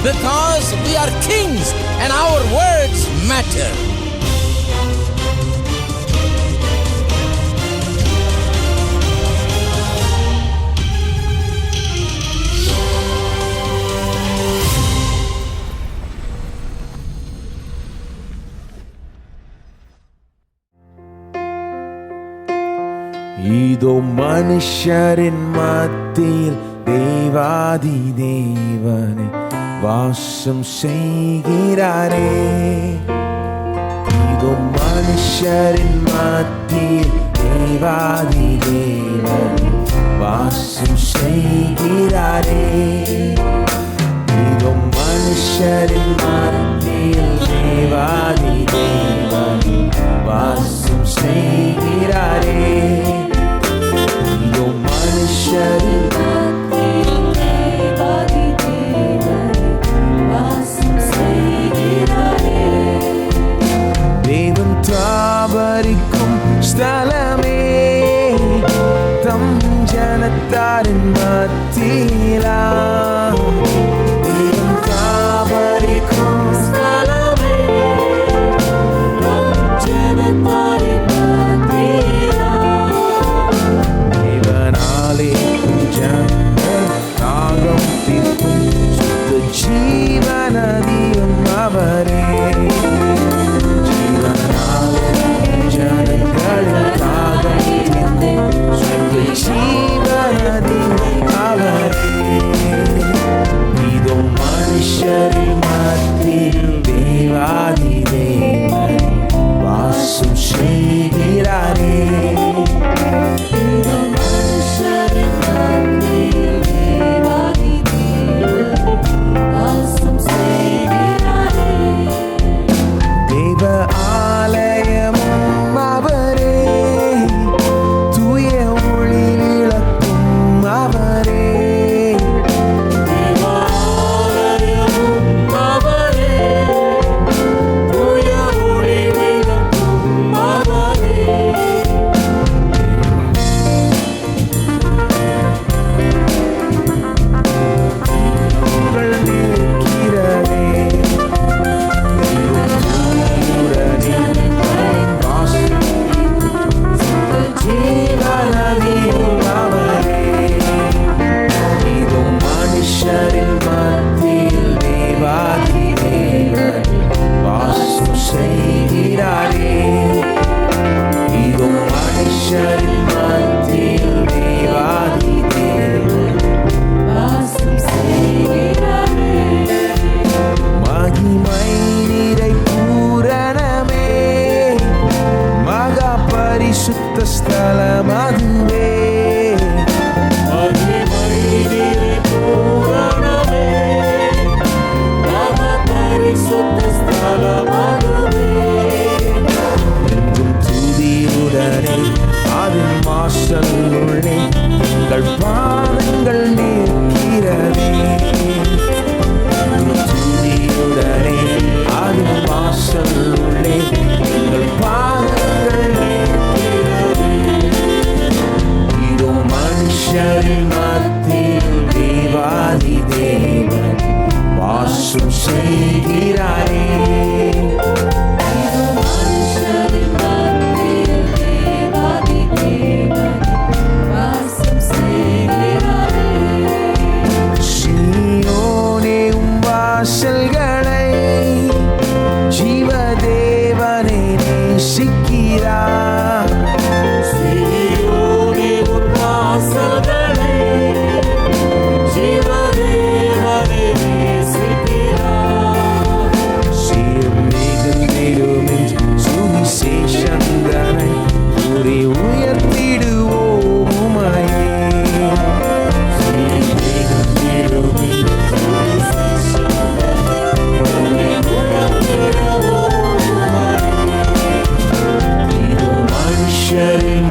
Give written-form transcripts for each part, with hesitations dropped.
because we are kings and our words matter. இதோ மனுஷரின் மத்தியில் தேவாதி தேவனை வாசம் செய்கிறாரே. இதோ மனுஷரின் மத்தியில் தேவாதி தேவனை வாசம் செய்கிறாரே. இதோ மனுஷரின் மத்தியில் தேவாதி தேவனை வாசம் செய்கிறாரே. இதோ மனுஷரின் மத்தியில் தேவாதி தேவனை வாசம் செய்கிறாரே. தேவன் தாபரிக்கும் ஸ்தலமே, தம் ஜனத்தாரின் மத்தியிலா. தேவன் தாபரிக்கும் ஸ்தலமே, தம் ஜனத்தாரின் மத்தியிலா. தேவனாலே ஜனங்கள் தாகம் தீர்க்கும் சுத்த ஜீவநதியும் அவரே. ஜீவனாலே ஜனங்களின் தாகம் தீர்க்கும் சுத்த ஜீவநதியும் அவரே. இதோ மனுஷரின் மத்தியில் தேவாதி தேவனை வாசம் செய்கிறாரே. தேவ ஆலயமும் அவரே, தூய ஒளி விளக்கும் அவரே. தேவ ஆலயமும் அவரே, தூய ஒளி விளக்கும் அவரே. பரிசுத்த ஸ்தலம் அதுவே. என்றும் துதியுடனே அதன் வாசலுள்ளே எங்கள் பாதங்கள் நிற்கிறதே. துதியுடனே அதன் வாசலுள்ளே எங்கள் பாதங்கள் மனுஷரின் மத்தியில் தேவாதி தேவன் வாசம் செய்கிறாரே. மனுஷரின் மத்தியில் தேவாதி தேவன் வாசம் செய்கிறாரே. சீயோனே உம் வாசல்களை ஜீவதேவனை நேசிக்கிறார். சுவிசேஷந்தனை கூறி உயர்த்திடுவோம் உமையே. மனுஷரின்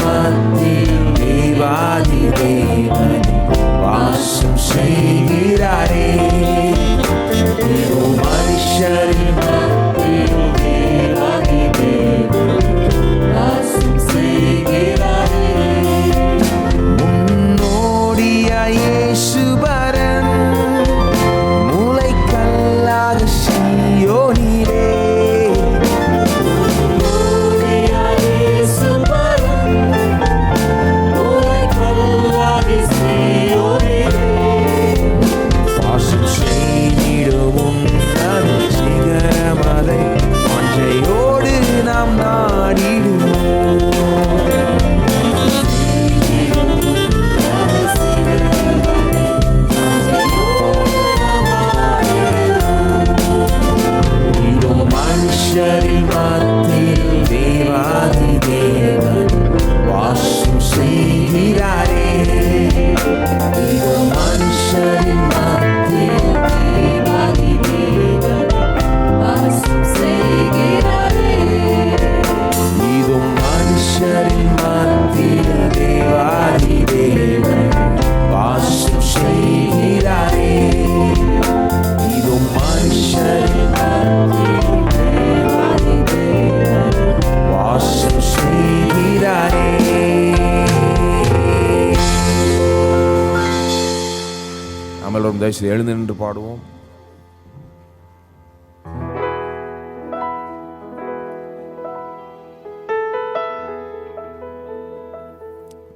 தயவுசெய்து எழுந்து நின்று பாடுவோம்.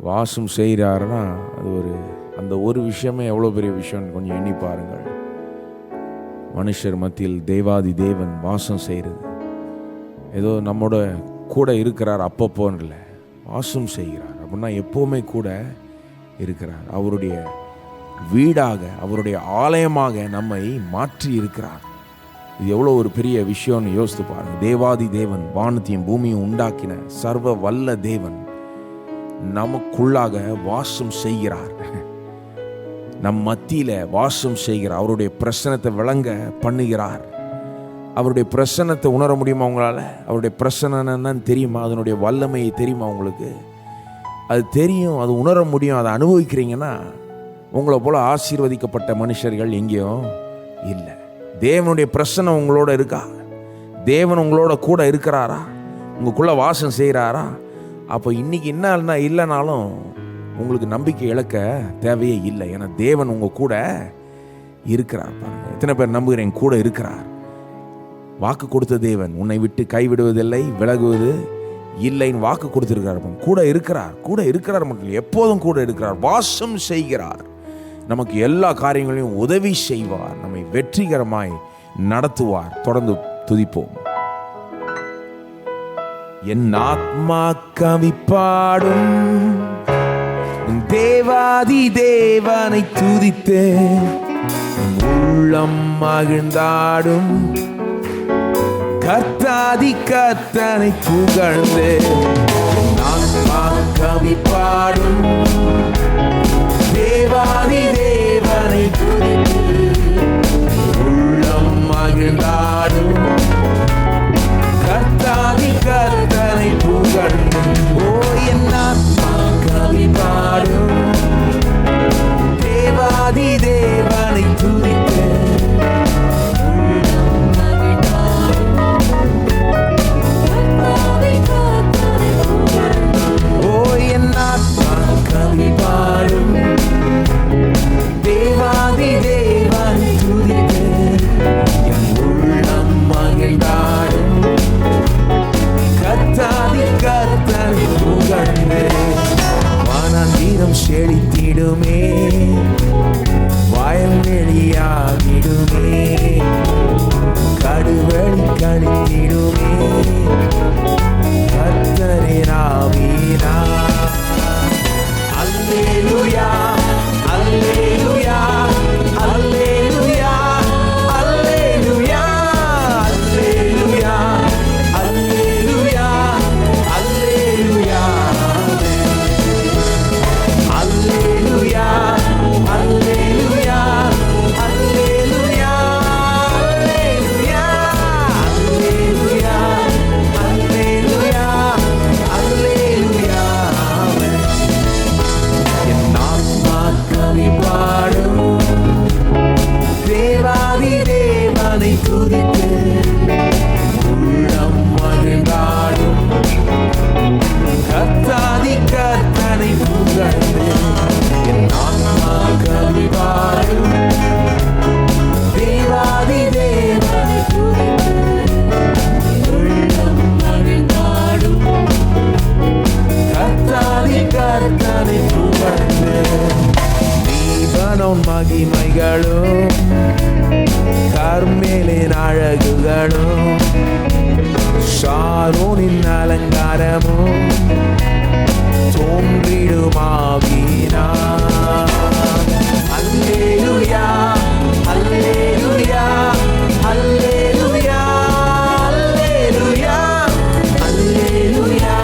வாசம் செய்கிறாருன்னா அது அந்த ஒரு விஷயமே எவ்வளோ பெரிய விஷயம்னு கொஞ்சம் எண்ணி பாருங்கள். மனுஷர் மத்தியில் தேவாதி தேவன் வாசம் செய்கிறது. ஏதோ நம்மோட கூட இருக்கிறார் அப்பப்போன்னு இல்லை, வாசம் செய்கிறார் அப்படின்னா எப்போவுமே கூட இருக்கிறார். அவருடைய வீடாக, அவருடைய ஆலயமாக நம்மை மாற்றி இருக்கிறார். இது எவ்வளோ ஒரு பெரிய விஷயம்னு யோசித்து பாருங்கள். தேவாதி தேவன், வானத்தையும் பூமியும் உண்டாக்கின சர்வ வல்ல தேவன் நமக்குள்ளாக வாசம் செய்கிறார். நம் மத்தியில வாசம் செய்கிறார். அவருடைய பிரசன்னத்தை விளங்க பண்ணுகிறார். அவருடைய பிரசன்னத்தை உணர முடியுமா உங்களால்? அவருடைய பிரசன்னம் என்னன்னு தெரியுமா? அதனுடைய வல்லமையை தெரியுமா உங்களுக்கு? அது தெரியும், அது உணர முடியும். அதை அனுபவிக்கிறீங்கன்னா உங்களை போல ஆசீர்வதிக்கப்பட்ட மனுஷர்கள் எங்கேயும் இல்லை. தேவனுடைய பிரசன்னம் உங்களோட இருக்கா? தேவன் உங்களோட கூட இருக்கிறாரா? உங்களுக்குள்ள வாசம் செய்கிறாரா? அப்போ இன்னைக்கு என்ன இல்லைனாலும் உங்களுக்கு நம்பிக்கை இழக்க தேவையே இல்லை. ஏன்னா தேவன் உங்கள் கூட இருக்கிறார். பாருங்க, எத்தனை பேர் நம்புகிறேன் கூட இருக்கிறார். வாக்கு கொடுத்த தேவன் உன்னை விட்டு கைவிடுவதில்லை, விலகுவது இல்லைன்னு வாக்கு கொடுத்திருக்கிறார். கூட இருக்கிறார். கூட இருக்கிறார் மட்டும் இல்லை, எப்போதும் கூட இருக்கிறார். வாசம் செய்கிறார். நமக்கு எல்லா காரியங்களையும் உதவி செய்வார். நம்மை வெற்றிகரமாய் நடத்துவார். தொடர்ந்து துதிப்போம். என் ஆத்மா கவி பாடும், தேவாதி தேவனை துதித்தே உள்ளம் மகிழ்ந்தாடும், கர்த்தாதி கர்த்தனை புகழ்ந்தே. என் ஆத்மா கவி பாடும், தேவாதி தேவனை துதித்தே உள்ளம் மகிழ்ந்தாடும், கர்த்தாதி கர்த்தனை புகழ்ந்து. ஓ என் ஆத்மா கவி பாடும், தேவாதி தேவனை துதித்தே உள்ளம் மகிழ்ந்தாடும், கர்த்தாதி கர்த்தனை புகழ்ந்து. ஓ என் ஆத்மா கவி பாடும், தேவாதி தேவனை துதித்தே என் உள்ளம் மகிழ்ந்தாடும், கர்த்தாதி கர்த்தனை புகழ்ந்து. வானந்தீரம் செழித்திடுமே, வயல்வெளியாகிடுமே, கடுவெளி கழித்திடுமே, கர்த்தரின் ஆவியினார். அல்லேலூயா, அல்லேலூயா, அல்லேலூயா, அல்லேலூயா, அல்லேலூயா, அல்லேலூயா, அல்லேலூயா, அல்லேலூயா, அல்லேலூயா, அல்லேலூயா, அல்லேலூயா, அல்லேலூயா, அல்லேலூயா. என் ஆத்மா கவி பாடும், தேவாதி தேவனை துதித்து உள்ளம் மகிழ்ந்தாடும், கர்த்தாதி கர்த்தனை புகழ்ந்து. என் ஆத்மா கவி பாடும், தேவாதி தேவனை துதித்து உள்ளம் மகிழ்ந்தாடும், கர்த்தாதி கர்த்தனை புகழ்ந்து. லீபனோன் மகிமைகளும், கர்மேலின் அழகுகளும், ஷாரோனின் அலங்காரமும் தோன்றிடுமாவினார். அல்லேலூயா, அல்லேலூயா, அல்லேலூயா, அல்லேலூயா, அல்லேலூயா,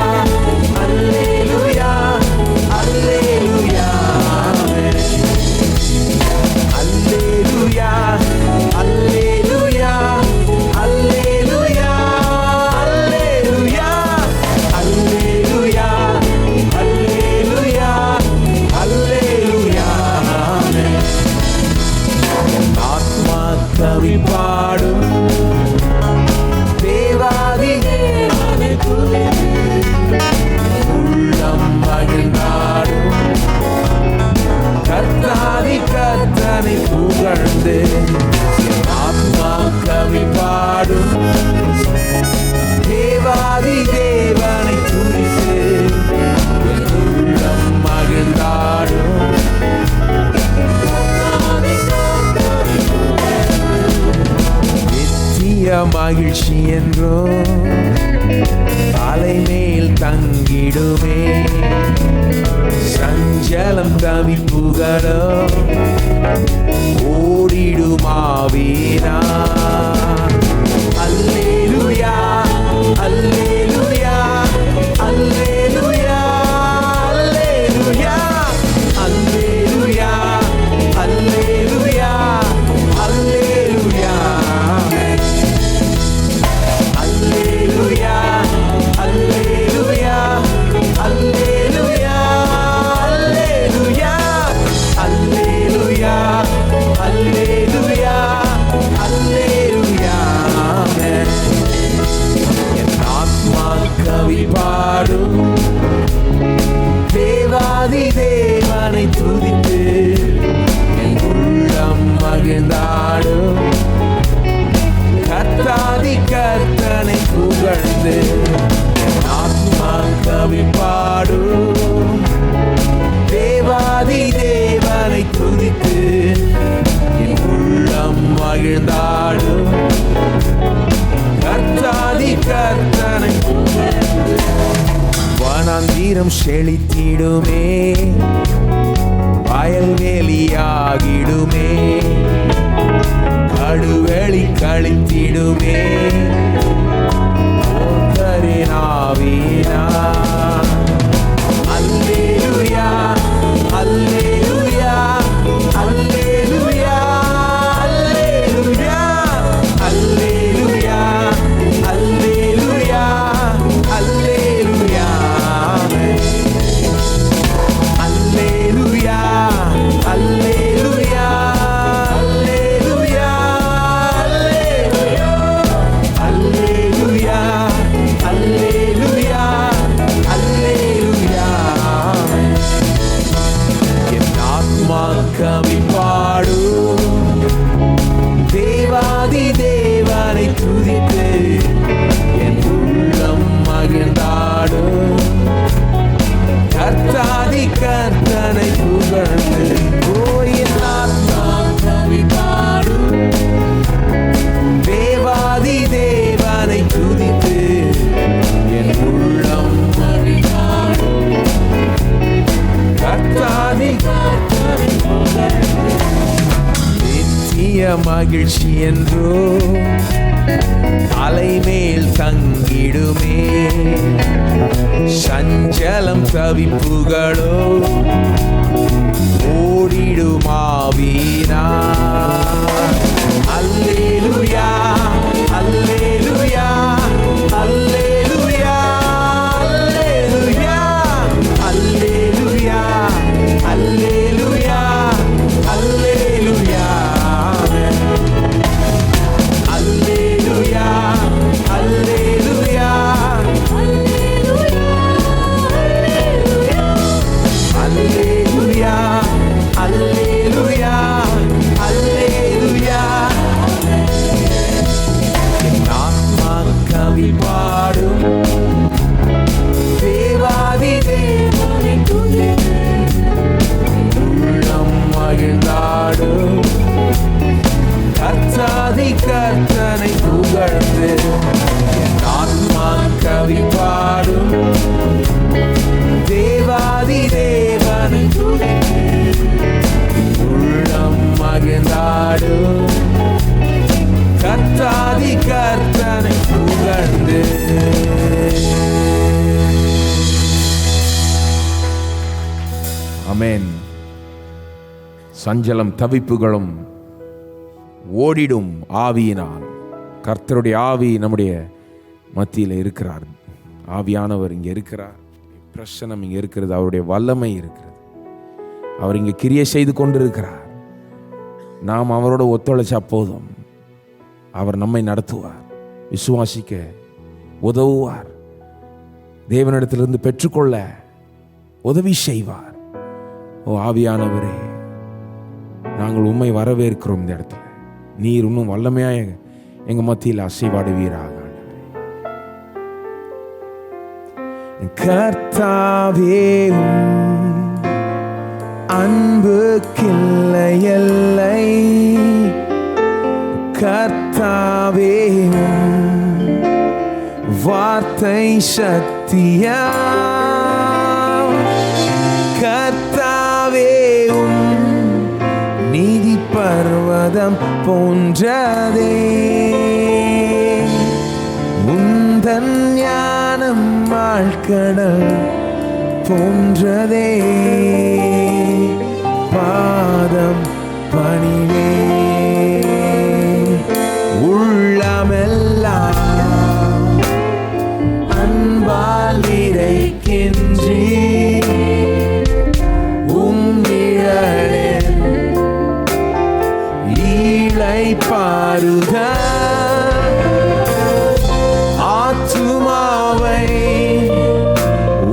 அல்லேலூயா, அல்லேலூயா, அல்லேலூயா, அல்லேலூயா, அல்லேலூயா, அல்லேலூயா, அல்லேலூயா, செழித்திடுமே. சஞ்சலம் தவிப்புகளோ ஓடிடுமாவீனா. அல்லேலூயா அல்லேலூயா அல்லேலூயா அல்லேலூயா அல்லேலூயா அல்லேலூயா அல்லேலூயா அல்லேலூயா அல்லேலூயா அல்லேலூயா அல்லேலூயா அல்லேலூயா அல்லேலூயா. என் ஆத்மா கவி பாடும் தேவாதி தேவனை துதித்து என் உள்ளம் மகிழ்ந்தாடும். கர்த்தாதி கர்த்தனை புகழ்ந்து என் ஆத்மா கவி பாடும் தேவாதி தேவனை துதித்து என் உள்ளம் மகிழ்ந்தாடும். கர்த்தாதி கர்த்தனை புகழ்ந்து வனாந்தீரம் செழித்திடுமே. வயல்வெளியாகிடுமே. கடுவெளி கழித்திடுமே. ஆவினா. அல்லேலூயா அல்லேலூயா அல்லேலூயா அல்லேலூயா அல்லேலூயா அல்லேலூயா அல்லேலூயா அல்லேலூயா அல்லேலூயா அல்லேலூயா அல்லேலூயா அல்லேலூயா. என் ஆத்மா கவி பாடும் தேவாதி தேவனை துதித்து என் உள்ளம் மகிழ்ந்தாடும். கர்த்தாதி கர்த்தனை புகழ்ந்து என் ஆத்மா கவி பாடும் தேவாதி தேவனை துதித்து என் உள்ளம் மகிழ்ந்தாடும். கர்த்தாதி கர்த்தனை புகழ்ந்து நித்திய மகிழ்ச்சி என்றோ தலைமேல் தங்கிடுமே. சஞ்சலம் தவிப்புகளோ ஓடிடுமாவீனா. அல்லேலூயா அல்லேலூயா அல்லேலூயா அல்லேலூயா அல்லேலூயா அல்லேலூயா அல்லேலூயா அல்லேலூயா அல்லேலூயா அல்லேலூயா அல்லேலூயா அல்லேலூயா. என் ஆத்மா கவி பாடும் தேவாதி தேவனை துதித்து உள்ளம் மகிழ்ந்தாடும். கர்த்தாதி கர்த்தனை புகழ்ந்து என் ஆத்மா கவி பாடும் தேவாதி தேவனை துதித்து உள்ளம் மகிழ்ந்தாடும். கர்த்தாதி கர்த்தனை புகழ்ந்து. ஆமென். சஞ்சலம் தவிப்புகளும் ஓடிடும் ஆவியினால். கர்த்தருடைய ஆவி நம்முடைய மத்தியில் இருக்கிறார். ஆவியானவர் இங்கே இருக்கிறார். பிரசனம் இங்கே இருக்கிறது. அவருடைய வல்லமை இருக்கிறது. அவர் இங்கே கிரியை செய்து கொண்டிருக்கிறார். நாம் அவரோட ஒத்துழைச்சா போதும். அவர் நம்மை நடத்துவார். விசுவாசிக்க உதவுவார். தேவனிடத்திலிருந்து பெற்றுக்கொள்ள உதவி செய்வார். ஓ ஆவியானவரே, நாங்கள் உம்மை வரவேற்கிறோம். இந்த இடத்துல நீர் இன்னும் வல்லமையாக எங்க மத்தியில் அசைவாடுவீராக. கர்த்தாவே அன்பு கில்லை எல்லை. கர்த்தாவே வார்த்தை சக்தி சத்தியம். கர்த்தாவே நீதி பர்வதம் போன்றதே, உந்தன் ஞானம் ஆழ்கடல் போன்றதே. பாதம் பணிவே உள்ளமெல்லாம் அன்பால் நிறைக்கின்றீ. உம்மிழலில் இளைப்பாறுத ஆத்துமாவை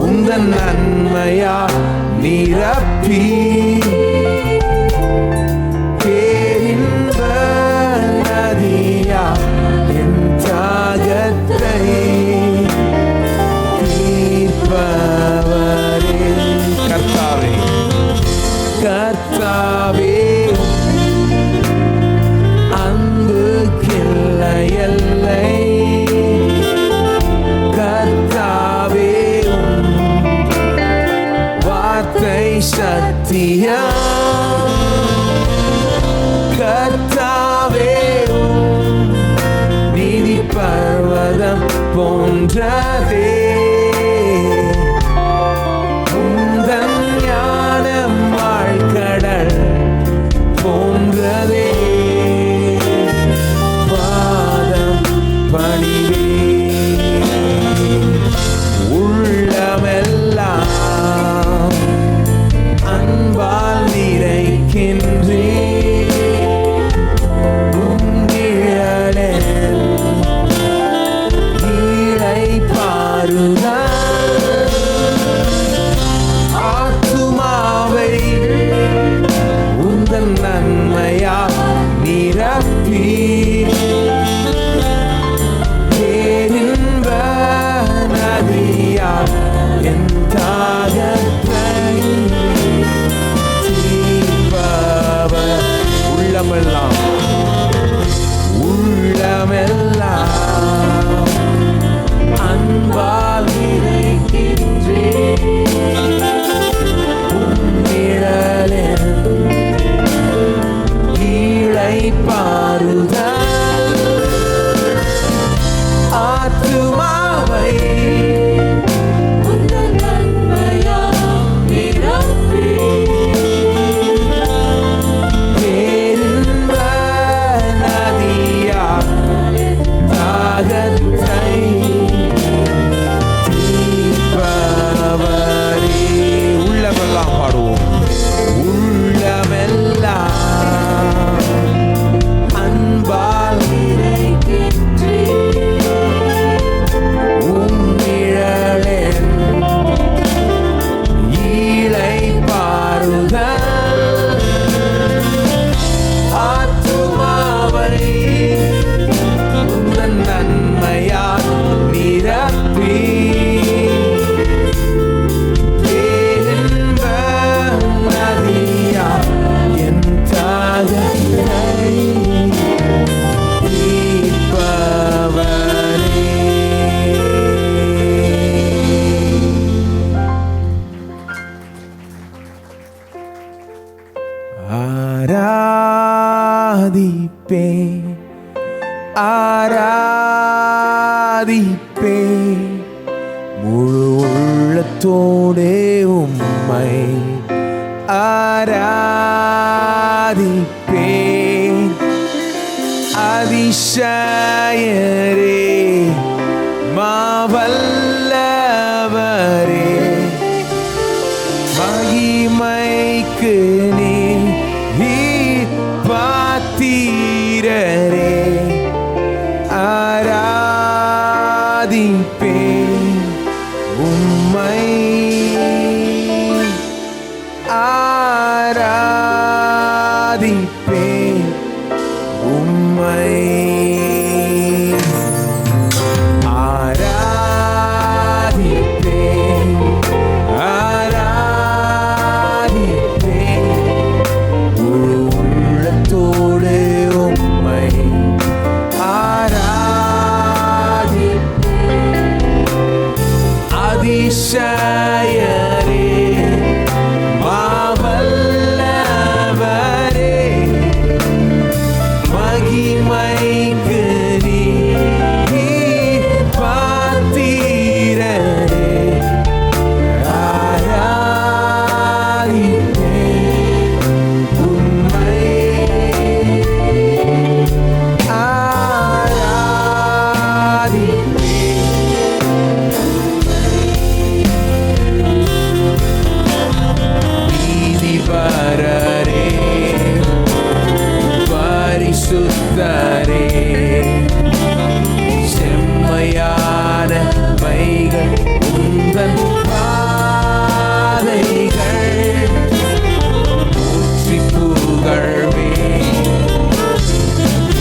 உந்தன் நன்மையா நிரப்பி. பேரின்ப நதியா என் தாகத்தை தீர்ப்பவரே. கர்த்தாவே கர்த்தாவே அன்புக்கில்லை எல்லை. கர்த்தாவே வார்த்தை சத்தியம். கர்த்தாவே நீதி பர்வதம் போன்றதே, உந்தன் ஞானம் ஆழ்கடல் போன்றதே. பாதம் பணிவே உள்ளமெல்லாம் அன்பால் நிறைக்கின்றே. உம்மிழலில் இளைப்பாறுத ஆத்துமாவை உந்தன் நன்மையா நிரப்பி. பேரின்ப நதியா என் தாகத்தை தீர்ப்பவர். உள்ளமெல்லாம் உள்ளமெல்லாம் அன்பால் நிறைக்கின்றே. உம்மிழலில் இளைப்பாறுத ஆத்துமாவை உந்தன் நன்மையா நிரப்பி. பேரின்ப நதியா தாகத்தை தீர்ப்பவரே. உள்ளமெல்லாம் பாடுவோம். உள்ளமெல்லாம் அன்பால் நிறைக்கின்றே. உம்மிழலில் இளைப்பாறுத ஆத்துமாவை உந்தன் நன்மையால் நிரப்பி. பேரின்ப நதியா என் தாகத்தை தீர்ப்பவரே. ஆராதிப்பேன் ஆராதிப்பேன் முழு உள்ளத்தோடே உம்மை ஆராதிப்பேன். அதிசயரே மாவல்லவரே மகிமைக்கு நீர் பாத்திரரே. ஆராதிப்பேன் உம்மை ஆராதிப்பேன் உம்மை ஆராதிப்பேன் ஆராதிப்பேன் முழு உள்ளத்தோடு உம்மை ஆராதிப்பேன். அதிசயரே மாவல்லவரே மகிமைக்கு நீர் பாத்திரரே ஆராதிப்பேன் உம்மை நீதிபரரே பரிசுத்தரே செம்மையான மைகள் உந்தன் பாதைகள் போற்றி புகழ்வே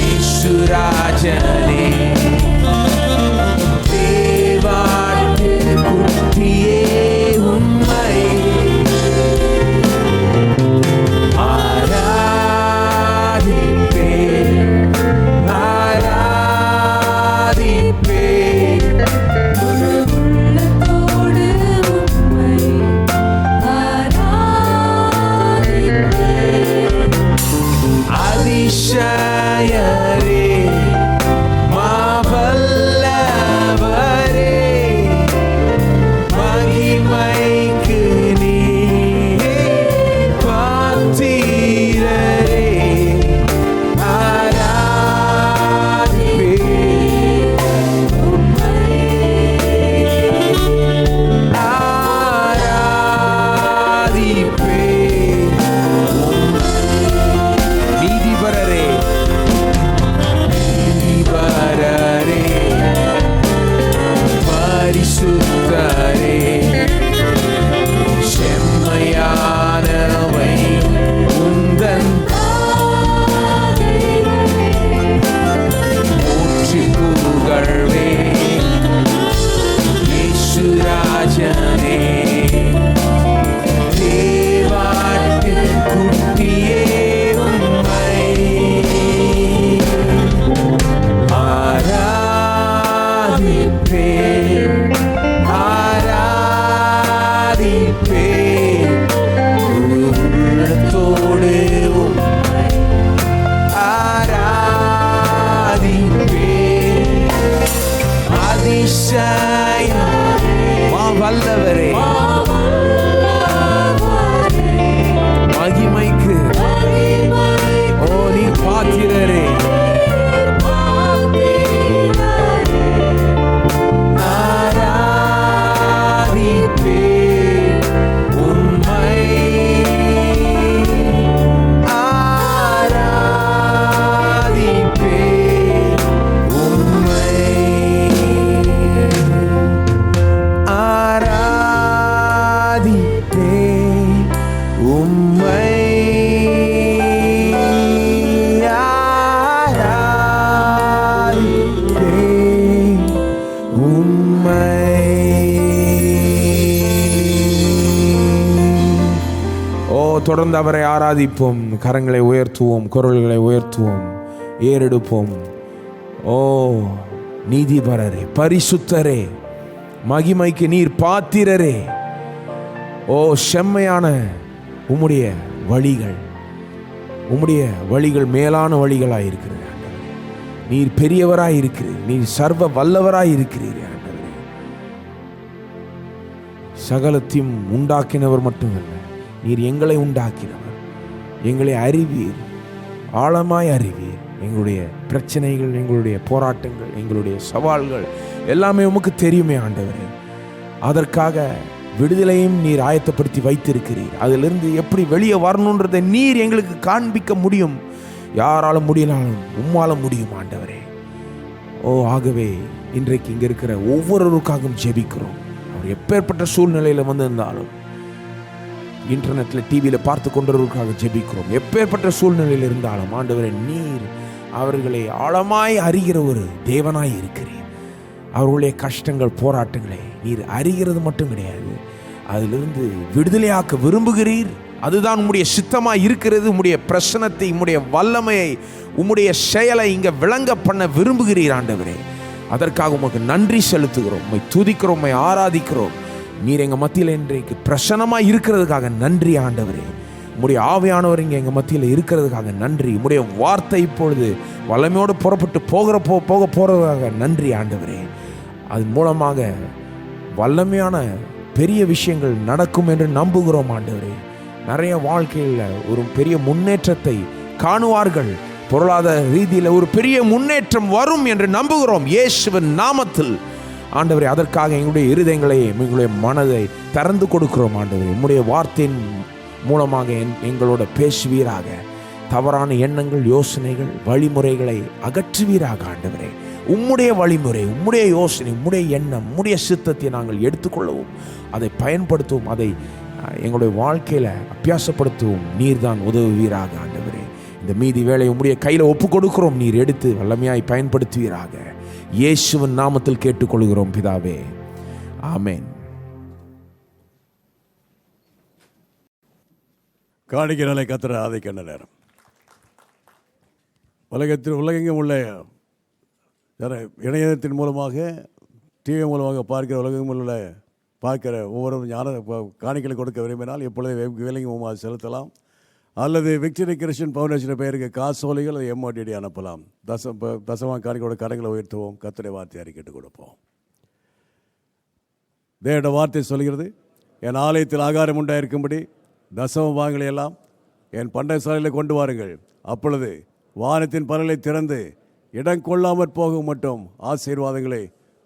ஈசுராஜனே தேவாட்டு குட்டியே உம்மை ஆராதிப்பேன் ஆராதிப்பேன் உள்ளத்தோடு உம்மை ஆராதிப்பேன். அதிசயரே மாவல்லவரே மகிமைக்கு நீர் பாத்திரரே ஆராதிப்பேன் உம்மை ஆராதிப்பேன் நீதிபரரே நீதிபரரே பரிசுத்தரே செம்மையானவை உந்தன் போற்றி புகழ்வே ஈசுராஜனே தேவாட்டு குட்டியே உம்மை ஆராதிப்பேன் ஆராதிப்பேன் உள்ளத்தோடு உம்மை ஆராதிப்பேன் அதிசயம் மாவல்லவரே மகிமைக்கு ஓ நீ பாத்திரரே ஆராதிப்பேன் உம்மை ஆராதிப்பேன் உம்மை ஆராதிப்பேன் உம்மை ஆராதிப்பேன் உம்மை. ஓ தொடர்ந்து அவரை ஆராதிப்போம், கரங்களை உயர்த்துவோம், குரல்களை உயர்த்துவோம், ஏறெடுப்போம். ஓ நீதிபரரே பரிசுத்தரே மகிமைக்கு நீர் பாத்திரரே, ஓ செம்மையான உம்முடைய வழிகள் மேலான வழிகளாய் இருக்கிறது ஆண்டவரே. நீர் பெரியவராய் இருக்கிறீர், நீர் சர்வ வல்லவராய் இருக்கிறீர் ஆண்டவரே. சகலத்தையும் உண்டாக்கினவர் மட்டுமல்ல, நீர் எங்களை உண்டாக்கினவர். எங்களை அறிவீர், ஆழமாய் அறிவீர். எங்களுடைய பிரச்சனைகள், எங்களுடைய போராட்டங்கள், எங்களுடைய சவால்கள் எல்லாமே உமக்கு தெரியுமே ஆண்டவரே. அதற்காக விடுதலையும் நீர் ஆயத்தப்படுத்தி வைத்திருக்கிறீர். அதிலிருந்து எப்படி வெளியே வரணுன்றதை நீர் எங்களுக்கு காண்பிக்க முடியும். யாராலும் முடியலாலும் உம்மால முடியும் ஆண்டவரே. ஓ ஆகவே இன்றைக்கு இங்கே இருக்கிற ஒவ்வொருவருக்காகவும் ஜெபிக்கிறோம். அவர் எப்பேற்பட்ட சூழ்நிலையில் வந்திருந்தாலும், இன்டர்நெட்டில் டிவியில் பார்த்து கொண்டவர்களுக்காக ஜெபிக்கிறோம். எப்பேற்பட்ட சூழ்நிலையில் இருந்தாலும் ஆண்டவரே, நீர் அவர்களை ஆழமாய் அறிகிற ஒரு தேவனாய் இருக்கிறீர். அவர்களுடைய கஷ்டங்கள், போராட்டங்களை நீர் அறிகிறது மட்டும் கிடையாது, அதிலிருந்து விடுதலையாக்க விரும்புகிறீர். அதுதான் உம்முடைய சித்தமாய் இருக்கிறது. உம்முடைய பிரசனத்தை, உம்முடைய வல்லமையை, உம்முடைய செயலை இங்கே விளங்க பண்ண விரும்புகிறீர் ஆண்டவரே. அதற்காக உமக்கு நன்றி செலுத்துகிறோம், உம்மை துதிக்கிறோம், உம்மை ஆராதிக்கிறோம். நீர் எங்கள் மத்தியில் இன்றைக்கு பிரசன்னமாக இருக்கிறதுக்காக நன்றி ஆண்டவரே. உம்முடைய ஆவியானவர் இங்கே எங்கள் மத்தியில் இருக்கிறதுக்காக நன்றி. உம்முடைய வார்த்தை இப்பொழுது வல்லமையோடு புறப்பட்டு போக போகிறதுக்காக நன்றி ஆண்டவரே. அதன் மூலமாக வல்லமையான பெரிய விஷயங்கள் நடக்கும் என்று நம்புகிறோம் ஆண்டவரே. நிறைய வாழ்க்கையில் ஒரு பெரிய முன்னேற்றத்தை காணுவார்கள். பொருளாதார ரீதியில் ஒரு பெரிய முன்னேற்றம் வரும் என்று நம்புகிறோம் இயேசுவின் நாமத்தில் ஆண்டவரே. அதற்காக எங்களுடைய இருதயங்களை, எங்களுடைய மனதை திறந்து கொடுக்கிறோம் ஆண்டவரே. உம்முடைய வார்த்தையின் மூலமாக எங்களோட பேசுவீராக. தவறான எண்ணங்கள், யோசனைகள், வழிமுறைகளை அகற்றுவீராக ஆண்டவரே. உம்முடைய வழிமுறை, உம்முடைய யோசனை, உம்முடைய எண்ணம், உம்முடைய சித்தத்தை நாங்கள் எடுத்துக்கொள்ளவும், அதை பயன்படுத்தவும், அதை எங்களுடைய வாழ்க்கையில் அபியாசப்படுத்தவும் நீர்தான் உதவுவீராக ஆண்டவரே. இந்த மீதி வேலை உம்முடைய கையில் ஒப்பு கொடுக்கிறோம். நீர் எடுத்து வல்லமையாய் பயன்படுத்துவீராக. இயேசுவின் நாமத்தில் கேட்டுக்கொள்கிறோம் பிதாவே, ஆமென். காணிக்கை நிலை கத்திர ஆதிக்கின்ற நேரம். உலகெங்கும் உள்ள இணையத்தின் மூலமாக, டிவி மூலமாக பார்க்கிற, உலகெங்கும் உள்ள பார்க்கிற ஒவ்வொரு காணிக்கைகளை கொடுக்க விரும்பினால் எப்பொழுது விலங்கு செலுத்தலாம். அல்லது விக்டரி கிறிஸ்டியன் ஃபவுண்டேஷன் பெயருக்கு காசோலைகள் அதை MOTD அனுப்பலாம். தசமா காணிக்கையோட கடைகளை உயர்த்துவோம். கர்த்தருடைய வார்த்தை அறிக்கைட்டு கொடுப்போம். தேவனுடைய வார்த்தை சொல்கிறது, என் ஆலயத்தில் ஆகாரம் உண்டாயிருக்கும்படி தசம பாகங்களை எல்லாம் என் பண்டை சாலையில் கொண்டு வாருங்கள். அப்பொழுது வானத்தின் பரலை திறந்து இடம் கொள்ளாமற் போகும் மட்டும் ஆசீர்வாதங்களை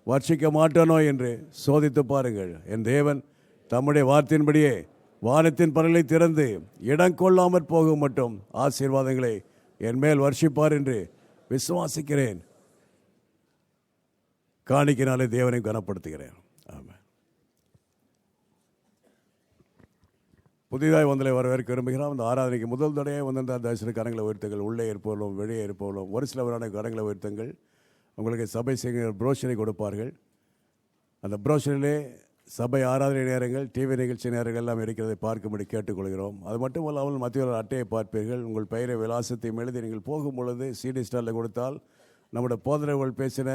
வர்ஷிக்க மாட்டானோ என்று சோதித்து பாருங்கள். என் தேவன் தம்முடைய வார்த்தையின்படியே வானத்தின் பரலை திறந்து இடம் கொள்ளாமற் போகும் மட்டும் ஆசீர்வாதங்களை என் மேல் வர்ஷிப்பார் என்று விசுவாசிக்கிறேன். காணிக்கையினாலே தேவனை கனப்படுத்துகிறேன். ஆமாம். புதிதாக வந்தலை வரவேற்க விரும்புகிறோம். அந்த ஆராதனைக்கு முதல் தடையாக வந்திருந்த தரிசன கரங்களை உயர்த்துங்கள். உள்ளே இருப்பவர்களும் வெளியே இருப்பவர்களும் ஒரு சிலவரான கரங்களை உயர்த்துங்கள். உங்களுக்கு சபை செய்கிற புரோஷரை கொடுப்பார்கள். அந்த புரோஷரிலே சபை ஆராதனை நேரங்கள், டிவி நிகழ்ச்சி நேரங்கள் எல்லாம் இருக்கிறதை பார்க்கும்படி கேட்டுக்கொள்கிறோம். அது மட்டும் இல்லாமல் மத்திய அட்டையை பார்ப்பீர்கள். உங்கள் பெயரை விலாசத்தையும் எழுதி நீங்கள் போகும் பொழுது CD ஸ்டாலில் கொடுத்தால் நம்முடைய போதனைகள் பேசின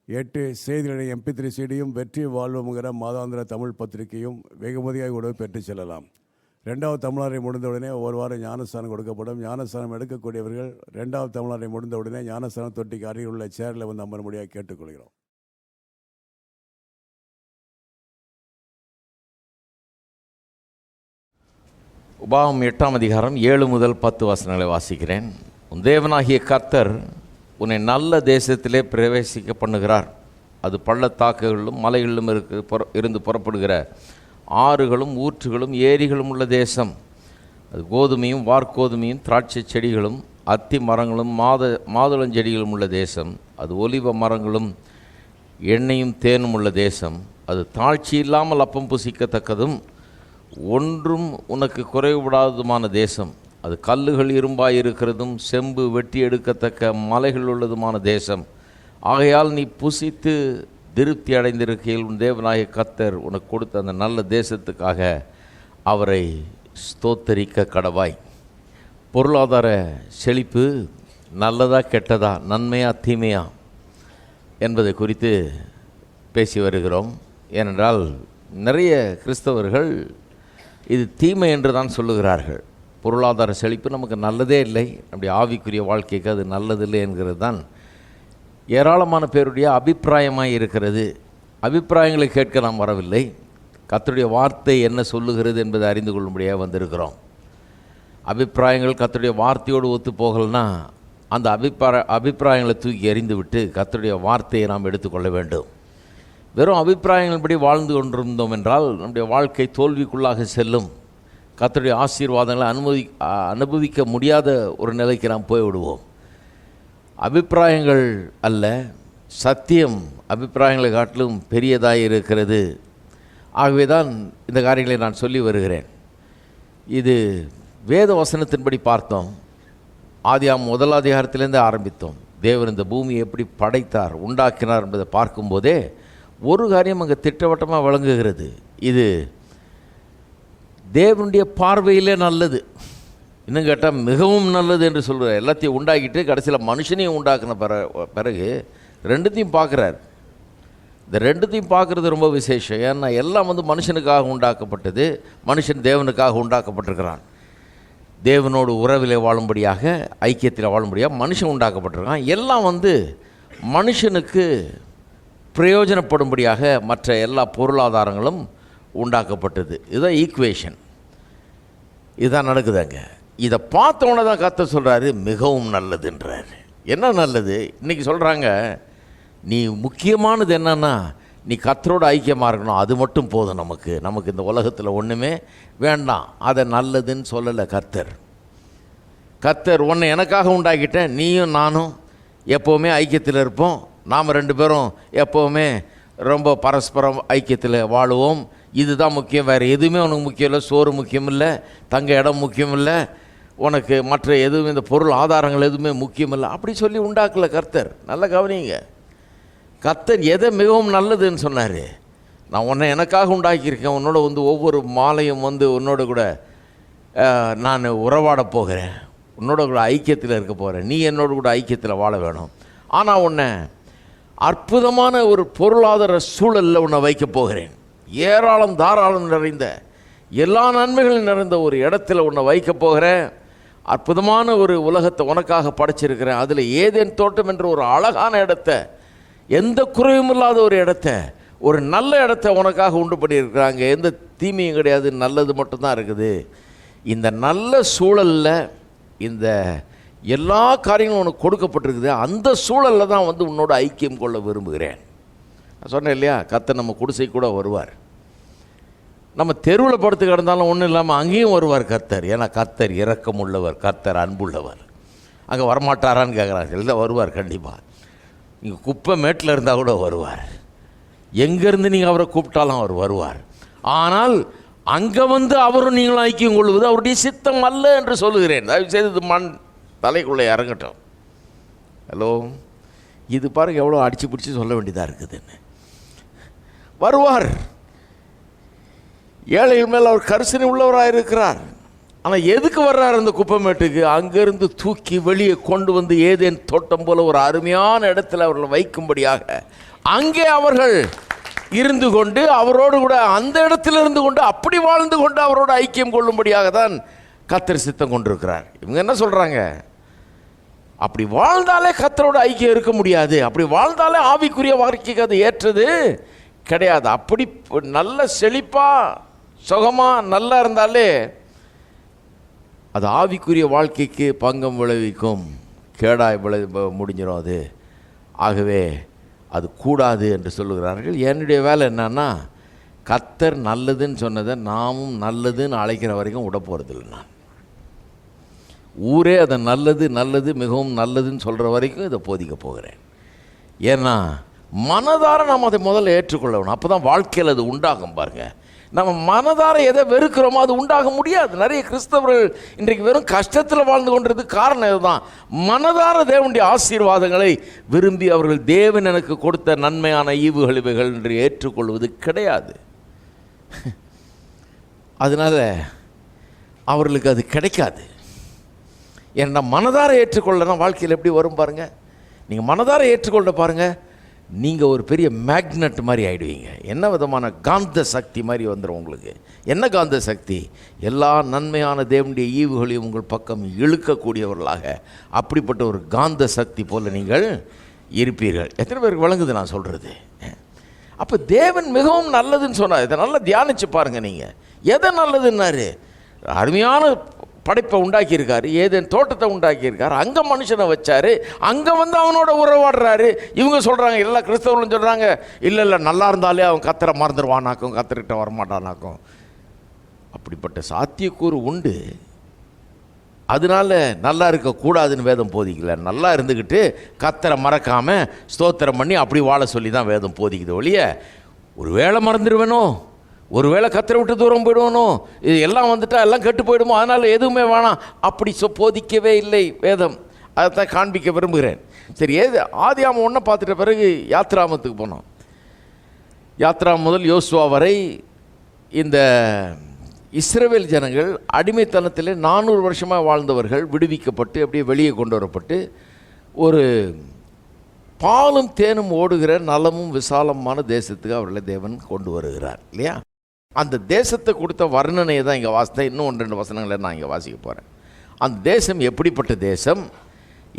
8 செய்திகளை MP3 CD-யும் வெற்றி வாழ்வுங்கிற மாதாந்திர தமிழ் பத்திரிகையும் வெகுமதியாக கூட பெற்று செல்லலாம். 2வது தமிழ்நாட்டை முடிந்தவுடனே ஒவ்வொரு வாரம் ஞானஸ்தானம் கொடுக்கப்படும். ஞானஸ்தானம் எடுக்கக்கூடியவர்கள் 2வது தமிழ்நாட்டை முடிந்தவுடனே ஞானஸ்தானம் தொட்டிக்கு அருகில் உள்ள சேரில் வந்து அமரும்படியாக கேட்டுக்கொள்கிறோம். உபாகமம் 8ஆம் அதிகாரம் 7 முதல் 10 வசனங்களை வாசிக்கிறேன். உன் தேவனாகிய கர்த்தர் உன்னை நல்ல தேசத்திலே பிரவேசிக்க பண்ணுகிறார். அது பள்ளத்தாக்குகளிலும் மலைகளிலும் இருந்து புறப்படுகிற ஆறுகளும் ஊற்றுகளும் ஏரிகளும் உள்ள தேசம். அது கோதுமையும் வார்கோதுமையும் திராட்சை செடிகளும் அத்தி மரங்களும் மாதுளஞ்செடிகளும் உள்ள தேசம். அது ஒலிவ மரங்களும் எண்ணெயும் தேனும் உள்ள தேசம். அது தாழ்ச்சி இல்லாமல் அப்பம் புசிக்கத்தக்கதும் ஒன்றும் உனக்கு குறைவுபடாததுமான தேசம். அது கல்லுகள் இரும்பாய் இருக்கிறதும் செம்பு வெட்டி எடுக்கத்தக்க மலைகள் உள்ளதுமான தேசம். ஆகையால் நீ புசித்து திருப்தி அடைந்திருக்கையில் உன் தேவனாகிய கர்த்தர் உனக்கு கொடுத்த அந்த நல்ல தேசத்துக்காக அவரை ஸ்தோத்தரிக்க கடவாய். பொருளாதார செழிப்பு நல்லதா கெட்டதா, நன்மையா தீமையா என்பதை குறித்து பேசி வருகிறோம். ஏனென்றால் நிறைய கிறிஸ்தவர்கள் இது தீமை என்று தான் சொல்லுகிறார்கள். பொருளாதார செழிப்பு நமக்கு நல்லதே இல்லை, அப்படி ஆவிக்குரிய வாழ்க்கைக்கு அது நல்லதில்லை என்கிறது தான் ஏராளமான பேருடைய அபிப்பிராயமாக இருக்கிறது. அபிப்பிராயங்களை கேட்க நாம் வரவில்லை, கர்த்தருடைய வார்த்தை என்ன சொல்லுகிறது என்பதை அறிந்து கொள்ளும்படியாக வந்திருக்கிறோம். அபிப்பிராயங்கள் கர்த்தருடைய வார்த்தையோடு ஒத்து போகலன்னா அந்த அபிப்பிராயங்களை தூக்கி எறிந்து விட்டு கர்த்தருடைய வார்த்தையை நாம் எடுத்துக்கொள்ள வேண்டும். வெறும் அபிப்பிராயங்கள்படி வாழ்ந்து கொண்டிருந்தோம் என்றால் நம்முடைய வாழ்க்கை தோல்விக்குள்ளாக செல்லும். கர்த்தருடைய ஆசீர்வாதங்களை அனுபவிக்க முடியாத ஒரு நிலைக்கு நாம் போய்விடுவோம். அபிப்பிராயங்கள் அல்ல, சத்தியம் அபிப்பிராயங்களை காட்டிலும் பெரியதாக இருக்கிறது. ஆகவே தான் இந்த காரியங்களை நான் சொல்லி வருகிறேன். இது வேத வசனத்தின்படி பார்த்தோம். ஆதியாகமம் 1 அதிகாரத்திலேருந்து ஆரம்பித்தோம். தேவன் இந்த பூமியை எப்படி படைத்தார், உண்டாக்கினார் என்பதை பார்க்கும்போதே ஒரு காரியம் அங்கே திட்டவட்டமாக விளங்குகிறது. இது தேவனுடைய பார்வையிலே நல்லது, இன்னும் கேட்டால் மிகவும் நல்லது என்று சொல்கிறார். எல்லாத்தையும் உண்டாக்கிட்டு கடைசியில் மனுஷனையும் உண்டாக்கின பிறகு ரெண்டுத்தையும் பார்க்குறார். இந்த ரெண்டுத்தையும் பார்க்குறது ரொம்ப விசேஷம். ஏன்னா எல்லாம் வந்து மனுஷனுக்காக உண்டாக்கப்பட்டது. மனுஷன் தேவனுக்காக உண்டாக்கப்பட்டிருக்கிறான். தேவனோடு உறவிலே வாழும்படியாக, ஐக்கியத்தில் வாழும்படியாக மனுஷன் உண்டாக்கப்பட்டிருக்கான். எல்லாம் வந்து மனுஷனுக்கு பிரயோஜனப்படும்படியாக மற்ற எல்லா பொருளாதாரங்களும் உண்டாக்கப்பட்டது. இதுதான் ஈக்குவேஷன். இதுதான் நடக்குதுங்க. இதை பார்த்தவொன்னே தான் கர்த்தர் சொல்கிறாரு மிகவும் நல்லதுன்றார். என்ன நல்லது? இன்றைக்கி சொல்கிறாங்க, நீ முக்கியமானது என்னன்னா நீ கர்த்தரோடு ஐக்கியமாக இருக்கணும், அது மட்டும் போதும். நமக்கு இந்த உலகத்தில் ஒன்றுமே வேண்டாம். அதை நல்லதுன்னு சொல்லலை கர்த்தர். உன்னை எனக்காக உண்டாக்கிட்டேன், நீயும் நானும் எப்போவுமே ஐக்கியத்தில் இருப்போம். நாம் 2 பேரும் எப்போவுமே ரொம்ப பரஸ்பரம் ஐக்கியத்தில் வாழுவோம். இதுதான் முக்கியம். வேறு எதுவுமே உனக்கு முக்கியம் இல்லை. சோறு முக்கியம் இல்லை, தங்க இடம் முக்கியம் இல்லை, உனக்கு மற்ற எதுவும் இந்த பொருள் ஆதாரங்கள் எதுவுமே முக்கியம் இல்லை. அப்படி சொல்லி உண்டாக்கலை கர்த்தர். நல்லா கவனிங்க. கர்த்தர் எதை மிகவும் நல்லதுன்னு சொன்னார்? நான் உன்னை எனக்காக உண்டாக்கியிருக்கேன். உன்னோட வந்து ஒவ்வொரு மாலையும் வந்து உன்னோட கூட நான் உறவாட போகிறேன், உன்னோட கூட ஐக்கியத்தில் இருக்க போகிறேன், நீ என்னோட கூட ஐக்கியத்தில் வாழ வேணும். ஆனால் உன்னை அற்புதமான ஒரு பொருளாதார சூழலில் உன்னை வைக்க போகிறேன். ஏராளம் தாராளம் நிறைந்த எல்லா நன்மைகளும் நிறைந்த ஒரு இடத்துல உன்னை வைக்க போகிறேன். அற்புதமான ஒரு உலகத்தை உனக்காக படைச்சிருக்கிறேன். அதில் ஏதேன் தோட்டம் என்ற ஒரு அழகான இடத்த, எந்த குறையும் இல்லாத ஒரு இடத்த, ஒரு நல்ல இடத்த உனக்காக உண்டு பண்ணியிருக்கிறாங்க. எந்த தீமையும் கிடையாது, நல்லது மட்டும்தான் இருக்குது. இந்த நல்ல சூழலில் இந்த எல்லா காரியங்களும் உனக்கு கொடுக்கப்பட்டிருக்குது. அந்த சூழலில் தான் வந்து உன்னோட ஐக்கியம் கொள்ள விரும்புகிறேன். நான் சொன்னேன் இல்லையா, கர்த்தர் நம்ம குடிசை கூட வருவார். நம்ம தெருவில் படுத்து கிடந்தாலும் ஒன்றும் இல்லாமல் அங்கேயும் வருவார் கர்த்தர். ஏன்னா கர்த்தர் இரக்கம் உள்ளவர், கர்த்தர் அன்புள்ளவர். அங்கே வரமாட்டாரான்னு கேட்குறாங்க. இல்லை, வருவார் கண்டிப்பாக. நீங்கள் குப்பை மேட்டில் இருந்தால் கூட வருவார். எங்கேருந்து நீங்கள் அவரை கூப்பிட்டாலும் அவர் வருவார். ஆனால் அங்கே வந்து அவரும் நீங்களும் ஐக்கியம் கொள்வது அவருடைய சித்தம் அல்ல என்று சொல்லுகிறேன். தயவு செய்து மண் தலைக்குள்ளே இறங்கட்டும். ஹலோ, இது பாருங்கள் எவ்வளோ அடித்து பிடிச்சி சொல்ல வேண்டியதாக இருக்குதுன்னு. வருவார். ஏழைகள் மேல் அவர் கரிசனை உள்ளவராக இருக்கிறார். ஆனால் எதுக்கு வர்றார் அந்த குப்பைமேட்டுக்கு? அங்கேருந்து தூக்கி வெளியே கொண்டு வந்து ஏதேன் தோட்டம் போல ஒரு அருமையான இடத்துல அவர்களை வைக்கும்படியாக அங்கே அவர்கள் இருந்து கொண்டு அவரோடு கூட அந்த இடத்துல இருந்து கொண்டு அப்படி வாழ்ந்து கொண்டு அவரோட ஐக்கியம் கொள்ளும்படியாக தான் கர்த்தர் சித்தம் கொண்டிருக்கிறார். இவங்க என்ன சொல்கிறாங்க? அப்படி வாழ்ந்தாலே கர்த்தரோட ஐக்கியம் இருக்க முடியாது, அப்படி வாழ்ந்தாலே ஆவிக்குரிய வாழ்க்கைக்கு அது ஏற்றது கிடையாது. அப்படி நல்ல செழிப்பாக சுகமாக நல்லா இருந்தாலே அது ஆவிக்குரிய வாழ்க்கைக்கு பங்கம் விளைவிக்கும், கேடாய் முடிஞ்சிடும் அது. ஆகவே அது கூடாது என்று சொல்லுகிறார்கள். என்னுடைய வேலை என்னன்னா, கர்த்தர் நல்லதுன்னு சொன்னதை நாமும் நல்லதுன்னு அழைக்கிற வரைக்கும் விட போகிறதில்லை. நான் ஊரே அதை நல்லது நல்லது மிகவும் நல்லதுன்னு சொல்கிற வரைக்கும் இதை போதிக்க போகிறேன். ஏன்னா மனதார நாம் அதை முதல்ல ஏற்றுக்கொள்ளணும். அப்போ தான் வாழ்க்கையில் அது உண்டாகும். பாருங்கள், நம்ம மனதார எதை வெறுக்கிறோமோ அது உண்டாக முடியாது. நிறைய கிறிஸ்தவர்கள் இன்றைக்கு வெறும் கஷ்டத்தில் வாழ்ந்து கொண்டிருந்தது காரணம் இதுதான். மனதார தேவனுடைய ஆசீர்வாதங்களை விரும்பி அவர்கள் தேவன் எனக்கு கொடுத்த நன்மையான ஈவுகள் இவைகள் என்று ஏற்றுக்கொள்வது கிடையாது. அதனால் அவர்களுக்கு அது கிடைக்காது. ஏன்னா மனதார ஏற்றுக்கொள்ளனா வாழ்க்கையில் எப்படி வரும் பாருங்கள். நீங்கள் மனதார ஏற்றுக்கொள்ள பாருங்கள், நீங்கள் ஒரு பெரிய மேக்னெட் மாதிரி ஆகிடுவீங்க. என்ன விதமான காந்த சக்தி மாதிரி வந்துடும் உங்களுக்கு. என்ன காந்த சக்தி? எல்லா நன்மையான தேவனுடைய ஈவுகளையும் உங்கள் பக்கம் இழுக்கக்கூடியவர்களாக அப்படிப்பட்ட ஒரு காந்த சக்தி போல் நீங்கள் இருப்பீர்கள். எத்தனை பேருக்கு விளங்குது நான் சொல்கிறது? அப்போ தேவன் மிகவும் நல்லதுன்னு சொன்னார். இதை நல்லா தியானித்து பாருங்கள். நீங்கள் எதை நல்லதுன்னாரு? அருமையான படைப்பை உண்டாக்கியிருக்காரு, ஏதேன் தோட்டத்தை உண்டாக்கியிருக்காரு, அங்கே மனுஷனை வச்சார், அங்கே வந்து அவனோட உறவாடுறாரு. இவங்க சொல்கிறாங்க, எல்லா கிறிஸ்தவர்களும் சொல்கிறாங்க, இல்லை நல்லா இருந்தாலே அவன் கர்த்தரை மறந்துடுவானாக்கும், கர்த்தர்கிட்ட வரமாட்டானாக்கும். அப்படிப்பட்ட சாத்தியக்கூறு உண்டு. அதனால நல்லா இருக்கக்கூடாதுன்னு வேதம் போதிக்கல. நல்லா இருந்துக்கிட்டு கர்த்தரை மறக்காமல் ஸ்தோத்திரம் பண்ணி அப்படி வாழ சொல்லி தான் வேதம் போதிக்குது ஒழிய, ஒரு வேளை மறந்துடுவேனோ, ஒருவேளை கர்த்தரை விட்டு தூரம் போயிடுவானோ, இது எல்லாம் வந்துட்டால் எல்லாம் கெட்டு போயிடுமோ, அதனால் எதுவுமே வேணாம் அப்படி போதிக்கவே இல்லை வேதம். அதைத்தான் காண்பிக்க விரும்புகிறேன். சரி, ஆதியாமம் 1 பார்த்துட்ட பிறகு யாத்ராமத்துக்கு போனோம். யாத்ராம் முதல் யோசுவா வரை இந்த இஸ்ரவேல் ஜனங்கள் அடிமைத்தனத்தில் 400 வருஷமாக வாழ்ந்தவர்கள் விடுவிக்கப்பட்டு அப்படியே வெளியே கொண்டு வரப்பட்டு ஒரு பாலும் தேனும் ஓடுகிற நலமும் விசாலமான தேசத்துக்கு அவர்களை தேவன் கொண்டு வருகிறார் இல்லையா? அந்த தேசத்தை கொடுத்த வர்ணனையை தான் இங்கே வாசித்தேன். இன்னும் 1-2 வசனங்களை நான் இங்கே வாசிக்க போகிறேன். அந்த தேசம் எப்படிப்பட்ட தேசம்,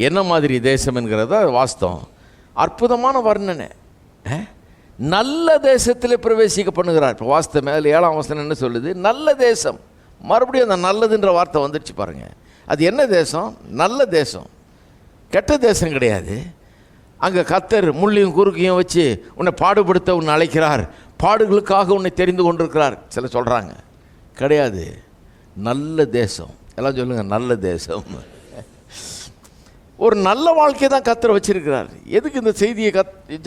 என்ன மாதிரி தேசம் என்கிறத வாஸ்தவம். அற்புதமான வர்ணனை. நல்ல தேசத்தில் பிரவேசிக்க பண்ணுகிறார். இப்போ வாஸ்த மேலே 7ஆம் வசனம் என்ன சொல்லுது? நல்ல தேசம். மறுபடியும் அந்த நல்லதுன்ற வார்த்தை வந்துடுச்சு பாருங்கள். அது என்ன தேசம்? நல்ல தேசம், கெட்ட தேசம் கிடையாது. அங்கே கர்த்தர் முள்ளியும் குறுக்கையும் வச்சு உன்னை பாடுபடுத்த உன்னை அழைக்கிறார், பாடுகளுக்காக உன்னை தெரிந்து கொண்டிருக்கிறார் சில சொல்கிறாங்க. கிடையாது, நல்ல தேசம். எல்லாம் சொல்லுங்கள், நல்ல தேசம். ஒரு நல்ல வாழ்க்கையை தான் கர்த்தர் வச்சிருக்கிறார். எதுக்கு இந்த செய்தியை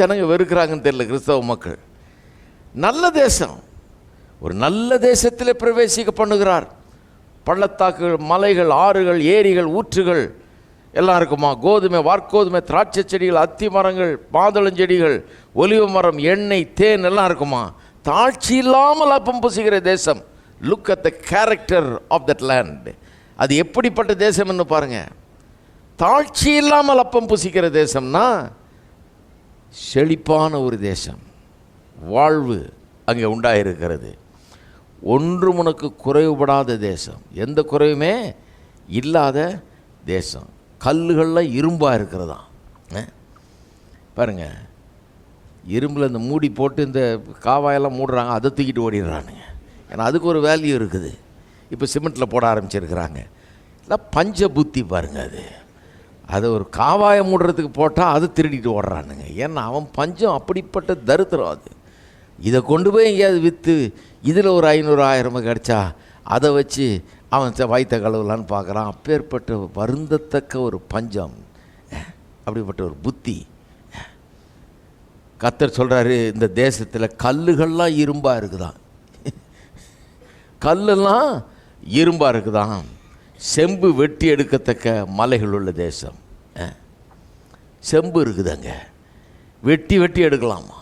ஜனங்க வெறுக்கிறாங்கன்னு தெரியல கிறிஸ்தவ மக்கள். நல்ல தேசம், ஒரு நல்ல தேசத்தில் பிரவேசிக்க பண்ணுகிறார். பள்ளத்தாக்குகள், மலைகள், ஆறுகள், ஏரிகள், ஊற்றுகள் எல்லாம் இருக்குமா. கோதுமை, வார்கோதுமை, திராட்சை செடிகள், அத்தி மரங்கள், மாதுளஞ்செடிகள், ஒலிவ மரம், எண்ணெய், தேன் எல்லாம் இருக்குமா. தாழ்ச்சி இல்லாமல் அப்பம் புசிக்கிற தேசம். Look at the character of that land. அது எப்படிப்பட்ட தேசம்னு பாருங்க. தாழ்ச்சி இல்லாமல் அப்பம் புசிக்கிற தேசம்னா செழிப்பான ஒரு தேசம். வாழ்வு அங்கே உண்டாயிருக்கிறது. ஒன்றும் உனக்கு குறைவுபடாத தேசம், எந்த குறைவுமே இல்லாத தேசம். கல்லுகள்லாம் இரும்பாக இருக்கிறதாம். பாருங்கள், இரும்பில் இந்த மூடி போட்டு இந்த காவாயெல்லாம் மூடுறாங்க, அதை தூக்கிட்டு ஓடிடுறானுங்க. ஏன்னா அதுக்கு ஒரு வேல்யூ இருக்குது. இப்போ சிமெண்ட்டில் போட ஆரம்பிச்சிருக்கிறாங்க. இல்லை பஞ்ச புத்தி பாருங்கள். அது ஒரு காவாயை மூடுறதுக்கு போட்டால் அதை திருடிட்டு ஓடுறானுங்க. ஏன்னா அவன் பஞ்சம் அப்படிப்பட்ட தரித்திரம். அது இதை கொண்டு போய் எங்கேயாவது விற்று இதில் ஒரு 500-1000 கிடச்சா அதை வச்சு அவன் வயிற்ற கழுவலான்னு பார்க்குறான். அப்பேற்பட்ட வருந்தத்தக்க ஒரு பஞ்சம், அப்படிப்பட்ட ஒரு புத்தி. கர்த்தர் சொல்கிறாரு, இந்த தேசத்தில் கல்லுகள்லாம் இரும்பாக இருக்குதான். கல்லெல்லாம் இரும்பாக இருக்குதான். செம்பு வெட்டி எடுக்கத்தக்க மலைகள் உள்ள தேசம். செம்பு இருக்குதுங்க, வெட்டி வெட்டி எடுக்கலாமா.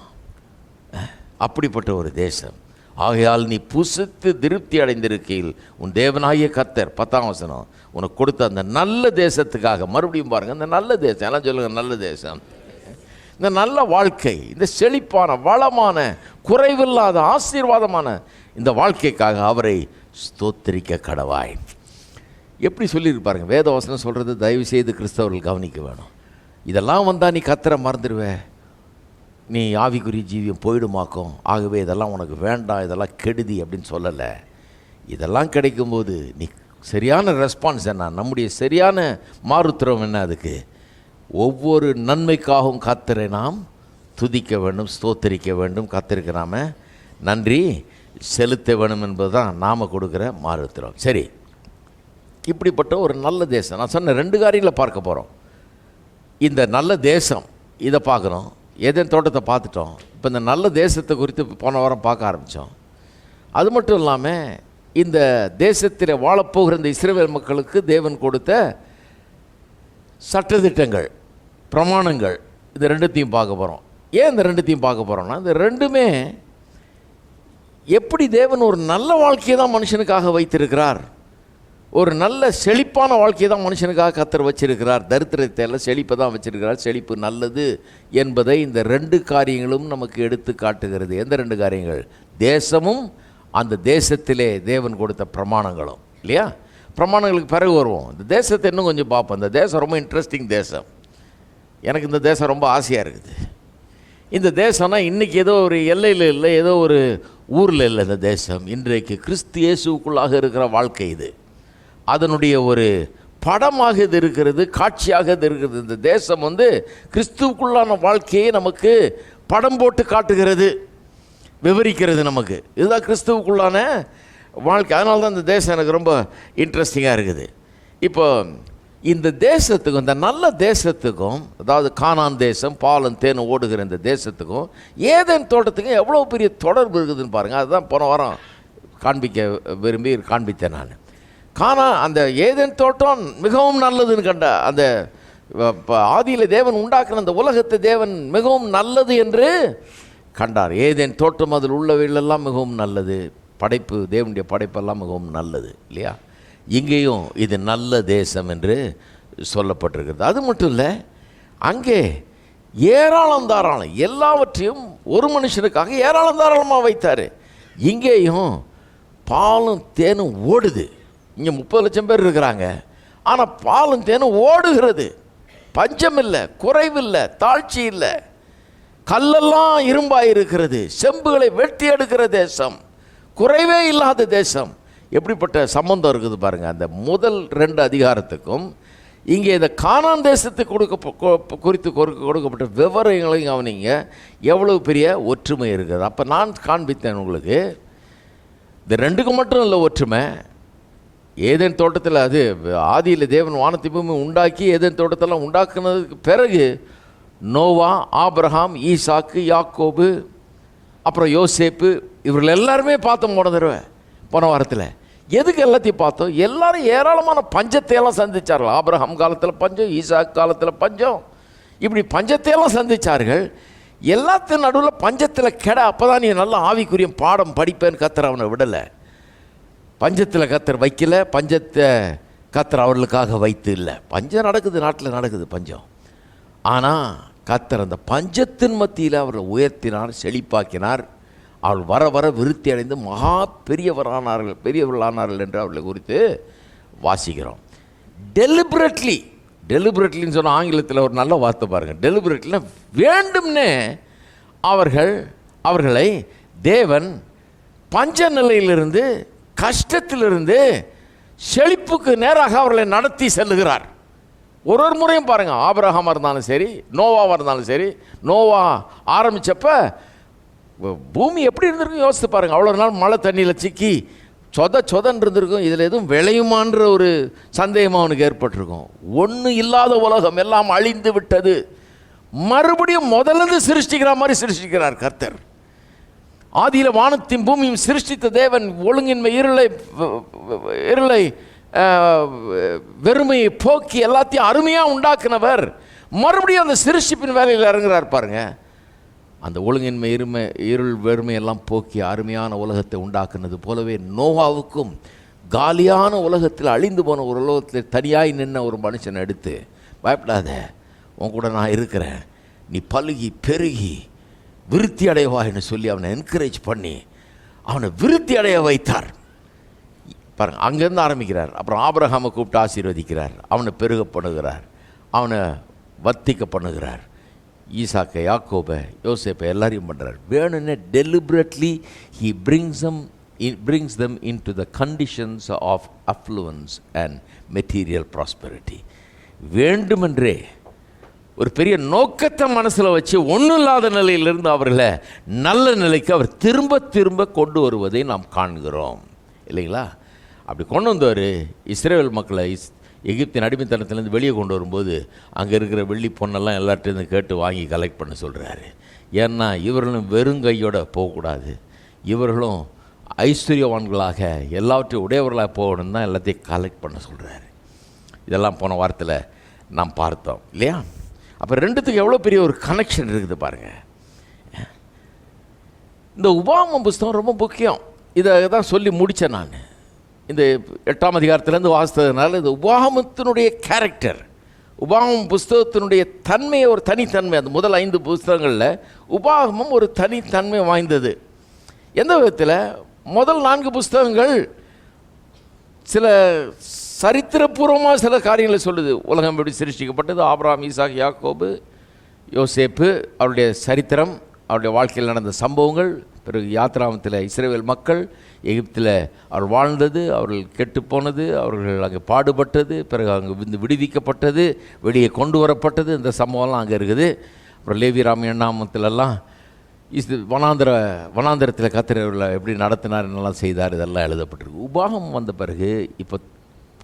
அப்படிப்பட்ட ஒரு தேசம். ஆகையால் நீ புசித்து திருப்தி அடைந்திருக்கையில் உன் தேவனாகிய கர்த்தர் 10ஆம் வசனம் உனக்கு கொடுத்த அந்த நல்ல தேசத்துக்காக. மறுபடியும் பாருங்கள், இந்த நல்ல தேசம் எல்லாம் சொல்லுங்கள், நல்ல தேசம். இந்த நல்ல வாழ்க்கை, இந்த செழிப்பான, வளமான, குறைவில்லாத, ஆசீர்வாதமான இந்த வாழ்க்கைக்காக அவரை ஸ்தோத்திரிக்க கடவாய். எப்படி சொல்லியிருப்பாருங்க வேதவசனம் சொல்கிறது. தயவு செய்து கிறிஸ்தவர்கள் கவனிக்க வேணும். இதெல்லாம் வந்தால் நீ கர்த்தரை மறந்துடுவே, நீ ஆவிக்குரிய ஜீவியம் போயிடுமாக்கும். ஆகவே இதெல்லாம் உனக்கு வேண்டாம், இதெல்லாம் கெடுதி அப்படின்னு சொல்லலை. இதெல்லாம் கிடைக்கும்போது நீ சரியான ரெஸ்பான்ஸ் என்ன, நம்முடைய சரியான மாறுத்திரம் என்ன, அதுக்கு ஒவ்வொரு நன்மைக்காகவும் கர்த்தரை நாம் துதிக்க வேண்டும், ஸ்தோத்தரிக்க வேண்டும், கர்த்தருக்கு நாம் நன்றி செலுத்த வேண்டும் என்பது தான் நாம் கொடுக்குற மாறுத்திரம். சரி, இப்படிப்பட்ட ஒரு நல்ல தேசம் நான் சொன்ன 2 காரியங்களை பார்க்க போகிறோம். இந்த நல்ல தேசம் இதை பார்க்குறோம். ஏதேன் தோட்டத்தை பார்த்துட்டோம். இப்போ இந்த நல்ல தேசத்தை குறித்து போன வாரம் பார்க்க ஆரம்பித்தோம். அது மட்டும் இல்லாமல் இந்த தேசத்தில் வாழப்போகிற இந்த இஸ்ரவேல் மக்களுக்கு தேவன் கொடுத்த சட்டதிட்டங்கள், பிரமாணங்கள், இந்த 2த்தையும் பார்க்க போகிறோம். ஏன் இந்த 2த்தையும் பார்க்க போகிறோம்னா, இந்த 2மே எப்படி தேவன் ஒரு நல்ல வாழ்க்கையை தான் மனுஷனுக்காக வைத்திருக்கிறார். ஒரு நல்ல செழிப்பான வாழ்க்கையை தான் மனுஷனுக்காக கர்த்தர் வச்சிருக்கிறார். தரித்திரத்தை எல்லாம் செழிப்பை தான் வச்சிருக்கிறார். செழிப்பு நல்லது என்பதை இந்த 2 காரியங்களும் நமக்கு எடுத்து காட்டுகிறது. எந்த 2 காரியங்கள்? தேசமும் அந்த தேசத்திலே தேவன் கொடுத்த பிரமாணங்களும். இல்லையா? பிரமாணங்களுக்கு பிறகு வருவோம். இந்த தேசத்தை இன்னும் கொஞ்சம் பார்ப்போம். இந்த தேசம் ரொம்ப இன்ட்ரெஸ்டிங் தேசம். எனக்கு இந்த தேசம் ரொம்ப ஆசையாக இருக்குது. இந்த தேசம்னா இன்றைக்கி ஏதோ ஒரு எல்லையில் இல்லை, ஏதோ ஒரு ஊரில் இல்லை. இந்த தேசம் இன்றைக்கு கிறிஸ்து இயேசுவுக்குள்ளாக இருக்கிற வாழ்க்கை. இது அதனுடைய ஒரு படமாக இது இருக்கிறது, காட்சியாக இது இருக்கிறது. இந்த தேசம் கிறிஸ்துவுக்குள்ளான வாழ்க்கையை நமக்கு படம் போட்டு காட்டுகிறது, விவரிக்கிறது நமக்கு. இதுதான் கிறிஸ்துவுக்குள்ளான வாழ்க்கை. அதனால தான் இந்த தேசம் எனக்கு ரொம்ப இன்ட்ரெஸ்டிங்காக இருக்குது. இப்போ இந்த தேசத்துக்கும், இந்த நல்ல தேசத்துக்கும், அதாவது கானான் தேசம், பாலும் தேன் ஓடுகிற இந்த தேசத்துக்கும் ஏதேன் தோட்டத்துக்கும் எவ்வளோ பெரிய தொடர்பு இருக்குதுன்னு பாருங்கள். அதுதான் போன வாரம் காண்பித்தேன் நான். அந்த ஏதேன் தோட்டம் மிகவும் நல்லதுன்னு கண்ட அந்த ஆதியில் தேவன் உண்டாக்குன அந்த உலகத்தை தேவன் மிகவும் நல்லது என்று கண்டார். ஏதேன் தோட்டம் அதில் உள்ளவைகளெல்லாம் மிகவும் நல்லது. படைப்பு, தேவனுடைய படைப்பெல்லாம் மிகவும் நல்லது. இல்லையா? இங்கேயும் இது நல்ல தேசம் என்று சொல்லப்பட்டிருக்கிறது. அது மட்டும் இல்லை, அங்கே ஏராளம் தாராளம் எல்லாவற்றையும் ஒரு மனுஷனுக்காக ஏராளம் தாராளமாக வைத்தார். இங்கேயும் பாலும் தேனும் ஓடுது. இங்கே 30 லட்சம் பேர் இருக்கிறாங்க, ஆனால் பாலும் தேனும் ஓடுகிறது. பஞ்சம் இல்லை, குறைவில்லை, தாழ்ச்சி இல்லை. கல்லெல்லாம் இரும்பாக இருக்கிறது. செம்புகளை வெட்டி எடுக்கிற தேசம், குறைவே இல்லாத தேசம். எப்படிப்பட்ட சம்பந்தம் இருக்குது பாருங்கள். அந்த முதல் 2 அதிகாரத்துக்கும் இங்கே இந்த கானான் தேசத்துக்கு கொடுக்கப்பட்ட விவரங்களையும் கவனிங்க, எவ்வளவு பெரிய ஒற்றுமை இருக்குது. அப்போ நான் காண்பித்தேன் உங்களுக்கு, இந்த 2க்கு மட்டும் இல்லை ஒற்றுமை. ஏதேன் தோட்டத்தில், அது ஆதியில் தேவன் வானத்தை பூமி உண்டாக்கி ஏதேன் தோட்டத்தெல்லாம் உண்டாக்குனதுக்கு பிறகு நோவா, ஆபிரகாம், ஈசாக்கு, யாக்கோபு, அப்புறம் யோசேப்பு, இவர்கள் எல்லாருமே பார்த்தோம் போன வாரத்தில். எதுக்கு எல்லாத்தையும் பார்த்தோம்? எல்லாரும் ஏராளமான பஞ்சத்தையெல்லாம் சந்தித்தார்கள். ஆபிரகாம் காலத்தில் பஞ்சம், ஈசாக்கு காலத்தில் பஞ்சம், இப்படி பஞ்சத்தையெல்லாம் சந்தித்தார்கள். எல்லாத்தின் நடுவில் பஞ்சத்தில் அப்போ தான் நீ நல்ல ஆவிக்குரிய பாடம் படிப்பேன்னு கத்தர் அவனை விடலை. பஞ்சத்தில் கத்தர் வைக்கல, பஞ்சத்தை கத்தர் அவர்களுக்காக வைத்து இல்லை. பஞ்சம் நடக்குது, நாட்டில் நடக்குது பஞ்சம். ஆனால் கத்தர் அந்த பஞ்சத்தின் மத்தியில் அவர்களை உயர்த்தினார், செழிப்பாக்கினார். அவள் வர வர விருத்தி அடைந்து மகா பெரியவர்களானார்கள் என்று அவர்களை குறித்து வாசிக்கிறோம். டெலிபரேட்லின்னு சொன்னால் ஆங்கிலத்தில் ஒரு நல்ல வார்த்தை பாருங்கள். டெலிபரேட்லினா வேண்டும்னே அவர்களை தேவன் பஞ்ச நிலையிலிருந்து, கஷ்டத்திலிருந்து செழிப்புக்கு நேராக அவர்களை நடத்தி செல்லுகிறார். ஒரு முறையும் பாருங்கள், ஆபிரகாமாக இருந்தாலும் சரி, நோவாவாக இருந்தாலும் சரி. நோவா ஆரம்பித்தப்ப பூமி எப்படி இருந்திருக்கும் யோசித்து பாருங்கள். அவ்வளோ நாள் மழை தண்ணியில் சிக்கி சொதன்னு இருந்திருக்கும். இதில் எதுவும் விளையுமான்ற ஒரு சந்தேகம் அவனுக்கு ஏற்பட்டிருக்கும். ஒன்றும் இல்லாத உலகம் எல்லாம் அழிந்து விட்டது. மறுபடியும் முதல்ல சிருஷ்டிக்கிற மாதிரி சிருஷ்டிக்கிறார் கர்த்தர். ஆதியில் வானத்தையும் பூமியும் சிருஷ்டித்த தேவன் ஒழுங்கின்மை, இருளை, வெறுமையை போக்கி எல்லாத்தையும் அருமையாக உண்டாக்குனவர் மறுபடியும் அந்த சிருஷ்டிப்பின் வேலையில் இறங்குறார் பாருங்க. அந்த ஒழுங்கின்மை, இருள், வெறுமை எல்லாம் போக்கி அருமையான உலகத்தை உண்டாக்குனது போலவே நோவாவுக்கும் காலியான உலகத்தில், அழிந்து போன ஒரு உலகத்தில் தனியாய் நின்ன ஒரு மனுஷனை எடுத்து, பயப்படாத, உன் கூட நான் இருக்கிறேன், நீ பலுகி பெருகி விருத்தி அடைவான்னு சொல்லி அவனை என்கரேஜ் பண்ணி அவனை விருத்தி அடைய வைத்தார் பாருங்கள். அங்கேருந்து ஆரம்பிக்கிறார். அப்புறம் ஆபிரகாமை கூப்பிட்டு ஆசீர்வதிக்கிறார், அவனை பெருக பண்ணுகிறார், அவனை வர்த்திக்க பண்ணுகிறார். ஈசாக்கை, யாக்கோபை, யோசேப்பை எல்லாரையும் பண்ணுறார். வேணும்னே deliberately he brings them into the conditions of affluence and material prosperity. வேண்டுமென்றே ஒரு பெரிய நோக்கத்தை மனசில் வச்சு ஒன்றும் இல்லாத நிலையிலிருந்து அவர்களை நல்ல நிலைக்கு அவர் திரும்ப திரும்ப கொண்டு வருவதை நாம் காண்கிறோம் இல்லைங்களா? அப்படி கொண்டு வந்தவர் இஸ்ரேல் மக்களை எகிப்தின் அடிமைத்தனத்திலேருந்து வெளியே கொண்டு வரும்போது அங்கே இருக்கிற வெள்ளி பொண்ணெல்லாம் எல்லார்ட்டேருந்து கேட்டு வாங்கி கலெக்ட் பண்ண சொல்கிறாரு. ஏன்னா இவர்களும் வெறுங்கையோட போகக்கூடாது, இவர்களும் ஐஸ்வர்யவான்களாக எல்லாவற்றையும் உடையவர்களாக போகணுன்னு தான் எல்லாத்தையும் கலெக்ட் பண்ண சொல்கிறாரு. இதெல்லாம் போன வாரத்தில் நாம் பார்த்தோம் இல்லையா? அப்போ ரெண்டுத்துக்கு எவ்வளோ பெரிய ஒரு கனெக்ஷன் இருக்குது பாருங்கள். இந்த உபாகமம் புஸ்தகம் ரொம்ப முக்கியம். இதை தான் சொல்லி முடித்தேன் நான். இந்த 8ஆம் அதிகாரத்திலேருந்து வாசித்ததுனால இந்த உபாகமத்தினுடைய கேரக்டர், உபாகமம் புஸ்தகத்தினுடைய தன்மையை, ஒரு தனித்தன்மை, அந்த முதல் 5 புஸ்தகங்களில் உபாகமம் ஒரு தனித்தன்மை வாய்ந்தது. எந்த விதத்தில்? முதல் 4 புஸ்தகங்கள் சில சரித்திரபூர்வமாக சில காரியங்களை சொல்லுது. உலகம் எப்படி சிருஷ்டிக்கப்பட்டது, ஆபிரகாம், ஈசாக், யாக்கோபு, யோசேப்பு, அவருடைய சரித்திரம், அவருடைய வாழ்க்கையில் நடந்த சம்பவங்கள், பிறகு யாத்ராமத்தில் இஸ்ரவேல் மக்கள் எகிப்தில் அவர் வாழ்ந்தது, அவர்கள் கெட்டுப்போனது, அவர்கள் அங்கே பாடுபட்டது, பிறகு அங்கே விடுவிக்கப்பட்டது, வெளியே கொண்டு வரப்பட்டது, இந்த சம்பவம்லாம் அங்கே இருக்குது. அப்புறம் லேவியராம் 8ஆமத்திலெல்லாம் வனாந்திரத்தில் கர்த்தர் எப்படி நடத்தினார், என்னெல்லாம் செய்தார், இதெல்லாம் எழுதப்பட்டிருக்கு. உபாகம் வந்த பிறகு இப்போ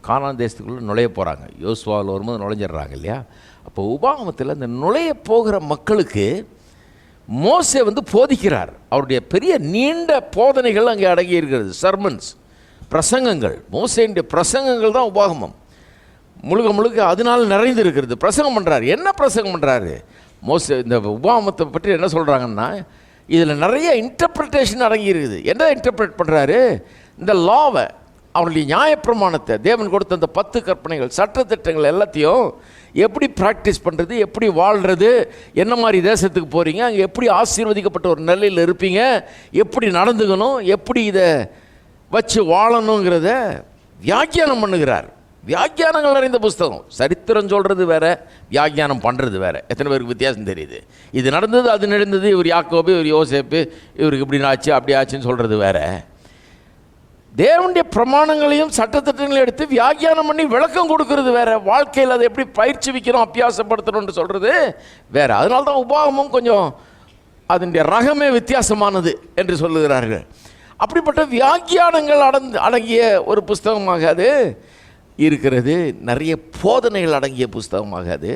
கானான் தேசத்துக்குள்ளே நுழைய போகிறாங்க. யோசுவாவில் வரும்போது நுழைஞ்சிட்றாங்க இல்லையா? அப்போ உபாகமத்தில் இந்த நுழைய போகிற மக்களுக்கு மோசே போதிக்கிறார். அவருடைய பெரிய நீண்ட போதனைகள் அங்கே அடங்கி இருக்கிறது. சர்மன்ஸ், பிரசங்கங்கள், மோசேனுடைய பிரசங்கங்கள் தான் உபாகமம் முழுக்க அதனால் நிறைந்து இருக்கிறது. பிரசங்கம் பண்ணுறாரு. என்ன பிரசங்கம் பண்ணுறாரு மோசே? இந்த உபாகமத்தை பற்றி என்ன சொல்கிறாங்கன்னா, இதில் நிறைய இன்டர்பிரிட்டேஷன் அடங்கி இருக்குது. என்ன இன்டர்பிரேட் பண்ணுறாரு? இந்த லாவை, அவருடைய நியாயப்பிரமாணத்தை, தேவன் கொடுத்த அந்த 10 கற்பனைகள், சட்டத்திட்டங்கள் எல்லாத்தையும் எப்படி ப்ராக்டிஸ் பண்ணுறது, எப்படி வாழ்கிறது, என்ன மாதிரி தேசத்துக்கு போகிறீங்க, அங்கே எப்படி ஆசீர்வதிக்கப்பட்ட ஒரு நிலையில் இருப்பீங்க, எப்படி நடந்துக்கணும், எப்படி இதை வச்சு வாழணுங்கிறத வியாக்கியானம் பண்ணுகிறார். வியாக்கியானங்கள் நிறைந்த புஸ்தகம். சரித்திரம் சொல்கிறது வேற, வியாக்கியானம் பண்ணுறது வேற. எத்தனை பேருக்கு வித்தியாசம் தெரியுது? இது நடந்தது, அது நடந்தது, இவர் யாக்கோபு, இவர் யோசேப்பு, இவருக்கு இப்படி ஆச்சு அப்படி ஆச்சுன்னு சொல்கிறது வேற. தேவனுடைய பிரமாணங்களையும் சட்டத்திட்டங்களையும் எடுத்து வியாக்கியானம் பண்ணி விளக்கம் கொடுக்கறது வேற. வாழ்க்கையில் அதை எப்படி பயிற்சி வைக்கணும், அபியாசப்படுத்தணும்னு சொல்கிறது வேற. அதனால தான் உபாகமும் கொஞ்சம் அதனுடைய ரகமே வித்தியாசமானது என்று சொல்லுகிறார்கள். அப்படிப்பட்ட வியாக்கியானங்கள் அடங்கிய ஒரு புஸ்தகமாக அது இருக்கிறது. நிறைய போதனைகள் அடங்கிய புஸ்தகமாக அது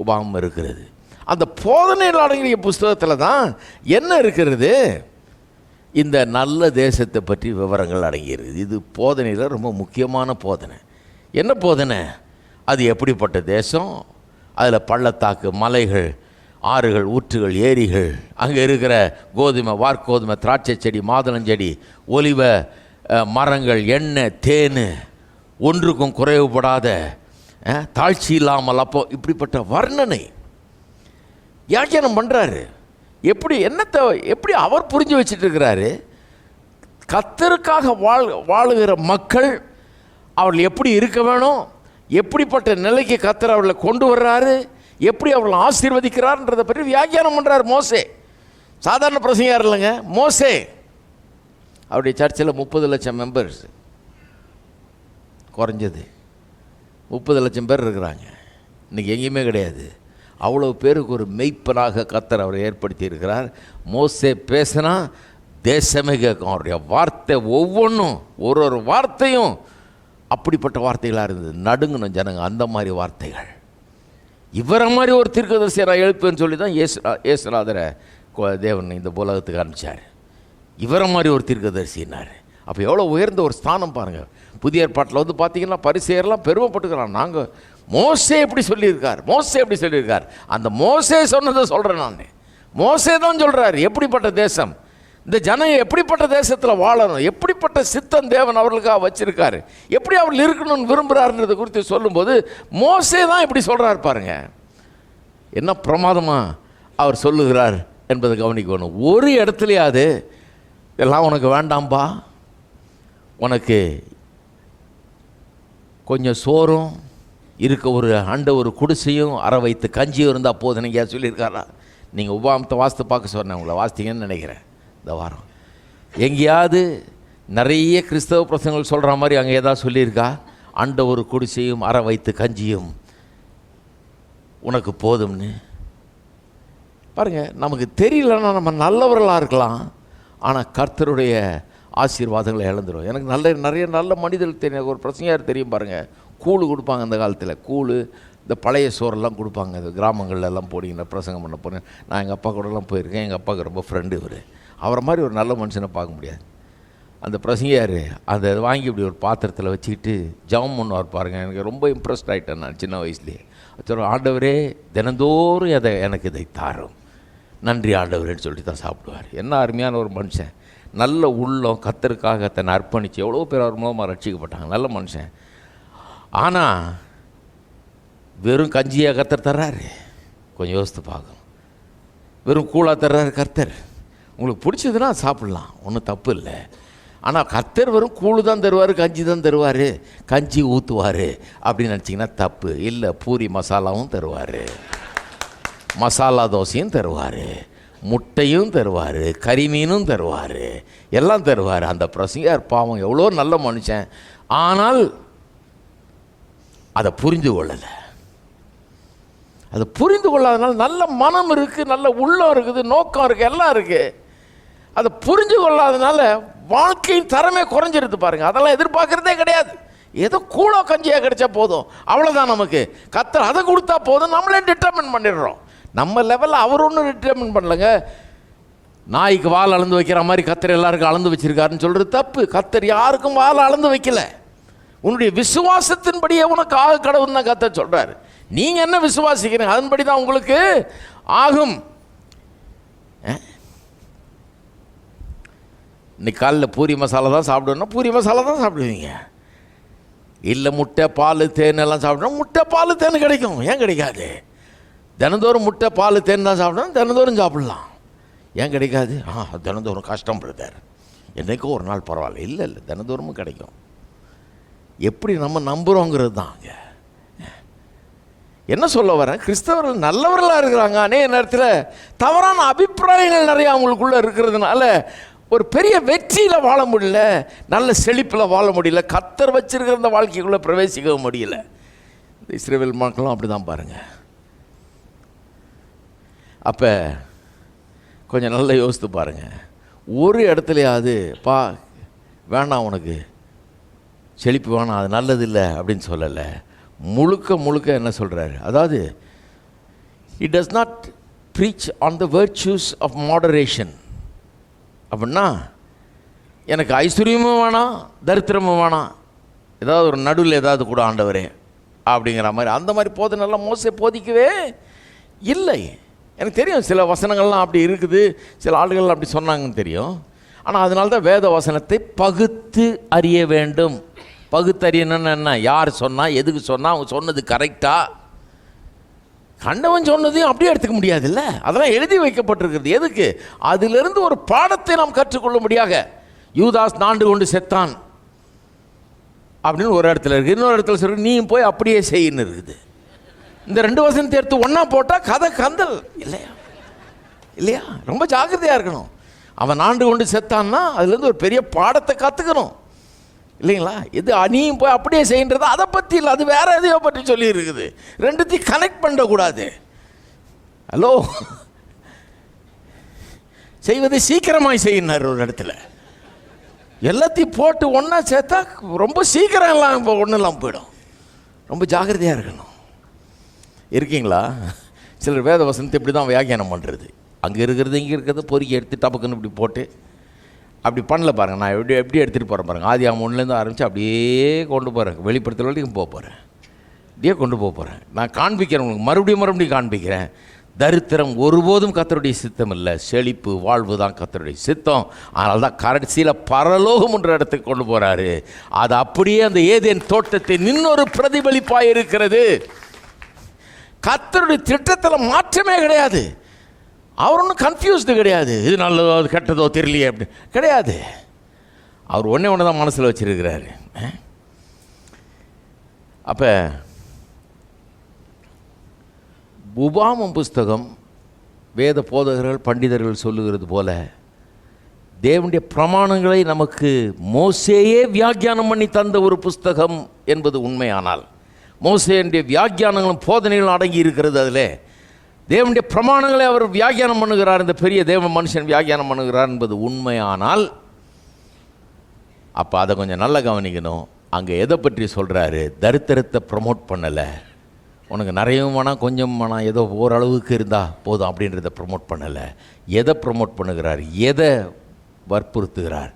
உபாகமம் இருக்கிறது. அந்த போதனைகள் அடங்கிய புஸ்தகத்தில் தான் என்ன இருக்கிறது? இந்த நல்ல தேசத்தை பற்றி விவரங்கள் அடங்கியிருக்குது. இது போதனையில் ரொம்ப முக்கியமான போதனை. என்ன போதனை? அது எப்படிப்பட்ட தேசம், அதில் பள்ளத்தாக்கு, மலைகள், ஆறுகள், ஊற்றுகள், ஏரிகள், அங்கே இருக்கிற கோதுமை, வார்கோதுமை, திராட்சை செடி, மாதுளஞ்செடி, ஒலிவ மரங்கள், எண்ணெய், தேன், ஒன்றுக்கும் குறைவுபடாத, தாழ்ச்சி இல்லாமல், அப்போ இப்படிப்பட்ட வர்ணனை வியாக்கியானம் பண்ணுறாரு. எப்படி என்னத்தை எப்படி அவர் புரிஞ்சு வச்சுட்டு இருக்கிறாரு? கர்த்தருக்காக வாழுகிற மக்கள் அவர்கள் எப்படி இருக்க வேணும், எப்படிப்பட்ட நிலைக்கு கர்த்தர் அவர்களை கொண்டு வர்றாரு, எப்படி அவர்களை ஆசீர்வதிக்கிறார்ன்றதை பற்றி வியாக்கியானம் பண்ணுறார் மோசே. சாதாரண பிரசங்கர் இல்லைங்க மோசே. அவருடைய சர்ச்சில் 30 லட்சம் மெம்பர்ஸ், குறைஞ்சது 30 லட்சம் பேர் இருக்கிறாங்க. இன்றைக்கி எங்கேயுமே கிடையாது. அவ்வளோ பேருக்கு ஒரு மெய்ப்பனாக கர்த்தர் அவரை ஏற்படுத்தி இருக்கிறார். மோசே பேசினா தேசமே கேட்கும். அவருடைய வார்த்தை ஒவ்வொன்றும், ஒரு வார்த்தையும் அப்படிப்பட்ட வார்த்தைகளாக இருந்தது. நடுங்கணும் ஜனங்க, அந்த மாதிரி வார்த்தைகள். இவரை மாதிரி ஒரு தீர்க்கதரிசியை நான் எழுப்பேன்னு சொல்லி தான் ஏசுநாதரை தேவன் இந்த உலகத்துக்கு அனுப்பிச்சார். இவரை மாதிரி ஒரு தீர்க்கதரிசினார். அப்போ எவ்வளோ உயர்ந்த ஒரு ஸ்தானம் பாருங்கள். புதிய ஏற்பாட்டில் வந்து பார்த்தீங்கன்னா பரிசேயர்லாம் பெருமைப்பட்டுக்கிறான். நாங்கள் மோசே எப்படி சொல்லியிருக்கார், மோசே எப்படி சொல்லியிருக்கார், அந்த மோசே சொன்னதை சொல்கிறேன் நான். மோசே தான் சொல்கிறார் எப்படிப்பட்ட தேசம், இந்த ஜனம் எப்படிப்பட்ட தேசத்தில் வாழணும், எப்படிப்பட்ட சித்தம் தேவன் அவர்களுக்காக வச்சுருக்காரு, எப்படி அவர்கள் இருக்கணும்னு விரும்புகிறாருன்றதை குறித்து சொல்லும்போது மோசே தான் இப்படி சொல்கிறார் பாருங்க. என்ன பிரமாதமாக அவர் சொல்லுகிறார் என்பதை கவனிக்கணும். ஒரு இடத்துலையாவது எல்லாம் உனக்கு வேண்டாம்பா, உனக்கு கொஞ்சம் சோறும் இருக்க ஒரு குடிசையும் அரை வைத்து கஞ்சியும் இருந்தால் போதும் நீங்கள் சொல்லியிருக்காரா? நீங்கள் உபாகமத்தை வாஸ்து பார்க்க சொன்னேன், உங்களை வாசித்தீங்கன்னு நினைக்கிறேன் இந்த வாரம். எங்கேயாவது நிறைய கிறிஸ்தவ பிரசங்கங்கள் சொல்கிற மாதிரி அங்கே ஏதாவது சொல்லியிருக்கா? ஒரு குடிசையும் அரை வைத்து கஞ்சியும் உனக்கு போதும்னு. பாருங்கள், நமக்கு தெரியலன்னா நம்ம நல்லவர்களாக இருக்கலாம், ஆனால் கர்த்தருடைய ஆசீர்வாதங்களை இழந்துடும். எனக்கு நிறைய நல்ல மனிதர்கள் தெரியும். ஒரு பிரசங்கர் தெரியும் பாருங்கள், கூழு கொடுப்பாங்க அந்த காலத்தில். கூழு, இந்த பழைய சோறெல்லாம் கொடுப்பாங்க. இந்த கிராமங்கள்லாம் போனீங்கன்னா பிரசங்கம் பண்ண போனேன். நான் எங்கள் அப்பா கூடலாம் போயிருக்கேன். எங்கள் அப்பாவுக்கு ரொம்ப ஃப்ரெண்டு இவர். அவரை மாதிரி ஒரு நல்ல மனுஷனை பார்க்க முடியாது. அந்த பிரசங்கியார் அதை வாங்கி இப்படி ஒரு பாத்திரத்தில் வச்சுக்கிட்டு ஜபம் பண்ணுவார் பாருங்கள். எனக்கு ரொம்ப இம்ப்ரெஸ்ட் ஆகிட்டேன் நான் சின்ன வயசுலேயே. ஆண்டவரே தினந்தோறும் எனக்கு இதை தாரும், நன்றி ஆண்டவரேன்னு சொல்லிட்டு தான் சாப்பிடுவார். என்ன அருமையான ஒரு மனுஷன், நல்ல உள்ளம், கர்த்தருக்காக தன்னை அர்ப்பணித்து எவ்வளோ பேர் அவர் மூலமாக ரட்சிக்கப்பட்டாங்க. நல்ல மனுஷன். ஆனால் வெறும் கஞ்சியாக கர்த்தர் தர்றாரு? கொஞ்சம் யோசித்து பார்க்கணும். வெறும் கூழாக தர்றாரு கர்த்தர். உங்களுக்கு பிடிச்சதுன்னா சாப்பிட்லாம், ஒன்றும் தப்பு இல்லை. ஆனால் கர்த்தர் வெறும் கூழு தான் தருவார், கஞ்சி தான் தருவார், கஞ்சி ஊற்றுவார் அப்படின்னு நினச்சிங்கன்னா தப்பு இல்லை. பூரி மசாலாவும் தருவார், மசாலா தோசையும் தருவார், முட்டையும் தருவார், கறிமீனும் தருவார், எல்லாம் தருவார். அந்த பிரசங்கர் பாவம் எவ்வளோ நல்ல மனுஷன், ஆனால் அதை புரிந்து கொள்ளலை. அதை புரிந்து கொள்ளாதனால நல்ல மனம் இருக்குது, நல்ல உள்ளம் இருக்குது, நோக்கம் இருக்குது, எல்லாம் இருக்குது. அதை புரிஞ்சு கொள்ளாதனால வாழ்க்கையின் தரமே குறைஞ்சிருது பாருங்கள். அதெல்லாம் எதிர்பார்க்குறதே கிடையாது. ஏதோ கூழோ கஞ்சியாக கிடைச்சா போதும், அவ்வளோதான். நமக்கு கர்த்தர் அதை கொடுத்தா போதும், நம்மளே டிட்டர்மின் பண்ணிடுறோம். நம்ம லெவலில் அவர் ஒன்றும் டிட்டர்மின் பண்ணலைங்க. நாய்க்கு வால் அளந்து வைக்கிற மாதிரி கர்த்தர் எல்லாருக்கும் அளந்து வச்சிருக்காருன்னு சொல்கிறது தப்பு. கர்த்தர் யாருக்கும் வால் அளந்து வைக்கல. உன்னுடைய விசுவாசத்தின்படியே உனக்கு ஆக கடவுள் தான் கர்த்தர் சொல்கிறார். நீங்கள் என்ன விசுவாசிக்கிறீங்க அதன்படி தான் உங்களுக்கு ஆகும். இன்னைக்கு காலையில் பூரி மசாலா தான் சாப்பிடுவோன்னா பூரி மசாலா தான் சாப்பிடுவீங்க. இல்லை முட்டை பால் தேன் எல்லாம் சாப்பிட்டோம். முட்டை பால் தேன் கிடைக்கும், ஏன் கிடைக்காது? தினந்தோறும் முட்டை பால் தேன் தான் சாப்பிட்டோம், தினந்தோறும் சாப்பிடலாம், ஏன் கிடைக்காது? தினந்தோறும் கஷ்டம் பிரதர், என்றைக்கும் ஒரு நாள் பரவாயில்ல. இல்லை இல்லை, தினந்தோறும் கிடைக்கும். எப்படி நம்ம நம்புகிறோங்கிறது தான். அங்கே என்ன சொல்ல வரேன், கிறிஸ்தவர்கள் நல்லவர்களாக இருக்கிறாங்க, அநேக நேரத்தில் தவறான அபிப்பிராயங்கள் நிறைய அவங்களுக்குள்ளே இருக்கிறதுனால ஒரு பெரிய வெற்றியில் வாழ முடியல, நல்ல செழிப்பில் வாழ முடியல, கர்த்தர் வச்சிருக்கிற அந்த வாழ்க்கைக்குள்ளே பிரவேசிக்க முடியல. இந்த இஸ்ரவேல் மக்களும் அப்படி தான் பாருங்கள். அப்போ கொஞ்சம் நல்லா யோசித்து பாருங்கள். ஒரு இடத்துலையாவது வேணாம் உனக்கு செழிப்பு வேணாம், அது நல்லதில்லை அப்படின்னு சொல்லலை. முழுக்க என்ன சொல்கிறாரு, அதாவது he does not preach on the virtues of moderation. அப்படின்னா எனக்கு ஐஸ்வர்யமும் வேணாம், தரித்திரமும் வேணாம், ஏதாவது ஒரு நடுவில் ஏதாவது கூட ஆண்டவரே அப்படிங்கிற மாதிரி அந்த மாதிரி போதனெல்லாம் மோசே போதிக்கவே இல்லை. எனக்கு தெரியும் சில வசனங்கள்லாம் அப்படி இருக்குது, சில ஆளுகள் அப்படி சொன்னாங்கன்னு தெரியும். ஆனால் அதனால தான் வேத வசனத்தை பகுத்து அறிய வேண்டும். பகுத்தறியணும்னு என்ன, யார் சொன்னால், எதுக்கு சொன்னால், அவங்க சொன்னது கரெக்டாக, கண்டவன் சொன்னதையும் அப்படியே எடுத்துக்க முடியாதுல்ல, அதெல்லாம் எழுதி வைக்கப்பட்டிருக்கிறது. எதுக்கு? அதிலிருந்து ஒரு பாடத்தை நாம் கற்றுக்கொள்ள முடியாக. யூதாஸ் நாண்டு கொண்டு செத்தான் அப்படின்னு ஒரு இடத்துல இருக்குது, இன்னொரு இடத்துல சொல்லி நீயும் போய் அப்படியே செய்யணும் இருக்குது. இந்த ரெண்டு வசனத்தை எடுத்து ஒன்றா போட்டால் கதை கந்தல் இல்லையா? இல்லையா? ரொம்ப ஜாக்கிரதையாக இருக்கணும். அவன் நாண்டு கொண்டு செத்தான்னா அதுலேருந்து ஒரு பெரிய பாடத்தை கற்றுக்கணும் இல்லைங்களா? இது நீயும் போய் அப்படியே செய்யறது அதை பற்றி இல்லை, அது வேற எதையோ பற்றி சொல்லி இருக்குது. ரெண்டுத்தையும் கனெக்ட் பண்ணக்கூடாது. ஹலோ, செய்வதை சீக்கிரமாய் செய்யினார் ஒரு இடத்துல. எல்லாத்தையும் போட்டு ஒன்றா சேர்த்தா ரொம்ப சீக்கிரம் எல்லாம் இப்போ ஒன்றும் இல்லாமல் போயிடும். ரொம்ப ஜாக்கிரதையாக இருக்கணும். இருக்கீங்களா? சிலர் வேத வசனத்தை இப்படி தான் வியாக்கியானம் பண்ணுறது. அங்கே இருக்கிறது இங்கே இருக்கிறது பொறுக்கி எடுத்து டப்புக்குன்னு இப்படி போட்டு அப்படி பண்ணல பாருங்கள். நான் எப்படி எடுத்துகிட்டு போகிறேன் பாருங்கள். ஆதியாகமம் 1 ஆரம்பித்து அப்படியே கொண்டு போகிறேன், வெளிப்படுத்தல் வரைக்கும் போக போகிறேன், அப்படியே கொண்டு போக போகிறேன். நான் காண்பிக்கிறேன் உங்களுக்கு, மறுபடியும் காண்பிக்கிறேன். தரித்திரம் ஒருபோதும் கர்த்தருடைய சித்தம் இல்லை, செழிப்பு வாழ்வு தான் கர்த்தருடைய சித்தம். அதனால தான் கடைசியில் பரலோகம் என்ற இடத்துக்கு கொண்டு போகிறாரு. அது அப்படியே அந்த ஏதேன் தோட்டத்தின் இன்னொரு பிரதிபலிப்பாக இருக்கிறது. கர்த்தருடைய திட்டத்தில் மாற்றமே கிடையாது. அவர் ஒன்றும் கன்ஃபியூஸ்டு கிடையாது, இது நல்லதோ அது கெட்டதோ தெரியலையே அப்படி கிடையாது. அவர் ஒன்று தான் மனசில் வச்சுருக்கிறாரு. அப்போ உபாமம் புஸ்தகம் வேத போதகர்கள் பண்டிதர்கள் சொல்லுகிறது போல தேவனுடைய பிரமாணங்களை நமக்கு மோசேயே வியாக்கியானம் பண்ணி தந்த ஒரு புஸ்தகம் என்பது உண்மையானால், மோசேயுடைய வியாக்கியானங்களும் போதனைகளும் அடங்கி இருக்கிறது. அதில் தேவனுடைய பிரமாணங்களை அவர் வியாக்கியானம் பண்ணுகிறார், இந்த பெரிய தேவ மனுஷன் வியாக்கியானம் பண்ணுகிறார் என்பது உண்மையானால், அப்போ அதை கொஞ்சம் நல்லா கவனிக்கணும். அங்கே எதை பற்றி சொல்கிறாரு? தரித்திரத்தை ப்ரமோட் பண்ணலை, உனக்கு நிறையவும் வேணாம் கொஞ்சம் வேணாம், ஏதோ ஓரளவுக்கு இருந்தால் போதும் அப்படின்றத ப்ரமோட் பண்ணலை. எதை ப்ரமோட் பண்ணுகிறார்? எதை வற்புறுத்துகிறார்?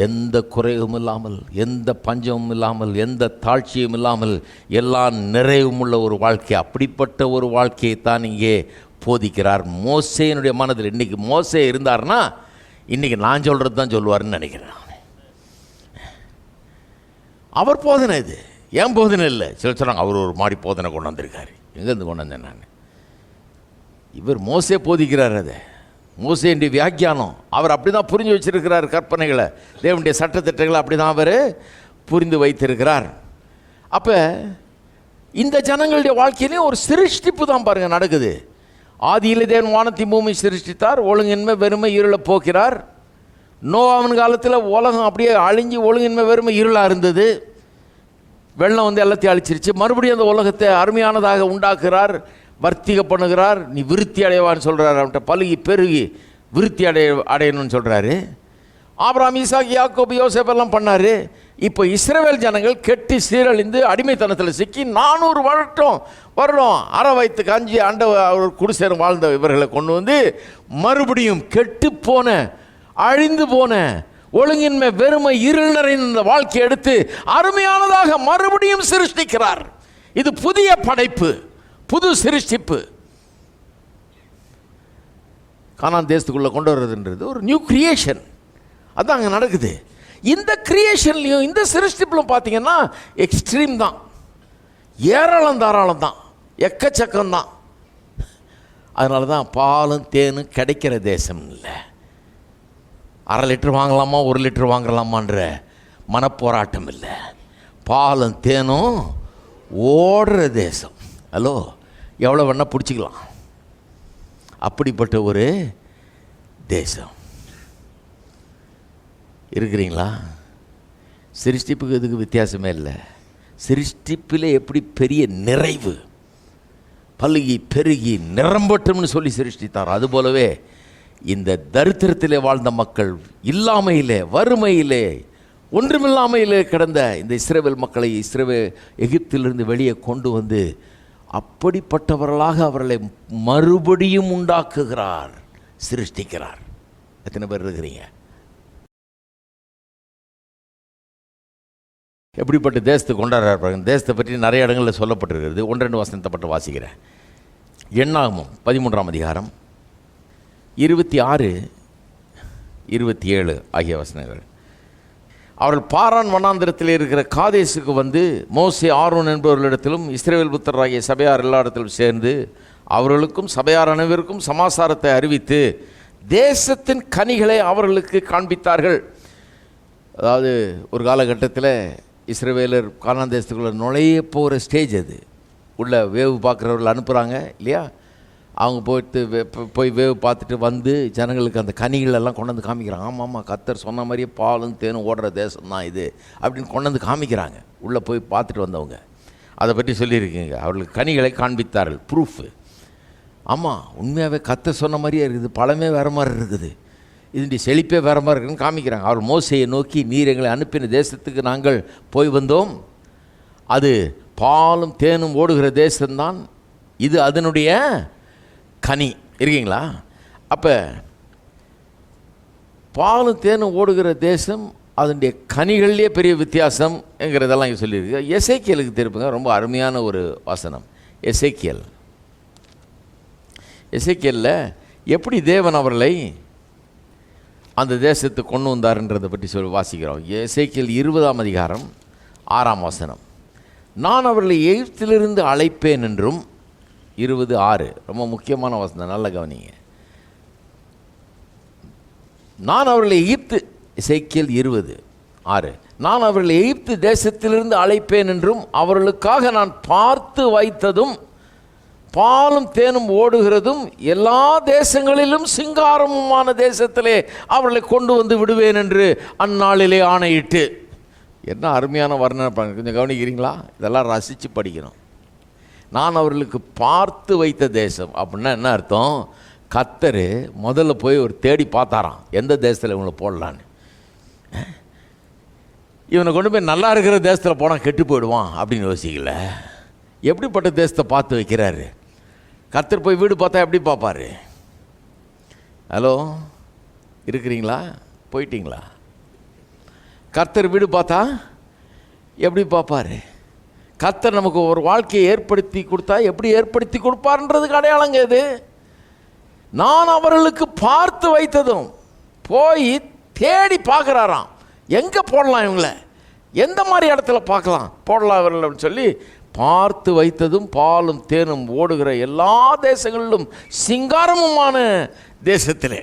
எந்த குறைவும் இல்லாமல், எந்த பஞ்சமும் இல்லாமல், எந்த தாழ்ச்சியும் இல்லாமல், எல்லாம் நிறைவும் உள்ள ஒரு வாழ்க்கை. அப்படிப்பட்ட ஒரு வாழ்க்கையை தான் இங்கே போதிக்கிறார். மோசேயினுடைய மனதில் இன்றைக்கி மோசே இருந்தார்னா இன்றைக்கி நான் சொல்கிறது தான் சொல்லுவார்னு நினைக்கிறேன். அவர் போதனை இது, ஏன் போதனை இல்லை? சில சொல்கிறாங்க அவர் ஒரு மாதிரி போதனை கொண்டு வந்திருக்காரு. எங்கேருந்து கொண்டு வந்தேன் நான்? இவர் மோசே போதிக்கிறார். அதை மோசேயுடைய வியாக்கியானம் அவர் அப்படி தான் புரிஞ்சு வச்சிருக்கிறார். கற்பனைகளை, தேவனுடைய சட்டத்திட்டங்களை அப்படி தான் அவர் புரிந்து வைத்திருக்கிறார். அப்போ இந்த ஜனங்களுடைய வாழ்க்கையிலையும் ஒரு சிருஷ்டிப்பு தான் பாருங்கள் நடக்குது. ஆதியில் தேவன் வானத்தை பூமி சிருஷ்டித்தார், ஒழுங்கின்மை வெறுமை இருளை போக்கிறார். நோவாவின் காலத்தில் உலகம் அப்படியே அழிஞ்சு ஒழுங்கின்மை வெறுமை இருளாக இருந்தது. வெள்ளம் வந்து எல்லாத்தையும் அழிச்சிருச்சு. மறுபடியும் அந்த உலகத்தை அருமையானதாக உண்டாக்குறார், வர்த்திக பண்ணுகிறார். நீ விருத்தி அடைவான்னு சொல்கிறார். அவன்கிட்ட பழுகி பெருகி விருத்தி அடையணும்னு சொல்கிறாரு. ஆபிரகாம், ஈசாக், யாக்கோபு, யோசேப் எல்லாம் பண்ணார். இப்போ இஸ்ரவேல் ஜனங்கள் கெட்டி சீரழிந்து அடிமைத்தனத்தில் சிக்கி 400 வருடம் அரை வயிற்று காஞ்சி ஆண்ட அவர் குடிசேரும் வாழ்ந்த இவர்களை கொண்டு வந்து மறுபடியும் கெட்டுப்போன அழிந்து போன ஒழுங்கின்மை வெறுமை இருள் நிறைந்த வாழ்க்கையை எடுத்து அருமையானதாக மறுபடியும் சிருஷ்டிக்கிறார். இது புதிய படைப்பு, புது சிருஷ்டிப்பு. கானான் தேசத்துக்குள்ளே கொண்டு வர்றதுன்றது ஒரு நியூ கிரியேஷன். அதுதான் அங்கே நடக்குது. இந்த கிரியேஷன்லையும் இந்த சிருஷ்டிப்பிலும் பார்த்தீங்கன்னா எக்ஸ்ட்ரீம் தான், ஏராளம் தாராளம் தான், எக்கச்சக்கம் தான். அதனால தான் பாலும் தேனும் கிடைக்கிற தேசம் இல்லை. 1/2 லிட்டர் வாங்கலாமா 1 லிட்டர் வாங்கலாமான்ற மனப்போராட்டம் இல்லை. பாலும் தேனும் ஓடுற தேசம். ஹலோ, எவ்வளோ வேணால் பிடிச்சிக்கலாம். அப்படிப்பட்ட ஒரு தேசம் இருக்கிறீங்களா? சிருஷ்டிப்புக்கு இதுக்கு வித்தியாசமே இல்லை. சிருஷ்டிப்பில் எப்படி பெரிய நிறைவு, பல்கி பெருகி நிரம்பட்டும்னு சொல்லி சிருஷ்டித்தார், அதுபோலவே இந்த தரித்திரத்திலே வாழ்ந்த மக்கள், இல்லாமையிலே, வறுமையிலே, ஒன்றுமில்லாமையிலே கிடந்த இந்த இஸ்ரவேல் மக்களை எகிப்திலிருந்து வெளியே கொண்டு வந்து அப்படிப்பட்டவர்களாக அவர்களை மறுபடியும் உண்டாக்குகிறார், சிருஷ்டிக்கிறார். எத்தனை பேர் இருக்கிறீங்க? எப்படிப்பட்ட தேசத்தை கொண்டாடுறாரு? தேசத்தை பற்றி நிறைய இடங்களில் சொல்லப்பட்டிருக்கிறது. 1-2 வசனத்தை பற்றி வாசிக்கிறேன். எண்ணாகமம் 13ஆம் அதிகாரம் 26, 27 ஆகிய வசனங்கள். அவர்கள் பாரான் வனாந்திரத்தில் இருக்கிற காதேசுக்கு வந்து மோசே, ஆரோன் என்பவர்களிடத்திலும் இஸ்ரவேல் புத்திரராகிய சபையார் எல்லா இடத்திலும் சேர்ந்து அவர்களுக்கும் சபையார் அனைவருக்கும் சமாசாரத்தை அறிவித்து தேசத்தின் கனிகளை அவர்களுக்கு காண்பித்தார்கள். அதாவது ஒரு காலகட்டத்தில் இஸ்ரவேலர் கானான் தேசத்துக்குள்ளே நுழைய போகிற ஸ்டேஜ் அது. உள்ளே வேவு பார்க்குறவர்கள் அனுப்புகிறாங்க இல்லையா? அவங்க போய் வேவு பார்த்துட்டு வந்து ஜனங்களுக்கு அந்த கனிகளெல்லாம் கொண்டு வந்து காமிக்கிறாங்க. ஆமாம், கர்த்தர் சொன்ன மாதிரியே பாலும் தேனும் ஓடுற தேசம் தான் இது அப்படின்னு கொண்டு வந்து காமிக்கிறாங்க. உள்ளே போய் பார்த்துட்டு வந்தவங்க அதை பற்றி சொல்லியிருக்கீங்க. அவர்களுக்கு கனிகளை காண்பித்தார்கள். ப்ரூஃபு. ஆமாம், உண்மையாகவே கர்த்தர் சொன்ன மாதிரியே இருக்குது, பழமே வேறு மாதிரி இருக்குது, இதனுடைய செழிப்பே வேறு மாதிரி இருக்குதுன்னு காமிக்கிறாங்க. அவர் மோசையை நோக்கி, நீர் எங்களை அனுப்பின தேசத்துக்கு நாங்கள் போய் வந்தோம், அது பாலும் தேனும் ஓடுகிற தேசம்தான், இது அதனுடைய கனி. இருக்கீங்களா? அப்போ பாலும் தேனும் ஓடுகிற தேசம், அதனுடைய கனிகள்லேயே பெரிய வித்தியாசம் என்கிறதெல்லாம் இங்கே சொல்லியிருக்கு. எசேக்கியலுக்கு திருப்புங்க, ரொம்ப அருமையான ஒரு வசனம். எசேக்கியலில் எப்படி தேவன் அவர்களை அந்த தேசத்துக்கு கொண்டு வந்தார்ன்றதை பற்றி சொல்லி வாசிக்கிறோம். எசேக்கியல் 20ஆம் அதிகாரம் 6ஆம் வசனம். நான் அவர்களை எகிப்திலிருந்து அழைப்பேன் என்றும். 20:6 ரொம்ப முக்கியமான வசனம், நல்ல கவனிங்க. நான் அவர்களை எசேக்கியல் 20:6 நான் அவர்களை எகிப்து தேசத்திலிருந்து அழைப்பேன் என்றும் அவர்களுக்காக நான் பார்த்து வைத்ததும் பாலும் தேனும் ஓடுகிறதும் எல்லா தேசங்களிலும் சிங்காரமுமான தேசத்திலே அவர்களை கொண்டு வந்து விடுவேன் என்று அந்நாளிலே ஆணையிட்டு. என்ன அருமையான வர்ணனை பண்ண, கொஞ்சம் கவனிக்கிறீங்களா? இதெல்லாம் ரசித்து படிக்கணும். நான் அவர்களுக்கு பார்த்து வைத்த தேசம் அப்படின்னா என்ன அர்த்தம்? கர்த்தர் முதல்ல போய் ஒரு தேடி பார்த்தாராம், எந்த தேசத்தில் இவங்களை போடலான்னு. இவனை கொண்டு போய் நல்லா இருக்கிற தேசத்தில் போனால் கெட்டு போயிடுவான் அப்படின்னு யோசிக்கல. எப்படிப்பட்ட தேசத்தை பார்த்து வைக்கிறாரு கர்த்தர்? போய் வீடு பார்த்தா எப்படி பார்ப்பாரு? ஹலோ, இருக்கிறீங்களா? போயிட்டீங்களா? கர்த்தர் வீடு பார்த்தா எப்படி பார்ப்பாரு? கர்த்தர் நமக்கு ஒரு வாழ்க்கையை ஏற்படுத்தி கொடுத்தா எப்படி ஏற்படுத்தி கொடுப்பார்ன்றதுக்கு அடையாளங்க இது. நான் அவர்களுக்கு பார்த்து வைத்ததும், போய் தேடி பார்க்குறாராம், எங்கே போடலாம் இவங்களை, எந்த மாதிரி இடத்துல போடலாம் அவர்கள் அப்படின்னு சொல்லி பார்த்து வைத்ததும் பாலும் தேனும் ஓடுகிற எல்லா தேசங்களிலும் சிங்காரமுமான தேசத்திலே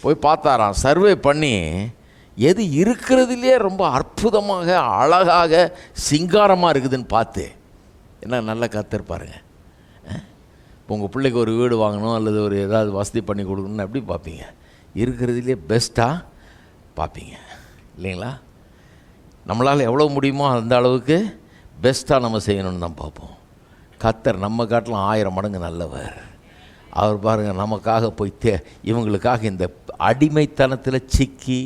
போய் பார்த்தாராம். சர்வே பண்ணி எது இருக்கிறதுலே ரொம்ப அற்புதமாக அழகாக சிங்காரமாக இருக்குதுன்னு பார்த்து, என்ன நல்ல கர்த்தர் பாருங்க. இப்போ உங்கள் பிள்ளைக்கு ஒரு வீடு வாங்கணும் அல்லது ஒரு ஏதாவது வசதி பண்ணி கொடுக்கணும்னு எப்படி பார்ப்பீங்க? இருக்கிறதுலே பெஸ்ட்டாக பார்ப்பீங்க இல்லைங்களா? நம்மளால் எவ்வளோ முடியுமோ அந்த அளவுக்கு பெஸ்ட்டாக நம்ம செய்யணும்னு தான் பார்ப்போம். கர்த்தர் நம்ம காட்டிலும் 1000 மடங்கு நல்லவர். அவர் பாருங்கள், நமக்காக போய் இவங்களுக்காக இந்த அடிமைத்தனத்தில் சிக்கி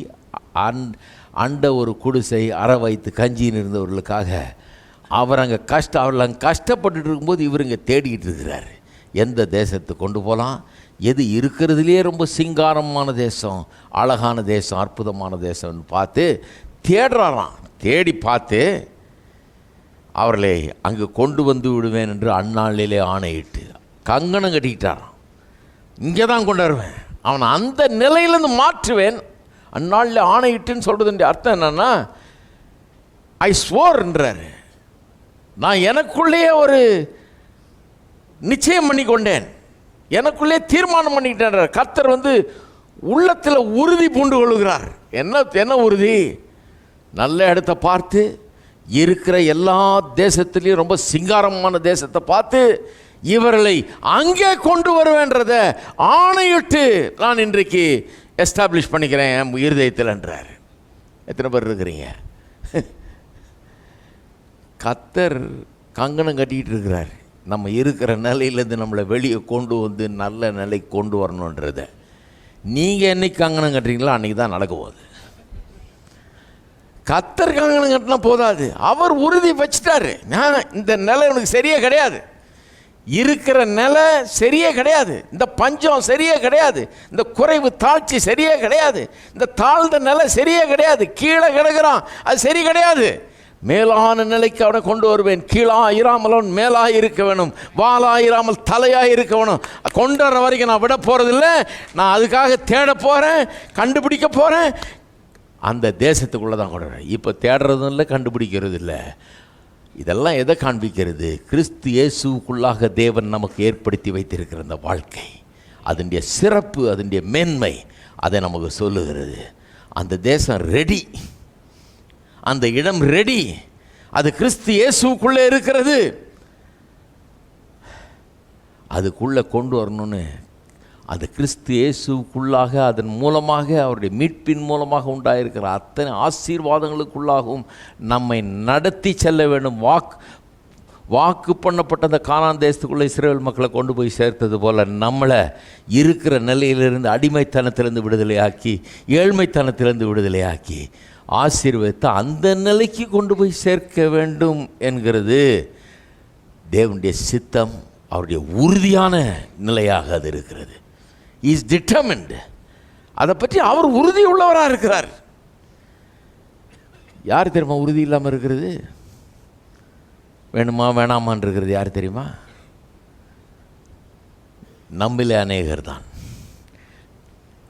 அண்ட ஒரு குடிசை அற வைத்து கஞ்சின்னு இருந்தவர்களுக்காக அவர்கள் அங்கே கஷ்டப்பட்டுட்டு இருக்கும்போது இவர் இங்கே தேடிக்கிட்டு இருக்கிறார். எந்த தேசத்தை கொண்டு போகலாம், எது இருக்கிறதுலே ரொம்ப சிங்காரமான தேசம், அழகான தேசம், அற்புதமான தேசம்னு பார்த்து தேடுறாராம். தேடி பார்த்து அவர்களை அங்கே கொண்டு வந்து விடுவேன் என்று அந்நாளிலே ஆணையிட்டு கங்கணம் கட்டிக்கிட்டாராம். இங்கே தான் கொண்டு வருவேன், அவனை அந்த நிலையிலேருந்து மாற்றுவேன், அந்நாளில் ஆணையிட்டுன்னு சொல்கிறதுடைய அர்த்தம் என்னன்னா, ஐ ஸ்வோர்ன்றாரு, நான் எனக்குள்ளேயே ஒரு நிச்சயம் பண்ணி கொண்டேன், எனக்குள்ளே தீர்மானம் பண்ணிக்கிட்டேன். கர்த்தர் உள்ளத்தில் உறுதி பூண்டு கொள்ளுகிறார். என்ன உறுதி? நல்ல இடத்தை பார்த்து, இருக்கிற எல்லா தேசத்துலேயும் ரொம்ப சிங்காரமான தேசத்தை பார்த்து இவர்களை அங்கே கொண்டு வருவேன்றத ஆணையிட்டு நான் இன்றைக்கு எஸ்டாப்ளிஷ் பண்ணிக்கிறேன் என் இருதயத்தில்ன்றார். எத்தனை பேர் இருக்கிறீங்க? கர்த்தர் கங்கணம் கட்டிக்கிட்டு இருக்கிறார், நம்ம இருக்கிற நிலையிலேருந்து நம்மளை வெளியே கொண்டு நல்ல நிலைக்கு கொண்டு வரணுன்றத. நீங்கள் என்னைக்கு கங்கணம் கட்டுறீங்களோ அன்றைக்கி தான் நடக்க போகுது. கர்த்தர் கங்கணம் கட்டினா போதாது, அவர் உறுதி வச்சுட்டாரு. நான் இந்த நிலை எனக்கு சரியே கிடையாது, இருக்கிற நிலை சரியே கிடையாது, இந்த பஞ்சம் சரியே கிடையாது, இந்த குறைவு தாழ்ச்சி சரியே கிடையாது, இந்த தாழ்ந்த நிலை சரியே கிடையாது, கீழே கிடக்கிறான் அது சரி கிடையாது, மேலான நிலைக்கு அவனை கொண்டு வருவேன். கீழாயிராமல் அவன் மேலாக இருக்க வேணும், வாலாயிராமல் தலையாக இருக்க வேணும். கொண்டு வர வரைக்கும் நான் விட போகிறதில்ல, நான் அதுக்காக தேட போகிறேன், கண்டுபிடிக்க போகிறேன். அந்த தேசத்துக்குள்ளே தான் கொண்டு வரேன். இப்போ தேடுறதும் இல்லை, கண்டுபிடிக்கிறது இல்லை. இதெல்லாம் எதை காண்பிக்கிறது? கிறிஸ்து இயேசுக்குள்ளாக தேவன் நமக்கு ஏற்படுத்தி வைத்திருக்கிற அந்த வாழ்க்கை, அதனுடைய சிறப்பு, அதனுடைய மேன்மை, அதை நமக்கு சொல்லுகிறது. அந்த தேசம் ரெடி, அந்த இடம் ரெடி, அது கிறிஸ்து இயேசுக்குள்ளே இருக்கிறது. அதுக்குள்ளே கொண்டு வரணும்னு அது கிறிஸ்து இயேசுக்குள்ளாக, அதன் மூலமாக, அவருடைய மீட்பின் மூலமாக உண்டாயிருக்கிற அத்தனை ஆசீர்வாதங்களுக்குள்ளாகவும் நம்மை நடத்தி செல்ல வேண்டும். வாக்கு பண்ணப்பட்ட அந்த கானான் தேசத்துக்குள்ளே இஸ்ரவேல் மக்களை கொண்டு போய் சேர்த்தது போல் நம்மளை இருக்கிற நிலையிலிருந்து, அடிமைத்தனத்திலிருந்து விடுதலையாக்கி, ஏழ்மைத்தனத்திலிருந்து விடுதலையாக்கி ஆசீர்வதித்து அந்த நிலைக்கு கொண்டு போய் சேர்க்க வேண்டும் என்கிறது தேவனுடைய சித்தம். அவருடைய உறுதியான நிலையாக அது இருக்கிறது. Is determined. அதை பற்றி அவர் உறுதி உள்ளவராக இருக்கிறார். யார் தெரியுமா உறுதி இல்லாமல் இருக்கிறது? வேணுமா வேணாமான் இருக்கிறது யார் தெரியுமா? நம்மிலே அநேகர் தான்.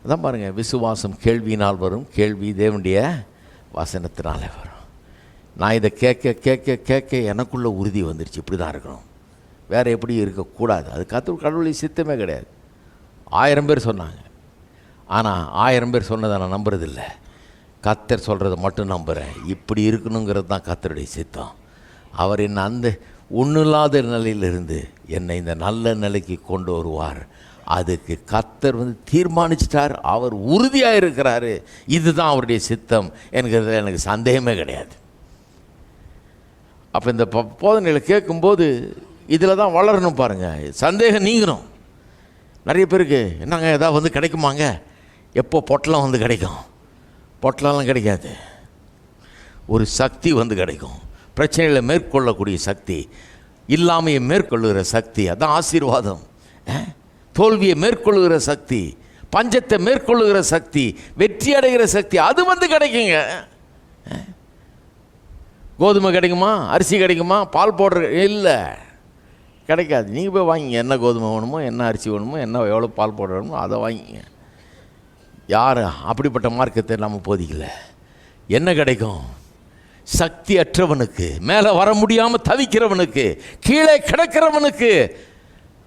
அதான் பாருங்கள், விசுவாசம் கேள்வியினால் வரும், கேள்வி தேவனுடைய வசனத்தினாலே வரும். நான் இதை கேட்க கேட்க கேட்க எனக்குள்ள உறுதி வந்துருச்சு, இப்படி தான் இருக்கணும், வேறு எப்படி இருக்கக்கூடாது. அது கடவுளுடைய சித்தமே கிடையாது. 1000 பேர் சொன்னாங்க, ஆனால் 1000 பேர் சொன்னதை நான் நம்புறதில்லை. கர்த்தர் சொல்கிறத மட்டும் நம்புகிறேன். இப்படி இருக்கணுங்கிறது தான் கர்த்தருடைய சித்தம். அவர் என்னை அந்த ஒன்றும் இல்லாத நிலையிலிருந்து என்னை இந்த நல்ல நிலைக்கு கொண்டு வருவார். அதுக்கு கர்த்தர் தீர்மானிச்சிட்டார், அவர் உறுதியாக இருக்கிறாரு. இதுதான் அவருடைய சித்தம் என்கிறதுல எனக்கு சந்தேகமே கிடையாது. அப்போ இந்த போதனைகளை கேட்கும்போது இதில் தான் வளரணும் பாருங்கள், சந்தேகம் நீங்கணும். நிறைய பேருக்கு என்னங்க ஏதாவது கிடைக்குமாங்க? எப்போ பொட்டலம் கிடைக்கும்? பொட்டலாம் கிடைக்காது. ஒரு சக்தி கிடைக்கும், பிரச்சனைகளை மேற்கொள்ளக்கூடிய சக்தி, இல்லாமையை மேற்கொள்ளுகிற சக்தி, அதான் ஆசீர்வாதம். தோல்வியை மேற்கொள்ளுகிற சக்தி, பஞ்சத்தை மேற்கொள்ளுகிற சக்தி, வெற்றி அடைகிற சக்தி, அது கிடைக்குங்க. கோதுமை கிடைக்குமா? அரிசி கிடைக்குமா? பால் போடுற இல்லை, கிடைக்காது. நீங்கள் போய் வாங்கிங்க, என்ன கோதுமை வேணுமோ, என்ன அரிசி வேணுமோ, என்ன எவ்வளோ பால் போட வேணுமோ அதை வாங்கிங்க. யார் அப்படிப்பட்ட மார்க்கத்தை நம்ம போதிக்கல. என்ன கிடைக்கும்? சக்தி அற்றவனுக்கு, மேலே வர முடியாமல் தவிக்கிறவனுக்கு, கீழே கிடக்கிறவனுக்கு,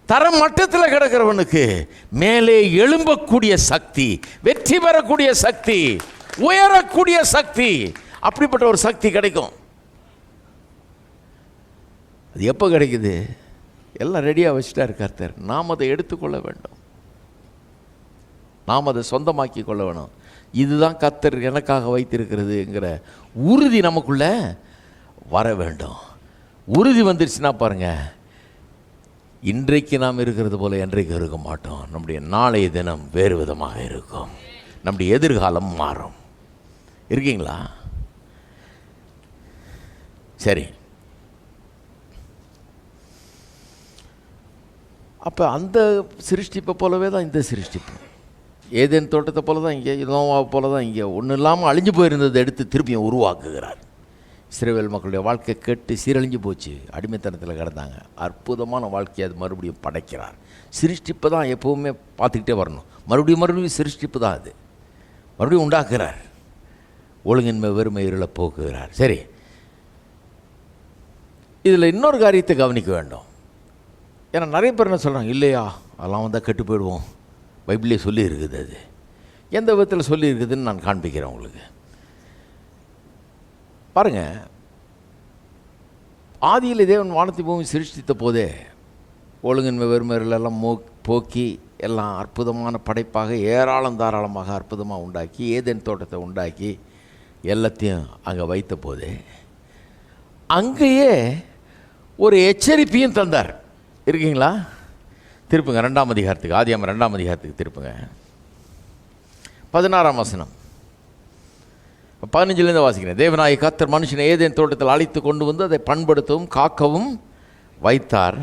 தரம் மட்டத்தில் கிடக்கிறவனுக்கு மேலே எழும்பக்கூடிய சக்தி, வெற்றி பெறக்கூடிய சக்தி, உயரக்கூடிய சக்தி, அப்படிப்பட்ட ஒரு சக்தி கிடைக்கும். அது எப்போ கிடைக்குது? எல்லாம் ரெடியாக வச்சுட்டா கர்த்தர். நாம் அதை எடுத்துக்கொள்ள வேண்டும், நாம் அதை சொந்தமாக்கி கொள்ள வேணும். இதுதான் கர்த்தர் எனக்காக வைத்திருக்கிறதுங்கிற உறுதி நமக்குள்ளே வர வேண்டும். உறுதி வந்துருச்சுன்னா பாருங்கள், இன்றைக்கு நாம் இருக்கிறது போல் என்றைக்கு இருக்க மாட்டோம். நம்முடைய நாளைய தினம் வேறு விதமாக இருக்கும், நம்முடைய எதிர்காலம் மாறும். இருக்கீங்களா? சரி, அப்போ அந்த சிருஷ்டிப்பை போலவே தான் இந்த சிருஷ்டிப்பு. ஏதேன் தோட்டத்தை போல தான் இங்கே, நோவாவை போல தான் இங்கே. ஒன்றும் இல்லாமல் அழிஞ்சு போயிருந்ததை எடுத்து திருப்பியும் உருவாக்குகிறார். இஸ்ரவேல் மக்களுடைய வாழ்க்கை கெட்டு சீரழிஞ்சு போச்சு, அடிமைத்தனத்தில் கிடந்தாங்க. அற்புதமான வாழ்க்கையை அது மறுபடியும் படைக்கிறார். சிருஷ்டிப்பு தான் எப்போவுமே பார்த்துக்கிட்டே வரணும். மறுபடியும் சிருஷ்டிப்பு தான் அது. மறுபடியும் உண்டாக்குறார். ஒழுங்கின்மை வெறுமை இருளை போக்குகிறார். சரி, இதில் இன்னொரு காரியத்தை கவனிக்க வேண்டும். ஏன்னா நிறைய பேர் என்ன சொல்கிறாங்க, இல்லையா அதெல்லாம் வந்தால் கெட்டு போயிடுவோம், பைபிளே சொல்லி இருக்குது. அது எந்த விதத்தில் சொல்லி இருக்குதுன்னு நான் காண்பிக்கிறேன் உங்களுக்கு. பாருங்கள், ஆதியில் தேவன் வானத்தை பூமி சிருஷ்டித்த போதே ஒழுங்கின்மை வெறுமைகளெல்லாம் போக்கி எல்லாம் அற்புதமான படைப்பாக ஏராளம் தாராளமாக அற்புதமாக உண்டாக்கி ஏதேன் தோட்டத்தை உண்டாக்கி எல்லாத்தையும் அங்கே வைத்த போதே அங்கேயே ஒரு எச்சரிப்பையும் தந்தார். இருக்கீங்களா? திருப்புங்க 2ஆம் அதிகாரத்துக்கு, ஆதியாகமம் 2ஆம் அதிகாரத்துக்கு திருப்புங்க. 16ஆம் வசனம், 15லேருந்து வாசிக்கிறேன். தேவனாகிய கர்த்தர் மனுஷனை ஏதேன் தோட்டத்தில் அழைத்து கொண்டு வந்து அதை பண்படுத்தவும் காக்கவும் வைத்தார்.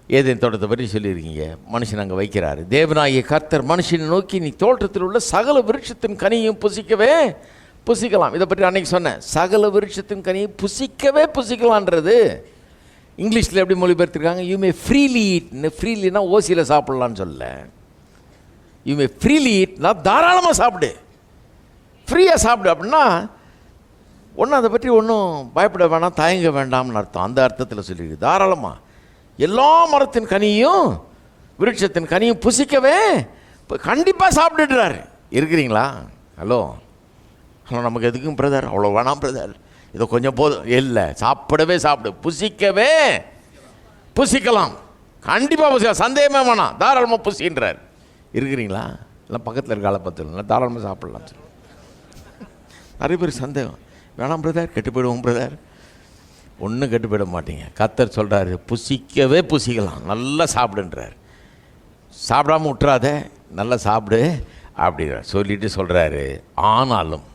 ஏதேன் தோட்டத்தை பற்றி சொல்லியிருக்கீங்க. மனுஷன் அங்கே வைக்கிறார். தேவனாகிய கர்த்தர் மனுஷனை நோக்கி, நீ தோட்டத்தில் உள்ள சகல விருட்சத்தின் கனியும் புசிக்கலாம். இதை பற்றி அன்னைக்கு சொன்னேன். சகல விருட்சத்தின் கனியை புசிக்கலான்றது இங்கிலீஷில் எப்படி மொழிபெயர்த்திருக்காங்க, யூ மே ஃப்ரீலி ஈட்னு. ஃப்ரீலினா ஓசியில் சாப்பிட்லான்னு சொல்ல, யூ மே ஃப்ரீலி ஈட்னா தாராளமாக சாப்பிடு, ஃப்ரீயாக சாப்பிடு. அப்படின்னா ஒன்றும் அதை பற்றி ஒன்றும் பயப்பட வேண்டாம், தயங்க வேண்டாம்னு அர்த்தம். அந்த அர்த்தத்தில் சொல்லியிருக்கு. தாராளமாக எல்லா மரத்தின் கனியும் விருட்சத்தின் கனியும் புசிக்கவே கண்டிப்பாக சாப்பிட்டுடுறாரு. இருக்கிறீங்களா? ஹலோ, நமக்கு எதுக்கும் பிரதர் அவ்வளோ வேணாம் பிரதர், இதை கொஞ்சம் போதும். இல்லை, சாப்பிடவே சாப்பிடு, புசிக்கலாம், கண்டிப்பாக புசிக்கலாம், சந்தேகமே வேணாம், தாராளமாக புசின்றார். இருக்கிறீங்களா? எல்லாம் பக்கத்தில் இருக்க ஆளப்பத்தில் தாராளமாக சாப்பிடலாம் சொல்லி. நிறைய பேர் சந்தேகம், வேணாம் பிரதர், கெட்டு போயிடுவோம் பிரதர். ஒன்றும் கெட்டு போயிட மாட்டீங்க. கர்த்தர் சொல்கிறாரு, புசிக்கலாம், நல்லா சாப்பிடுன்றார். சாப்பிடாமல் விட்டுறாத, நல்லா சாப்பிடு அப்படிங்கிறார். சொல்லிட்டு சொல்கிறாரு, ஆனாலும்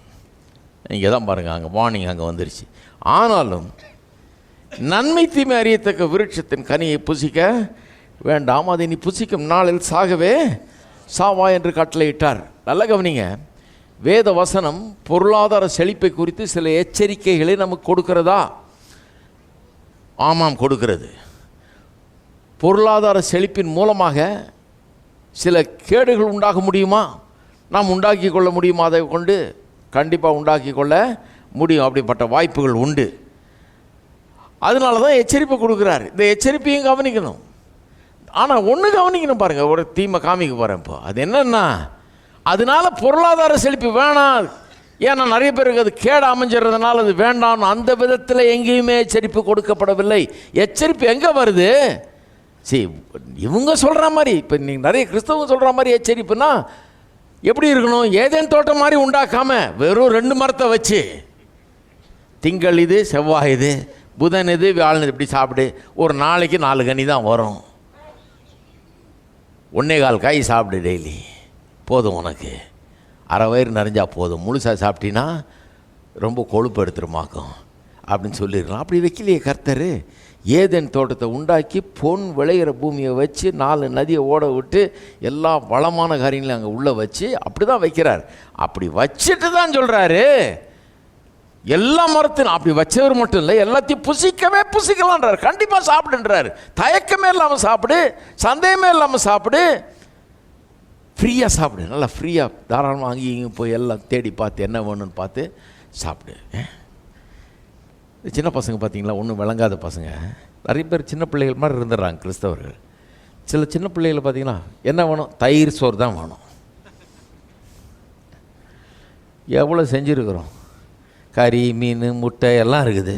இங்கே தான் பாருங்கள், அங்கே வார்னிங் அங்கே வந்துருச்சு. ஆனாலும் நன்மை தீமை அறியத்தக்க விருட்சத்தின் கனியை புசிக்க வேண்டாம், அதை நீ புசிக்கும் நாளில் சாவா என்று கட்டளையிட்டார். நல்ல கவனிங்க, வேத வசனம் பொருளாதார செழிப்பை குறித்து சில எச்சரிக்கைகளை நமக்கு கொடுக்கிறதா? ஆமாம், கொடுக்கிறது. பொருளாதார செழிப்பின் மூலமாக சில கேடுகள் உண்டாக முடியுமா? நாம் உண்டாக்கி கொள்ள முடியுமா? அதை கொண்டு கண்டிப்பாக உண்டாக்கி கொள்ள முடியும். அப்படிப்பட்ட வாய்ப்புகள் உண்டு. அதனால தான் எச்சரிப்பை கொடுக்குறாரு. இந்த எச்சரிப்பையும் கவனிக்கணும். ஆனால் ஒன்று கவனிக்கணும் பாருங்கள், ஒரு தீமை காமிக்க போகிறேன் இப்போ. அது என்னன்னா, அதனால பொருளாதார செழிப்பு வேணாம். ஏன்னா நிறைய பேருக்கு அது கேடு அமைஞ்சிறதுனால அது வேண்டாம். அந்த விதத்தில் எங்கேயுமே எச்சரிப்பு கொடுக்கப்படவில்லை. எச்சரிப்பு எங்கே வருது? சரி, இவங்க சொல்கிற மாதிரி, இப்போ நீங்கள் நிறைய கிறிஸ்தவங்க சொல்கிற மாதிரி எச்சரிப்புனா எப்படி இருக்கணும்? ஏதேன் தோட்டம் மாதிரி உண்டாக்காமல் வெறும் 2 மரத்தை வச்சு, திங்கள் இது, செவ்வாய் இது, புதன் இது, வியாழன் இப்படி சாப்பிடு, ஒரு நாளைக்கு 4 கனி தான் வரும், 1.25 காய் சாப்பிடு டெய்லி, போதும், உனக்கு அரை வயிறு நிறைஞ்சா போதும், முழுசாக சாப்பிட்டீங்கன்னா ரொம்ப கொழுப்பு எடுத்துருமாக்கும் அப்படின்னு சொல்லியிருக்கலாம். அப்படி வைக்கலையே கர்த்தர். ஏதேன் தோட்டத்தை உண்டாக்கி பொன் விளையிற பூமியை வச்சு 4 நதியை ஓட விட்டு எல்லா வளமான காரியங்களையும் அங்கே உள்ளே வச்சு அப்படி தான் வைக்கிறார். அப்படி வச்சுட்டு தான் சொல்கிறாரு, எல்லா மரத்திനും அப்படி வச்சவர் மட்டும் இல்லை, எல்லாத்தையும் புசிக்கலான்றார். கண்டிப்பாக சாப்பிடுன்றார். தயக்கமே இல்லாமல் சாப்பிடு, சந்தேகமே இல்லாமல் சாப்பிடு, ஃப்ரீயாக சாப்பிடு, நல்லா ஃப்ரீயாக தாராளமாக அங்கேயும் போய் எல்லாம் தேடி பார்த்து என்ன வேணும்னு பார்த்து சாப்பிடு. சின்ன பசங்க பார்த்தீங்களா, ஒன்றும் விளங்காத பசங்க நிறைய பேர் சின்ன பிள்ளைகள் மாதிரி இருந்துடுறாங்க கிறிஸ்தவர்கள். சில சின்ன பிள்ளைகளை பார்த்தீங்கன்னா என்ன வேணும்? தயிர் சோறு தான் வேணும். எவ்வளோ செஞ்சுருக்குறோம், கறி, மீன், முட்டை எல்லாம் இருக்குது,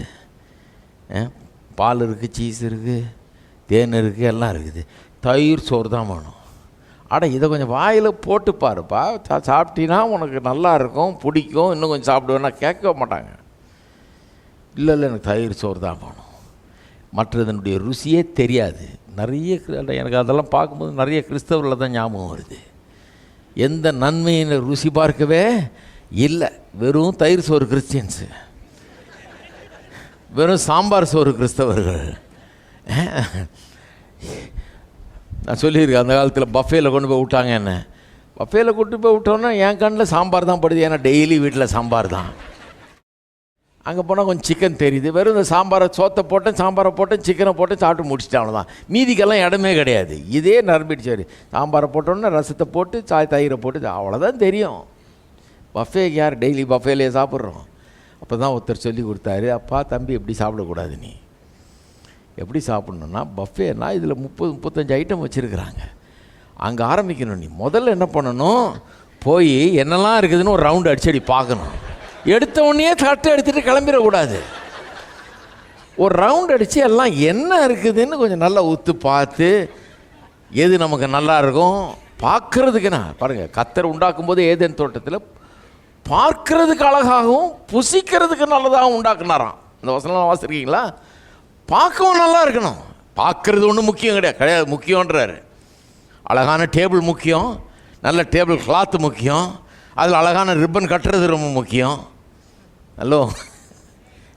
பால் இருக்குது, சீஸ் இருக்குது, தேன் இருக்குது, எல்லாம் இருக்குது, தயிர் சோறு தான் வேணும். அட இதை கொஞ்சம் வாயில் போட்டு பாருப்பா, சாப்பிட்டீங்கன்னா உனக்கு நல்லா இருக்கும், பிடிக்கும், இன்னும் கொஞ்சம் சாப்பிடுவேன்னா கேட்க மாட்டாங்க. இல்லை எனக்கு தயிர் சோறு தான் வேணும். மற்றதனுடைய ருசியே தெரியாது. நிறைய எனக்கு அதெல்லாம் பார்க்கும்போது நிறைய கிறிஸ்தவர்களில் தான் ஞாபகம் வருது. எந்த நன்மையின ருசி பார்க்கவே இல்லை, வெறும் தயிர் சோறு கிறிஸ்டியன்ஸு, வெறும் சாம்பார் சோறு கிறிஸ்தவர்கள். நான் சொல்லியிருக்கேன், அந்த காலத்தில் பஃபேயில் கொண்டு போய் விட்டாங்க. என்ன பஃபேயில் கொண்டு போய் விட்டோன்னா என் கண்ணில் சாம்பார் தான் படுது. ஏன்னா டெய்லி வீட்டில் சாம்பார் தான். அங்கே போனால் கொஞ்சம் சிக்கன் தெரியுது. வெறும் இந்த சாம்பாரை சோத்தை போட்டேன், சாம்பாரை போட்டேன், சிக்கனை போட்டேன், சாப்பிட்டு முடிச்சிட்டேன், அவ்வளோதான். மீதிக்கெல்லாம் இடமே கிடையாது. இதே நரம்பிட்டு சரி, சாம்பாரை போட்டோன்னா ரசத்தை போட்டு தயிரை போட்டு அவ்வளோதான் தெரியும். பஃபேக்கு யார் டெய்லி பஃபேலேயே சாப்பிட்றோம்? அப்போ தான் ஒருத்தர் சொல்லி கொடுத்தாரு, அப்பா தம்பி எப்படி சாப்பிடக்கூடாது, நீ எப்படி சாப்பிட்ணுன்னா பஃபேனா இதில் 30-35 ஐட்டம் வச்சுருக்குறாங்க. அங்கே ஆரம்பிக்கணும். நீ முதல்ல என்ன பண்ணணும், போய் என்னெல்லாம் இருக்குதுன்னு ஒரு ரவுண்டு அடிச்சடி பார்க்கணும். எடுத்த உடனே தட்டை எடுத்துகிட்டு கிளம்பிடக்கூடாது. ஒரு ரவுண்ட் அடித்து எல்லாம் என்ன இருக்குதுன்னு கொஞ்சம் நல்லா உத்து பார்த்து எது நமக்கு நல்லா இருக்கும் பார்க்குறதுக்குண்ணா. பாருங்கள், கர்த்தர் உண்டாக்கும் போது ஏதேன் தோட்டத்தில் பார்க்கறதுக்கு அழகாகவும் புசிக்கிறதுக்கு நல்லதாகவும் உண்டாக்குனாராம். இந்த வசனம் வாசிருக்கீங்களா? பார்க்கவும் நல்லா இருக்கணும். பார்க்குறது ஒன்றும் முக்கியம் கிடையாது, முக்கியன்றாரு. அழகான டேபிள் முக்கியம், நல்ல டேபிள் கிளாத்து முக்கியம், அதில் அழகான ரிப்பன் கட்டுறது ரொம்ப முக்கியம். ஹலோ,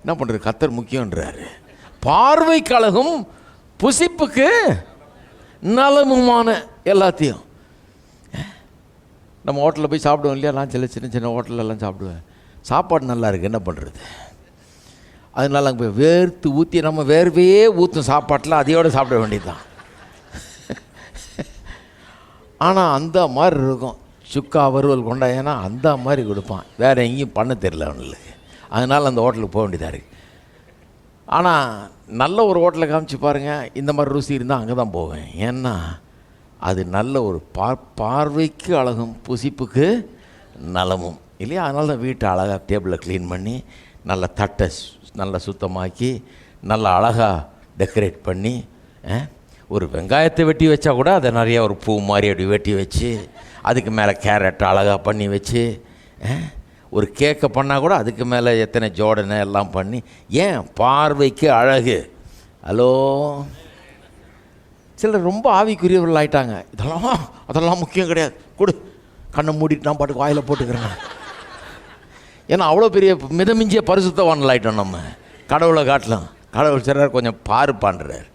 என்ன பண்ணுறது, கர்த்தர் முக்கியன்றாரு. பார்வைக்கு அழகும் புசிப்புக்கு நலமுமான எல்லாத்தையும். நம்ம ஹோட்டலில் போய் சாப்பிடுவோம் இல்லையா? நான் சின்ன சின்ன ஹோட்டலெல்லாம் சாப்பிடுவேன். சாப்பாடு நல்லா இருக்குது, என்ன பண்ணுறது? அதனால அங்கே போய் வேர்த்து ஊற்றி நம்ம வேர்வையே ஊற்றும் சாப்பாட்டில் அதையோடு சாப்பிட வேண்டியது தான். ஆனால் அந்த மாதிரி இருக்கும். சுக்கா வறுவல் கொண்டா, ஏன்னா அந்த மாதிரி கொடுப்பான், வேறு எங்கேயும் பண்ண தெரியல அவனுக்கு. அதனால் அந்த ஹோட்டலுக்கு போக வேண்டியதாக இருக்குது. ஆனால் நல்ல ஒரு ஹோட்டலை காமிச்சு பாருங்கள், இந்த மாதிரி ருசி இருந்தால் அங்கே தான் போவேன். ஏன்னா அது நல்ல ஒரு பார்வைக்கு அழகும் புசிப்புக்கு நலமும் இல்லையா? அதனால தான் வீட்டை அழகாக டேபிளை க்ளீன் பண்ணி நல்ல தட்டை நல்லா சுத்தமாக்கி நல்லா அழகாக டெக்கரேட் பண்ணி, ஒரு வெங்காயத்தை வெட்டி வச்சா கூட அதை நிறையா ஒரு பூ மாதிரி அப்படி வெட்டி வச்சு அதுக்கு மேலே கேரட் அழகாக பண்ணி வச்சு, ஒரு கேக்கை பண்ணால் கூட அதுக்கு மேலே எத்தனை ஜோடனை எல்லாம் பண்ணி, ஏன் பார்வைக்கு அழகு. ஹலோ, சிலர் ரொம்ப ஆவிக்குரியவர்கள் ஆகிட்டாங்க. அதெல்லாம் முக்கியம் கிடையாது, கொடு, கண்ணை மூடிட்டு நான் பாட்டுக்கு வாயில் போட்டுக்கிறேங்க. ஏன்னா அவ்வளோ பெரிய மிதமிஞ்சிய பரிசுத்தவான்கள் ஆகிட்டோம் நம்ம. கடவுளை காட்டலாம், கடவுள் சிலர் கொஞ்சம் பாருப்பான்றார்.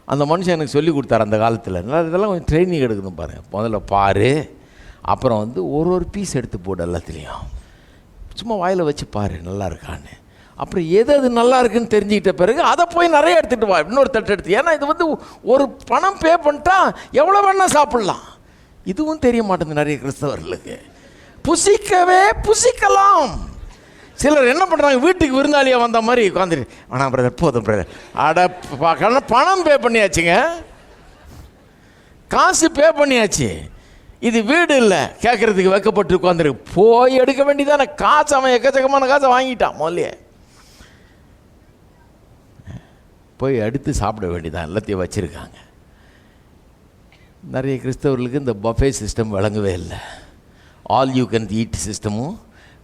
அந்த மனுஷன் எனக்கு சொல்லி கொடுத்தாரு அந்த காலத்தில். இதெல்லாம் கொஞ்சம் ட்ரைனிங் எடுக்கணும் பாருங்கள். முதல்ல பாரு, அப்புறம் ஒரு பீஸ் எடுத்து போடு, எல்லாத்துலேயும் சும்மா வாயில் வச்சு பாரு நல்லா இருக்கான்னு. அப்புறம் எது நல்லா இருக்குன்னு தெரிஞ்சுக்கிட்ட பிறகு அதை போய் நிறைய எடுத்துகிட்டு வா, இன்னொரு தட்டு எடுத்து. ஏன்னா இது ஒரு பணம் பே பண்ணிட்டா எவ்வளோ வேணால் சாப்பிட்லாம். இதுவும் தெரிய மாட்டேங்குது நிறைய கிறிஸ்தவர்களுக்கு. புசிக்கலாம். சிலர் என்ன பண்ணுறாங்க, வீட்டுக்கு விருந்தாளியாக வந்த மாதிரி உட்காந்துட்டு, ஆனால் பிரதர் போதும் பிரதர், அட பணம் பே பண்ணியாச்சுங்க, காசு பே பண்ணியாச்சு, இது வீடு இல்லை கேட்குறதுக்கு வைக்கப்பட்டு உட்காந்துருக்கு. போய் எடுக்க வேண்டியதானே காசு. அவன் எக்கச்சக்கமான காசை வாங்கிட்டான் முதல்ல. போய் எடுத்து சாப்பிட வேண்டியதான், எல்லாத்தையும் வச்சுருக்காங்க. நிறைய கிறிஸ்தவர்களுக்கு இந்த பஃபே சிஸ்டம் விளங்கவே இல்லை. ஆல் யூ கேன் ஈட் சிஸ்டமும்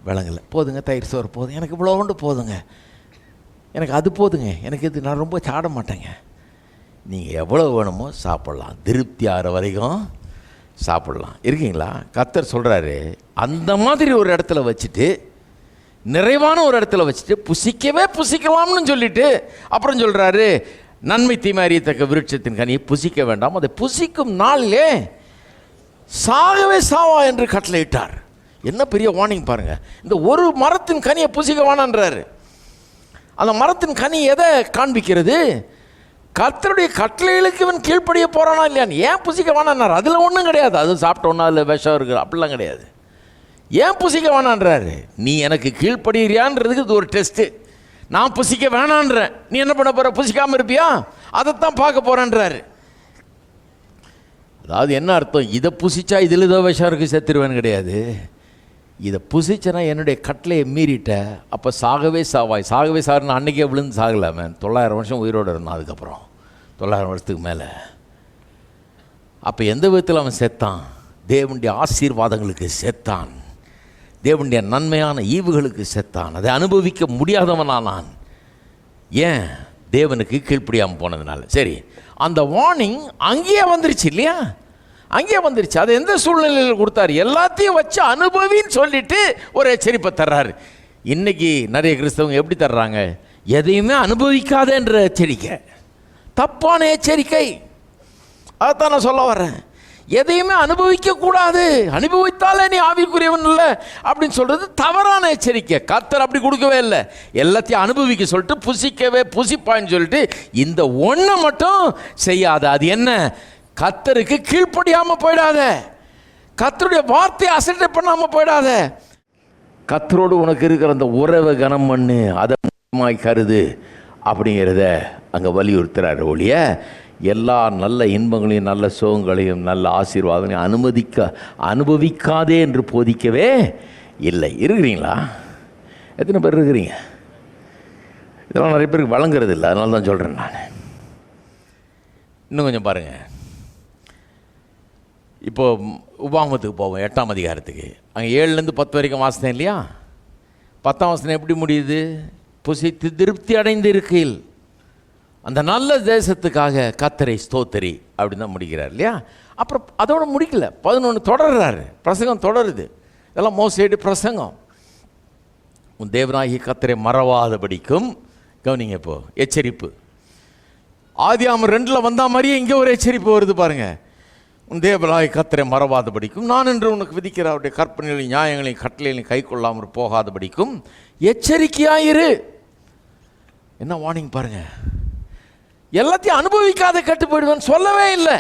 விளங்கலை. போதுங்க, தயிர் சோறு போதும், எனக்கு இவ்வளோ உண்டு போதுங்க, எனக்கு அது போதுங்க, எனக்கு இது நான் ரொம்ப சாட மாட்டேங்க. நீங்கள் எவ்வளோ வேணுமோ சாப்பிட்லாம், திருப்தி ஆகிற வரைக்கும் சாப்பிட்லாம். இருக்கீங்களா? கர்த்தர் சொல்கிறாரு, அந்த மாதிரி ஒரு இடத்துல வச்சுட்டு, நிறைவான ஒரு இடத்துல வச்சுட்டு புசிக்கலாம்னு சொல்லிட்டு அப்புறம் சொல்கிறாரு, நன்மை தீமை அறியத்தக்க விருட்சத்தின் கனியை புசிக்க வேண்டாம், அதை புசிக்கும் நாளிலே சாகவே சாவா என்று கட்டளையிட்டார். என்ன பெரிய வார்னிங் பாருங்கள். இந்த ஒரு மரத்தின் கனியை புசிக்க வேணான்றாரு. அந்த மரத்தின் கனி எதை காண்பிக்கிறது? கர்த்தருடைய கட்டளைகளுக்கு இவன் கீழ்ப்படிய போகிறானா இல்லையான்னு. ஏன் புசிக்க வேணான்னார்? அதில் ஒன்றும் கிடையாது, அது சாப்பிட்டோன்னா அதில் விஷம் இருக்குது, அப்படிலாம் கிடையாது. ஏன் புசிக்க வேணான்றாரு? நீ எனக்கு கீழ்ப்படுகிறியான்றதுக்கு இது ஒரு டெஸ்ட்டு. நான் புசிக்க வேணான்றேன், நீ என்ன பண்ண போகிற? புசிக்காமல் இருப்பியா? அதைத்தான் பார்க்க போகிறேன்றாரு. அதாவது என்ன அர்த்தம்? இதை புசிச்சா இதில் ஏதோ விஷம் இருக்குது செத்துருவேன்னு கிடையாது. இதை புசிச்சனா என்னுடைய கட்டளையை மீறிட்ட, அப்போ சாகவே சாகுன்னு அன்றைக்கே விழுந்து சாகலாமே. 900 வருஷம் உயிரோடு இருந்தான். அதுக்கப்புறம் 900 வருஷத்துக்கு மேலே. அப்போ எந்த விதத்தில் அவன் செத்தான்? தேவனுடைய ஆசீர்வாதங்களுக்கு செத்தான், தேவனுடைய நன்மையான ஈவுகளுக்கு செத்தான், அதை அனுபவிக்க முடியாதவனானான். ஏன்? தேவனுக்கு கீழ்ப்படியாமல் போனதுனால. சரி, அந்த வார்னிங் அங்கேயே வந்துருச்சு இல்லையா? அங்கேயே வந்துருச்சு. அது எந்த சூழ்நிலையில் கொடுத்தாரு? எல்லாத்தையும் வச்சு அனுபவின்னு சொல்லிட்டு ஒரு எச்சரிப்பை தர்றாரு. இன்றைக்கி நிறைய கிறிஸ்தவங்க எப்படி தர்றாங்க? எதையுமே அனுபவிக்காதன்ற எச்சரிக்கை, தப்பான எச்சரிக்கை. அதைத்தான் நான் சொல்ல வர்றேன். எதையுமே அனுபவிக்கக்கூடாது, அனுபவித்தாலே நீ ஆவிக்குரியவன் இல்லை அப்படின்னு சொல்கிறது தவறான எச்சரிக்கை. கர்த்தர் அப்படி கொடுக்கவே இல்லை. எல்லாத்தையும் அனுபவிக்க சொல்லிட்டு புசிப்பான்னு சொல்லிட்டு இந்த ஒன்றை மட்டும் செய்யாத. அது என்ன? கர்த்தருக்கு கீழ்ப்படியாமல் போயிடாத, கர்த்தருடைய வார்த்தையை அசட்டை பண்ணாமல் போயிடாத. கர்த்தரோடு உனக்கு இருக்கிற அந்த உறவை கனம் பண்ணு, அதை முக்கியமாய் கருது அப்படிங்கிறத அங்கே வலியுறுத்துறாரு ஒழிய எல்லா நல்ல இன்பங்களையும் நல்ல சுகங்களையும் நல்ல ஆசீர்வாதங்களையும் அனுபவிக்காதே என்று போதிக்கவே இல்லை. இருக்கிறீங்களா? எத்தனை பேர் இருக்கிறீங்க? இதெல்லாம் நிறைய பேருக்கு வழங்குறது இல்லை, அதனால தான் சொல்கிறேன் நான். இன்னும் கொஞ்சம் பாருங்கள். இப்போது உபாகமத்துக்கு போவோம், 8ஆம் அதிகாரத்துக்கு. அங்கே 7லேருந்து 10 வரைக்கும் வாசித்தேன் இல்லையா? 10ஆம் வசனம் எப்படி முடியுது? புசித்து திருப்தி அடைந்து இருக்கையில் அந்த நல்ல தேசத்துக்காக கர்த்தரை ஸ்தோத்திரி அப்படின்னு தான் முடிக்கிறார் இல்லையா? அப்புறம் அதோடு முடிக்கல, 11 தொடர்றாரு, பிரசங்கம் தொடருது. இதெல்லாம் மோசேடு பிரசங்கம். உன் தேவனாகிய கர்த்தரை மறவாதபடிக்கும், கவனிங்க இப்போ எச்சரிப்பு. ஆதியாகமம் 2 வந்தா மாதிரியே இங்கே ஒரு எச்சரிப்பு வருது பாருங்க. உன் தேவனாகிய கர்த்தரை மறவாதபடிக்கும், நான் என்று உனக்கு விதிக்கிற அவருடைய கற்பனைகளையும் நியாயங்களையும் கட்டளைகளையும் கை கொள்ளாமல் போகாதபடிக்கும் எச்சரிக்கையாயிரு. என்ன வார்னிங் பாருங்க. எல்லாத்தையும் அனுபவிக்காத கெட்டு போயிடுவேன்னு சொல்லவே இல்லை.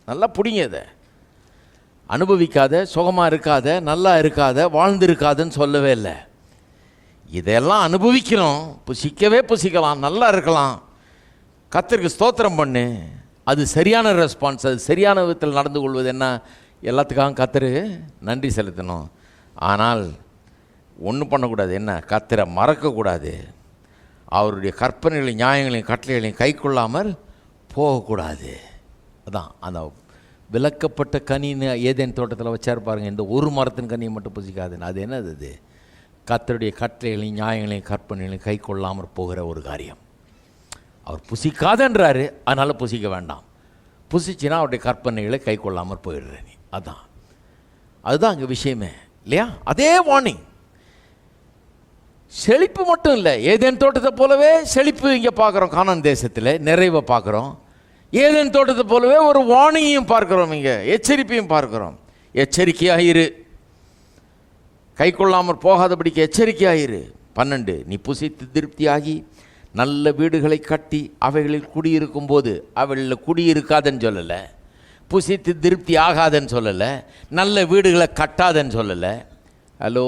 நல்லா பிடிங்க இதை. அனுபவிக்காத, சுகமாக இருக்காத, நல்லா இருக்காத, வாழ்ந்திருக்காதுன்னு சொல்லவே இல்லை. இதெல்லாம் அனுபவிக்கணும், புசிக்கவே புசிக்கலாம், நல்லா இருக்கலாம், கர்த்தருக்கு ஸ்தோத்திரம் பண்ணு. அது சரியான ரெஸ்பான்ஸ். அது சரியான விதத்தில் நடந்து கொள்வது என்ன? எல்லாத்துக்காகவும் கர்த்தருக்கு நன்றி செலுத்தணும். ஆனால் ஒன்றும் பண்ணக்கூடாது. என்ன? கர்த்தரை மறக்கக்கூடாது. அவருடைய கற்பனைகளையும் நியாயங்களையும் கட்டளைகளையும் கை கொள்ளாமல் போகக்கூடாது. அதான் அந்த விலக்கப்பட்ட கனின்னு ஏதேன் தோட்டத்தில் வச்சார் பாருங்கள். இந்த ஒரு மரத்தின் கனியை மட்டும் புசிக்காதுன்னு. அது என்னது? அது கர்த்தருடைய கட்டளைகளையும் நியாயங்களையும் கற்பனைகளையும் கை கொள்ளாமல் போகிற ஒரு காரியம். அவர் புசிக்காதன்றாரு, அதனால் புசிக்க வேண்டாம். புசிச்சின்னா அவருடைய கற்பனைகளை கை கொள்ளாமல் போயிடுற நீ. அதுதான் அங்கே விஷயமே இல்லையா? அதே வார்னிங். செழிப்பு மட்டும் இல்லை, ஏதேன் தோட்டத்தை போலவே செழிப்பு இங்கே பார்க்குறோம். கானான் தேசத்தில் நிறைவை பார்க்குறோம். ஏதேன் தோட்டத்தை போலவே ஒரு வார்னிங்கையும் பார்க்குறோம், இங்கே எச்சரிப்பையும் பார்க்குறோம். எச்சரிக்கையாயிரு, கை கொள்ளாமல் போகாதபடிக்கு எச்சரிக்கையாயிரு. 12, நீ புசித்து திருப்தியாகி நல்ல வீடுகளை கட்டி அவைகளில் குடியிருக்கும் போது, அவைகளில் குடியிருக்காதன்னு சொல்லலை, புசித்து திருப்தி ஆகாதன்னு சொல்லலை, நல்ல வீடுகளை கட்டாதன்னு சொல்லலை. ஹலோ,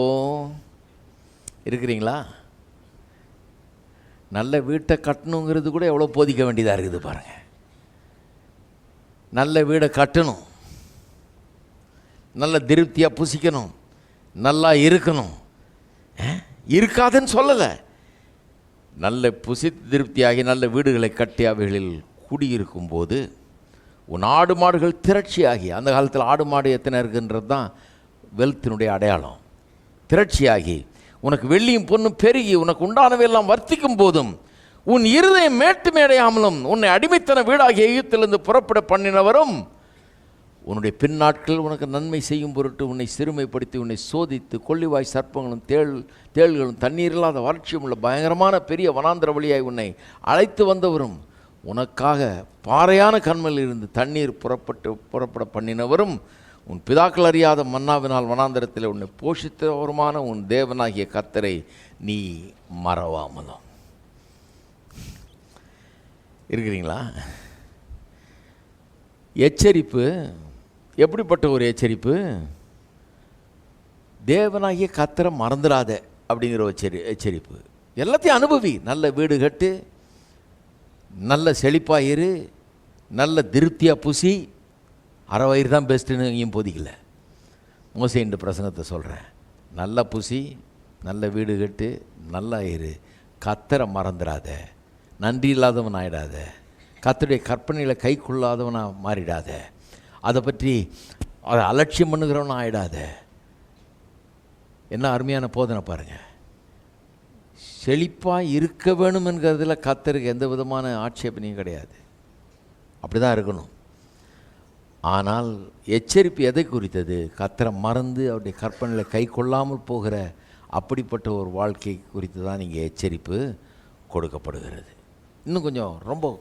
இருக்கிறீங்களா? நல்ல வீட்டை கட்டணுங்கிறது கூட எவ்வளோ போதிக்க வேண்டியதாக இருக்குது பாருங்கள். நல்ல வீடை கட்டணும், நல்ல திருப்தியாக புசிக்கணும், நல்லா இருக்கணும். இருக்காதுன்னு சொல்லலை. நல்ல புசித்து திருப்தியாகி நல்ல வீடுகளை கட்டி அவைகளில் குடியிருக்கும் போது உன் ஆடு மாடுகள் திரட்சியாகி, அந்த காலத்தில் ஆடு மாடு எத்தனை இருக்குன்றது தான் வெல்த்தினுடைய அடையாளம். திரட்சியாகி உனக்கு வெள்ளியும் பொண்ணும் பெருகி உனக்கு உண்டானவையெல்லாம் வர்த்திக்கும் போதும் உன் இருதயம் மேட்டு மேடையாமலும் உன்னை அடிமைத்தன வீடாகிய எகிப்திலிருந்து புறப்பட பண்ணினவரும் உன்னுடைய பின்னாட்கள் உனக்கு நன்மை செய்யும் பொருட்டு உன்னை சிறுமைப்படுத்தி உன்னை சோதித்து கொள்ளிவாய் சர்ப்பங்களும் தேள்களும் தண்ணீர் இல்லாத வறட்சியும் உள்ள பயங்கரமான பெரிய வனாந்திர வழியாய் உன்னை அழைத்து வந்தவரும் உனக்காக பாறையான கண்மையில் இருந்து தண்ணீர் புறப்பட பண்ணினவரும் உன் பிதாக்கள் அறியாத மன்னாவினால் வனாந்திரத்தில் உன்னை போஷித்தவருமான உன் தேவனாகிய கர்த்தரை நீ மறவாமலும். இருக்கிறீங்களா? எச்சரிப்பு எப்படிப்பட்ட ஒரு எச்சரிப்பு? தேவனாகிய கர்த்தரை மறந்துடாத அப்படிங்கிற ஒரு எச்சரிப்பு. எல்லாத்தையும் அனுபவி. நல்ல வீடு கட்டு, நல்ல செழிப்பாக இரு, நல்ல திருப்தியாக புசி. அரை வயிறு தான் பெஸ்ட்டுன்னு எங்கேயும் போதிக்கல. மோசேன்ற பிரசங்கத்தை சொல்கிறேன். நல்ல புசி, நல்ல வீடு கட்டு, நல்லா இரு, கர்த்தரை மறந்துடாத, நன்றி இல்லாதவன் ஆகிடாத, கர்த்தருடைய கற்பனைகளை கை கொள்ளாதவனாக மாறிடாத, அதை பற்றி அதை அலட்சியம் பண்ணுகிறவன் ஆகிடாத. என்ன அருமையான போதனை பாருங்கள். செழிப்பாக இருக்க வேணும் என்கிறதுல கர்த்தருக்கு எந்த விதமான ஆட்சேபனையும் கிடையாது. அப்படி தான் இருக்கணும். ஆனால் எச்சரிப்பு எதை குறித்தது? கர்த்தரை மறந்து அவருடைய கற்பனைகளை கை கொள்ளாமல் போகிற அப்படிப்பட்ட ஒரு வாழ்க்கை குறித்து தான் இங்கே எச்சரிப்பு கொடுக்கப்படுகிறது. இன்னும் கொஞ்சம் ரொம்ப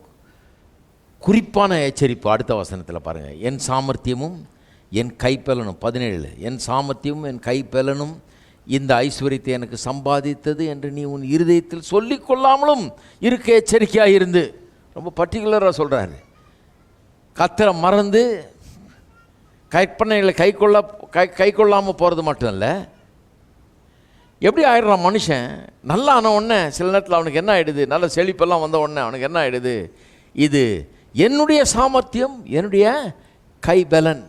குறிப்பான எச்சரிப்பு அடுத்த வசனத்தில் பாருங்கள். என் சாமர்த்தியமும் என் கைப்பலனும், 17, என் சாமர்த்தியமும் என் கைப்பலனும் இந்த ஐஸ்வர்யத்தை எனக்கு சம்பாதித்தது என்று நீ உன் இருதயத்தில் சொல்லிக் கொள்ளாமலும் இருக்க எச்சரிக்கையாக இருந்து. ரொம்ப பர்டிகுலராக சொல்கிறாரு. கர்த்தரை மறந்து கற்பனைகளை கை கொள்ளாமல் போகிறது மட்டும் இல்லை, எப்படி ஆயிடுறான் மனுஷன்? நல்லா ஆன உடனே சில நேரத்தில் அவனுக்கு என்ன ஆகிடுது, நல்ல செழிப்பெல்லாம் வந்த உடனே அவனுக்கு என்ன ஆகிடுது, இது என்னுடைய சாமர்த்தியம், என்னுடைய கைபலன்.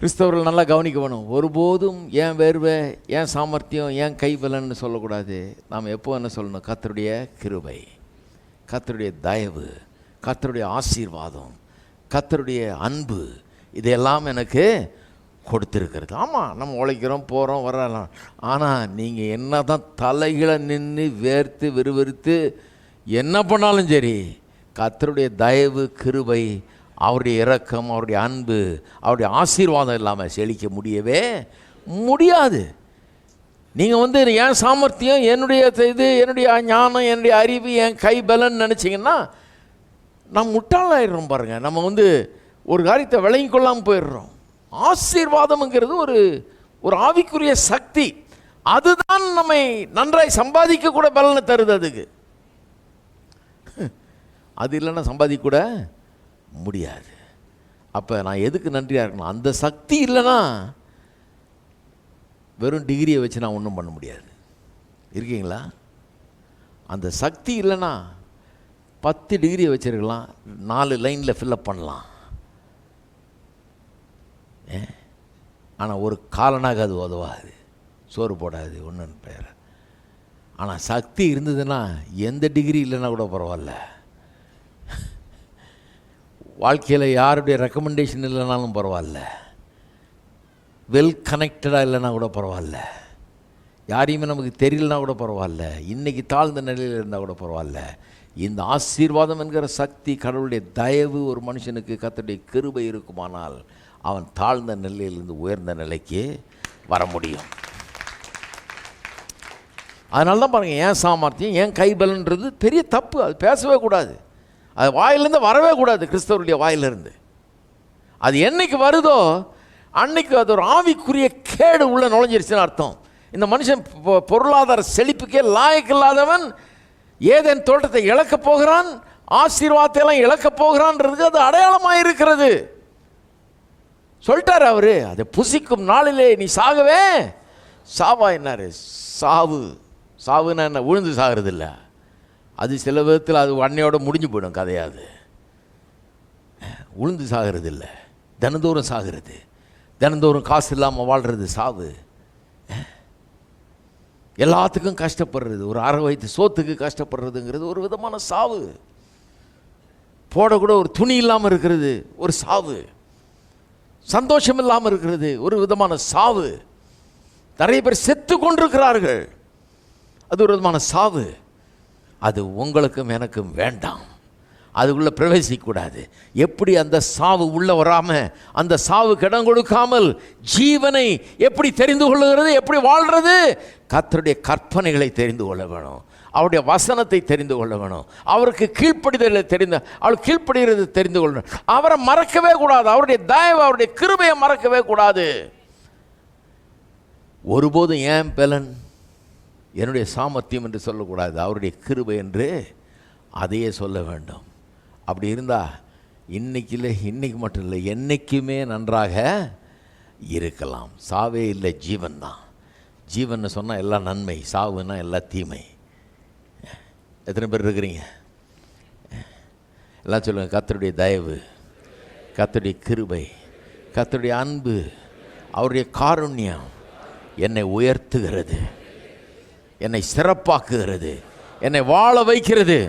கிறிஸ்தவர்கள் நல்லா கவனிக்க வேணும். ஒருபோதும் ஏன் வேர்வை, ஏன் சாமர்த்தியம், ஏன் கைபலன்னு சொல்லக்கூடாது. நாம் எப்போ என்ன சொல்லணும்? கர்த்தருடைய கிருபை, கர்த்தருடைய தயவு, கர்த்தருடைய ஆசீர்வாதம், கர்த்தருடைய அன்பு, இதெல்லாம் எனக்கு கொடுத்துருக்கிறது. ஆமாம், நம்ம உழைக்கிறோம், போகிறோம், வரலாம். ஆனால் நீங்கள் என்ன தான் தலைகளை நின்று வேர்த்து விறுவிறுத்து என்ன பண்ணாலும் சரி, கர்த்தருடைய தயவு, கிருபை, அவருடைய இரக்கம், அவருடைய அன்பு, அவருடைய ஆசீர்வாதம் இல்லாமல் செழிக்க முடியவே முடியாது. நீங்கள் என் சாமர்த்தியம், என்னுடைய இது, என்னுடைய ஞானம், என்னுடைய அறிவு, என் கைபலன்னு நினச்சிங்கன்னா நம்ம முட்டாளாயிடுறோம். பாருங்கள், நம்ம ஒரு காரியத்தை விளங்கி கொள்ளாமல் போயிடுறோம். ஆசீர்வாதம்ங்கிறது ஒரு ஆவிக்குரிய சக்தி. அதுதான் நம்மை நன்றாய் சம்பாதிக்க கூட பலனை தருது. அதுக்கு அது இல்லைன்னா சம்பாதிக்க கூட முடியாது. அப்போ நான் எதுக்கு நன்றியாக இருக்கணும்? அந்த சக்தி இல்லைன்னா வெறும் டிகிரியை வச்சு நான் ஒன்றும் பண்ண முடியாது. இருக்கீங்களா? அந்த சக்தி இல்லைன்னா 10 டிகிரியை வச்சுருக்கலாம், 4 லைனில் ஃபில்லப் பண்ணலாம். ஆனால் ஒரு காலனாக அது உதவாது, சோறு போடாது, ஒன்றுன்னு பேர். ஆனால் சக்தி இருந்ததுன்னா எந்த டிகிரி இல்லைன்னா கூட பரவாயில்ல. வாழ்க்கையில் யாருடைய ரெக்கமெண்டேஷன் இல்லைனாலும் பரவாயில்ல, வெல் கனெக்டடாக இல்லைன்னா கூட பரவாயில்ல, யாரையுமே நமக்கு தெரியலனா கூட பரவாயில்ல, இன்றைக்கி தாழ்ந்த நிலையில் இருந்தால் கூட பரவாயில்ல. இந்த ஆசீர்வாதம் என்கிற சக்தி, கடவுளுடைய தயவு ஒரு மனுஷனுக்கு, கர்த்தருடைய கிருபை இருக்குமானால் அவன் தாழ்ந்த நிலையிலிருந்து உயர்ந்த நிலைக்கு வர முடியும். அதனால தான் பாருங்கள், ஏன் சாமர்த்தியம், ஏன் கைபலன்றது பெரிய தப்பு. அது பேசவே கூடாது, அது வாயிலிருந்து வரவே கூடாது. கிறிஸ்தவருடைய வாயிலிருந்து அது என்னைக்கு வருதோ அன்னைக்கு அது ஒரு ஆவிக்குரிய கேடு உள்ள நுழைஞ்சிருச்சுன்னு அர்த்தம். இந்த மனுஷன் பொருளாதார செழிப்புக்கே லாயக்கில்லாதவன் ஏதேன் தோட்டத்தை இழக்கப் போகிறான், ஆசீர்வாதத்தை எல்லாம் இழக்கப் போகிறான்றதுக்கு அது அடையாளமாக இருக்கிறது. சொல்லிட்டார் அவரு, அதை புசிக்கும் நாளிலே நீ சாகவே சாவா. என்னாரு சாவு? சாவுன்னா என்ன? உழுந்து சாகிறது இல்லை. அது சில விதத்தில் அது அன்னையோட முடிஞ்சு போயிடும் கதையாது. உழுந்து சாகிறது இல்லை, தினந்தோறும் சாகிறது, தினந்தோறும் காசு இல்லாமல் வாழ்கிறது சாவு. எல்லாத்துக்கும் கஷ்டப்படுறது, ஒரு அரை வயிற்று சோத்துக்கு கஷ்டப்படுறதுங்கிறது ஒரு விதமான சாவு. போடக்கூட ஒரு துணி இல்லாமல் இருக்கிறது ஒரு சாவு. சந்தோஷம் இல்லாமல் இருக்கிறது ஒரு விதமான சாவு. நிறைய பேர் செத்து கொண்டிருக்கிறார்கள், அது ஒரு விதமான சாவு. அது உங்களுக்கும் எனக்கும் வேண்டாம், அதுக்குள்ளே பிரவேசிக்கக்கூடாது. எப்படி அந்த சாவு உள்ளே வராமல், அந்த சாவுக்கு இடம் கொடுக்காமல் ஜீவனை எப்படி தெரிந்து கொள்ளுகிறது, எப்படி வாழ்கிறது? கர்த்தருடைய கற்பனைகளை தெரிந்து கொள்ள வேணும், அவருடைய வசனத்தை தெரிந்து கொள்ள வேணும், அவருக்கு கீழ்ப்படிதலை அவள் கீழ்ப்படுகிறது தெரிந்து கொள்ளணும். அவரை மறக்கவே கூடாது, அவருடைய தயவு, அவருடைய கிருபையை மறக்கவே கூடாது. ஒருபோதும் ஏன் பலன், என்னுடைய சாமர்த்தியம் என்று சொல்லக்கூடாது, அவருடைய கிருபை என்று அதையே சொல்ல வேண்டும். அப்படி இருந்தால் இன்னைக்கு இல்லை, இன்னைக்கு மட்டும் இல்லை, என்றைக்குமே நன்றாக இருக்கலாம். சாவே இல்லை, ஜீவன் தான். ஜீவன் சொன்னால் எல்லாம் நன்மை, சாவுன்னா எல்லாம் தீமை. எத்தனை பேர் இருக்கிறீங்க? எல்லாம் சொல்லுங்கள், கர்த்தருடைய தயவு, கர்த்தருடைய கிருபை, கர்த்தருடைய அன்பு, அவருடைய காருண்யம் என்னை உயர்த்துகிறது, என்னை சிறப்பாக்குகிறது, என்னை வாழ வைக்கிறது.